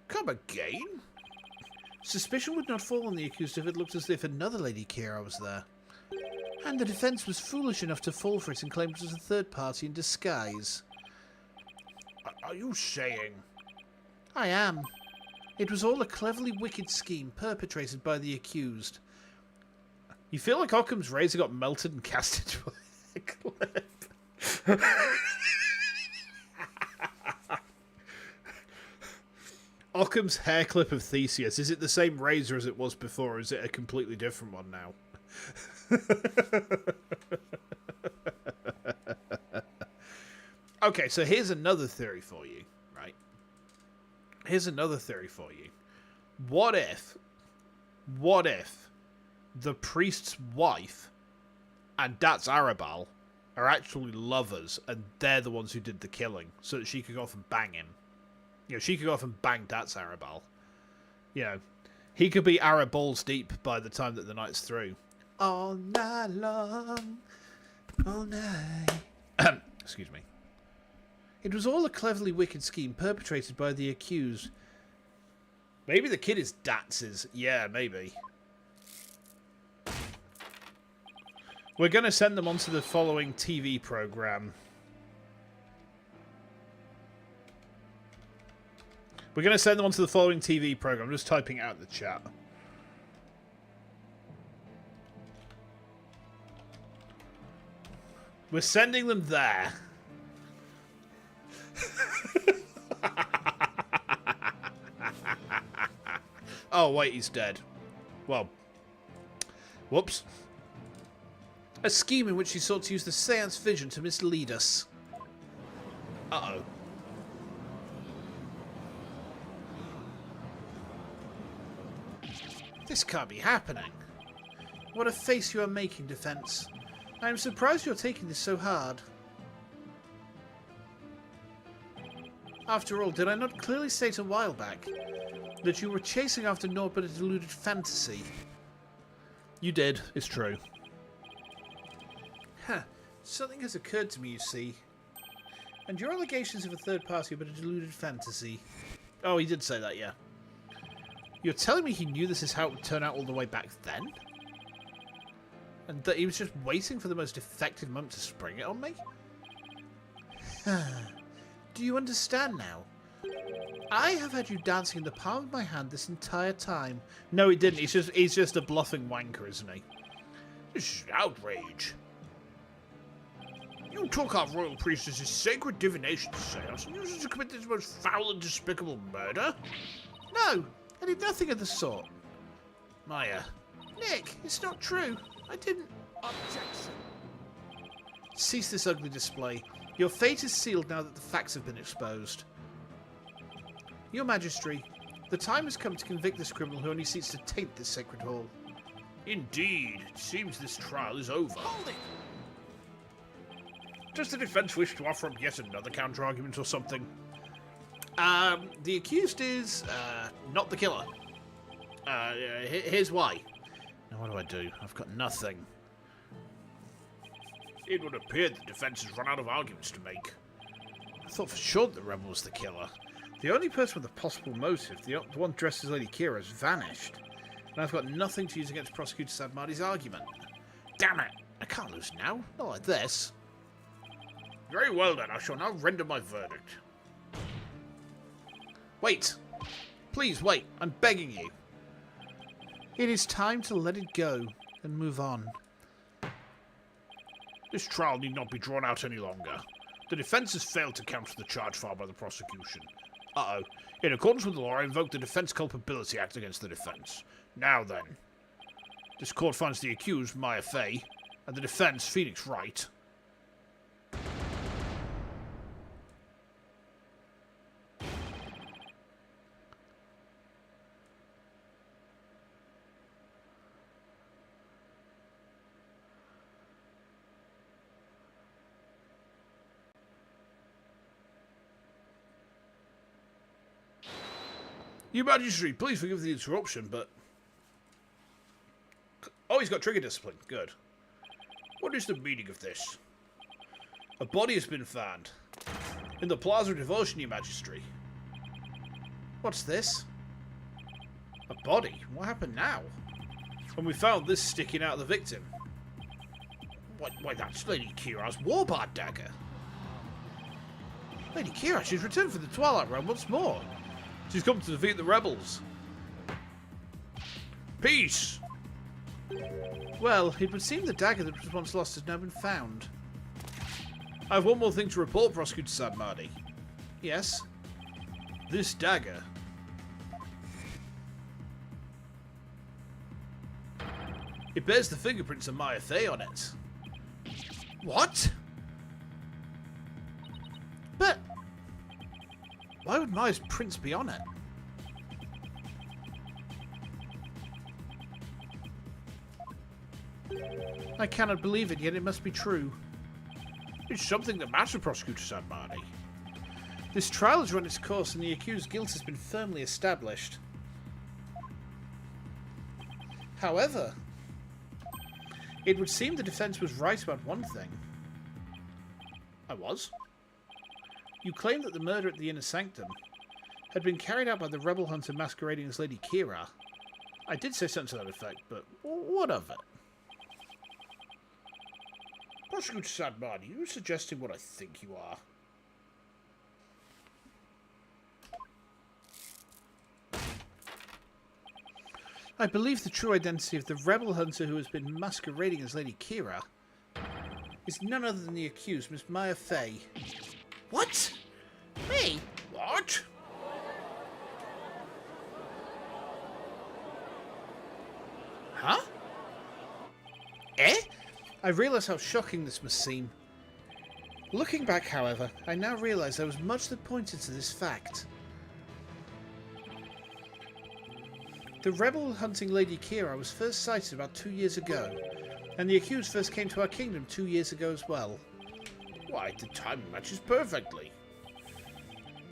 Come again? Suspicion would not fall on the accused if it looked as if another Lady Kira was there. And the defense was foolish enough to fall for it and claim it was a third party in disguise. Are you saying? I am. It was all a cleverly wicked scheme perpetrated by the accused. You feel like Occam's razor got melted and cast into a clip. Occam's hair clip of Theseus. Is it the same razor as it was before, or is it a completely different one now? Okay, so here's another theory for you, right? Here's another theory for you. What if the priest's wife and That's Arabelle are actually lovers, and they're the ones who did the killing, so that she could go off and bang him? You know, she could go off and bang That's Arabelle. You know, he could be Araballs deep by the time that the night's through. All night long, all night. Excuse me. It was all a cleverly wicked scheme perpetrated by the accused. Maybe the kid is Datz's. Yeah, maybe. We're going to send them onto the following TV program. We're going to send them onto the following TV program. I'm just typing it out in the chat. We're sending them there. Oh, wait, he's dead. Well, whoops. A scheme in which he sought to use the Seance vision to mislead us. Uh-oh. This can't be happening. What a face you are making, Defense. I am surprised you're taking this so hard. After all, did I not clearly state a while back that you were chasing after naught but a deluded fantasy? You did, it's true. Huh. Something has occurred to me, you see. And your allegations of a third party but a deluded fantasy. Oh, he did say that, yeah. You're telling me he knew this is how it would turn out all the way back then? And that he was just waiting for the most effective moment to spring it on me? Do you understand now? I have had you dancing in the palm of my hand this entire time. No, he didn't. He's just a bluffing wanker, isn't he? This is an outrage. You took our royal priestess's sacred divination seance and used it to commit this most foul and despicable murder? No, I did nothing of the sort. Maya. Nick, it's not true. I didn't... Objection. Cease this ugly display. Your fate is sealed now that the facts have been exposed. Your Majesty, the time has come to convict this criminal who only seeks to taint this sacred hall. Indeed. It seems this trial is over. Hold it! Does the defense wish to offer up yet another counter-argument or something? The accused is, not the killer. Here's why. Now what do? I've got nothing. It would appear the defense has run out of arguments to make. I thought for sure that the rebel was the killer. The only person with a possible motive, the one dressed as Lady Kira, has vanished. And I've got nothing to use against Prosecutor Sadmardi's argument. Damn it! I can't lose now. Not like this. Very well then, I shall now render my verdict. Wait! Please wait, I'm begging you. It is time to let it go and move on. This trial need not be drawn out any longer. The defense has failed to counter the charge filed by the prosecution. Uh-oh. In accordance with the law, I invoke the Defense Culpability Act against the defense. Now then. This court finds the accused, Maya Fey, and the defense, Phoenix Wright. Your Majesty, please forgive the interruption, but... Oh, he's got trigger discipline. Good. What is the meaning of this? A body has been found. In the Plaza of Devotion, Your Majesty. What's this? A body? What happened now? And we found this sticking out of the victim. Why, that's Lady Kira's warbard dagger. Lady Kira, she's returned from the Twilight Realm once more. She's come to defeat the rebels. Peace! Well, it would seem the dagger that was once lost has now been found. I have one more thing to report, Prosecutor Sadmardi. Yes? This dagger. It bears the fingerprints of Maya Fey on it. What? But... why would Maya's prints be on it? I cannot believe it, yet it must be true. It's something that matters, Prosecutor Sadmardi. This trial has run its course and the accused's guilt has been firmly established. However, it would seem the defense was right about one thing. I was? You claimed that the murder at the Inner Sanctum had been carried out by the rebel hunter masquerading as Lady Kira. I did say something to that effect, but what of it? Prosecutor Sadmardi, you're suggesting what I think you are. I believe the true identity of the rebel hunter who has been masquerading as Lady Kira is none other than the accused, Miss Maya Fey. What? Me? What? Huh? Eh? I realise how shocking this must seem. Looking back, however, I now realise there was much that pointed to this fact. The rebel hunting Lady Kira was first sighted about 2 years ago, and the accused first came to our kingdom 2 years ago as well. Why, the timing matches perfectly.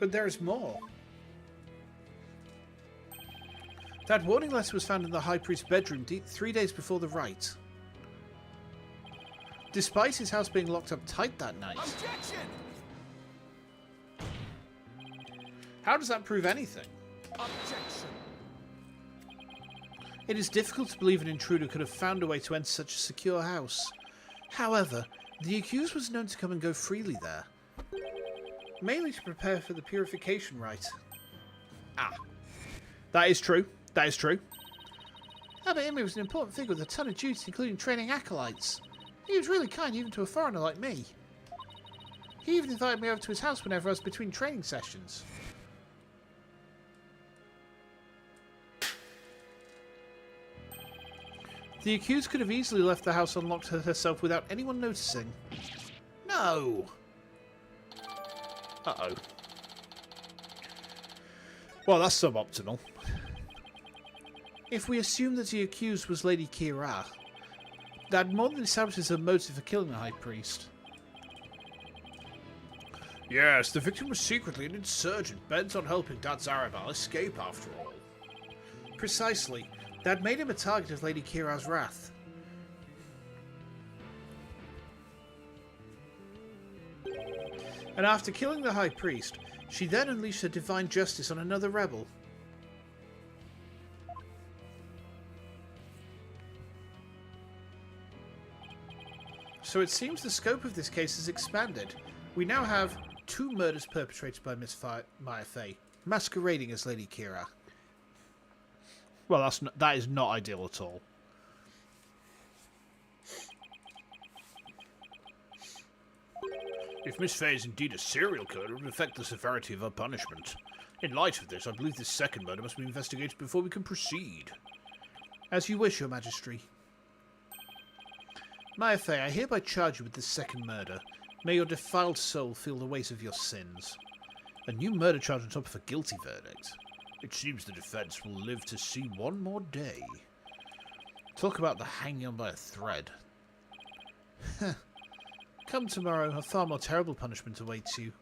But there is more. That warning letter was found in the High Priest's bedroom 3 days before the rite. Despite his house being locked up tight that night. Objection! How does that prove anything? Objection! It is difficult to believe an intruder could have found a way to enter such a secure house. However, the accused was known to come and go freely there. Mainly to prepare for the purification rite. Ah. That is true. That is true. Abbot Imi was an important figure with a ton of duties, including training acolytes. He was really kind even to a foreigner like me. He even invited me over to his house whenever I was between training sessions. The accused could have easily left the house unlocked herself without anyone noticing. No! Uh-oh. Well, that's suboptimal. If we assume that the accused was Lady Kira, that more than establishes her motive for killing the High Priest. Yes, the victim was secretly an insurgent, bent on helping Dad Zarabal escape after all. Precisely. That made him a target of Lady Kira's wrath. And after killing the High Priest, she then unleashed her divine justice on another rebel. So it seems the scope of this case has expanded. We now have 2 murders perpetrated by Miss Maya Fey, masquerading as Lady Kira. Well, that is not ideal at all. If Miss Fey is indeed a serial killer, it would affect the severity of her punishment. In light of this, I believe this second murder must be investigated before we can proceed. As you wish, Your Majesty. Maya Fey, I hereby charge you with this second murder. May your defiled soul feel the weight of your sins. A new murder charge on top of a guilty verdict. It seems the defence will live to see one more day. Talk about the hanging on by a thread. Come tomorrow, a far more terrible punishment awaits you.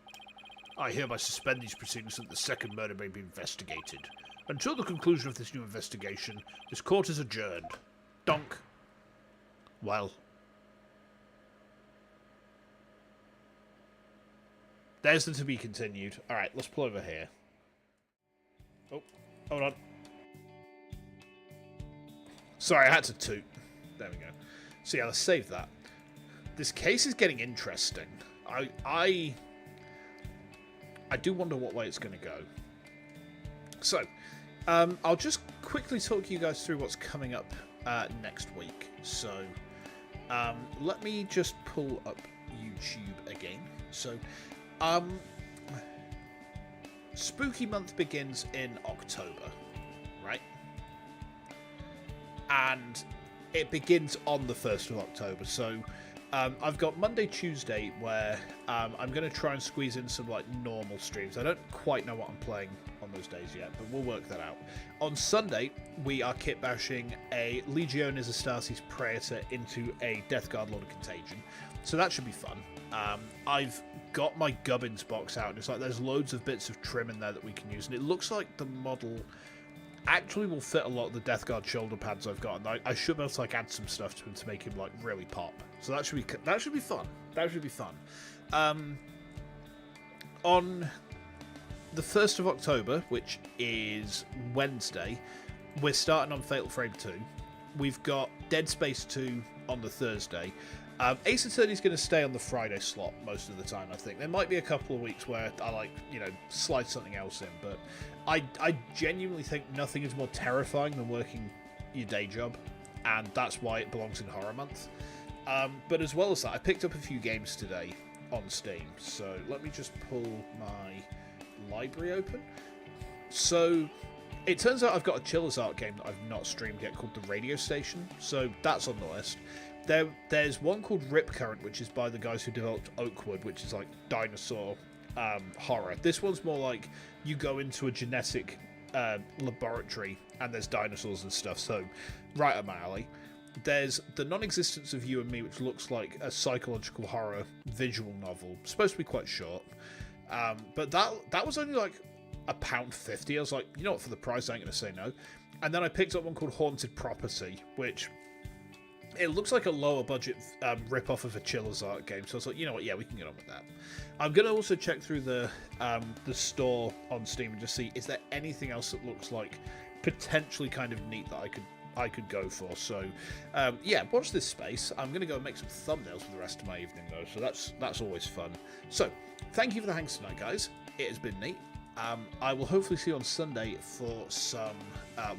I hereby suspend these proceedings so that the second murder may be investigated. Until the conclusion of this new investigation, this court is adjourned. Donk. Well. There's the to be continued. Alright, let's pull over here. Oh, hold on. Sorry, I had to toot. There we go. So yeah, let's save that. This case is getting interesting. I do wonder what way it's going to go. So, I'll just quickly talk you guys through what's coming up next week. So, let me just pull up YouTube again. So, Spooky month begins in October, right? And it begins on the 1st of October. So I've got Monday, Tuesday where I'm going to try and squeeze in some like normal streams. I don't quite know what I'm playing on those days yet, but we'll work that out. On Sunday, we are kit bashing a Legiones Astartes Praetor into a Death Guard Lord of Contagion. So that should be fun. I've got my Gubbins box out, and it's like there's loads of bits of trim in there that we can use, and it looks like the model actually will fit a lot of the Death Guard shoulder pads I've got, and I should be able to like add some stuff to him to make him like really pop. So that should be fun. That should be fun. On the 1st of October, which is Wednesday, we're starting on Fatal Frame 2. We've got Dead Space 2 on the Thursday. Ace Attorney is going to stay on the Friday slot most of the time, I think. There might be a couple of weeks where I slide something else in, but I genuinely think nothing is more terrifying than working your day job, and that's why it belongs in Horror Month. But as well as that, I picked up a few games today on Steam, so let me just pull my library open. So it turns out I've got a Chillers Art game that I've not streamed yet called The Radio Station, so that's on the list. There's one called Rip Current, which is by the guys who developed Oakwood, which is like dinosaur horror. This one's more like you go into a genetic laboratory and there's dinosaurs and stuff, so right up my alley. There's The Non-Existence of You and Me, which looks like a psychological horror visual novel. It's supposed to be quite short, but that was only like £1.50. I was like, you know what, for the price I ain't gonna say no. And then I picked up one called Haunted Property, which it looks like a lower budget rip-off of a Chillers Art game, so I was like, you know what, yeah, we can get on with that. I'm going to also check through the store on Steam and just see, is there anything else that looks like potentially kind of neat that I could go for. So, yeah, watch this space. I'm going to go and make some thumbnails for the rest of my evening, though, so that's always fun. So, thank you for the hangs tonight, guys. It has been neat. I will hopefully see you on Sunday for some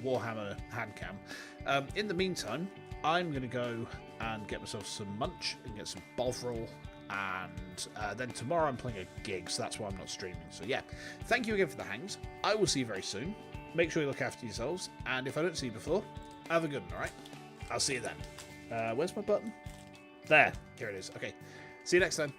Warhammer handcam. In the meantime, I'm going to go and get myself some munch and get some bovril, and then tomorrow I'm playing a gig, so that's why I'm not streaming. So yeah, thank you again for the hangs. I will see you very soon. Make sure you look after yourselves, and if I don't see you before, have a good one, alright? I'll see you then. Where's my button? There. Here it is. Okay. See you next time.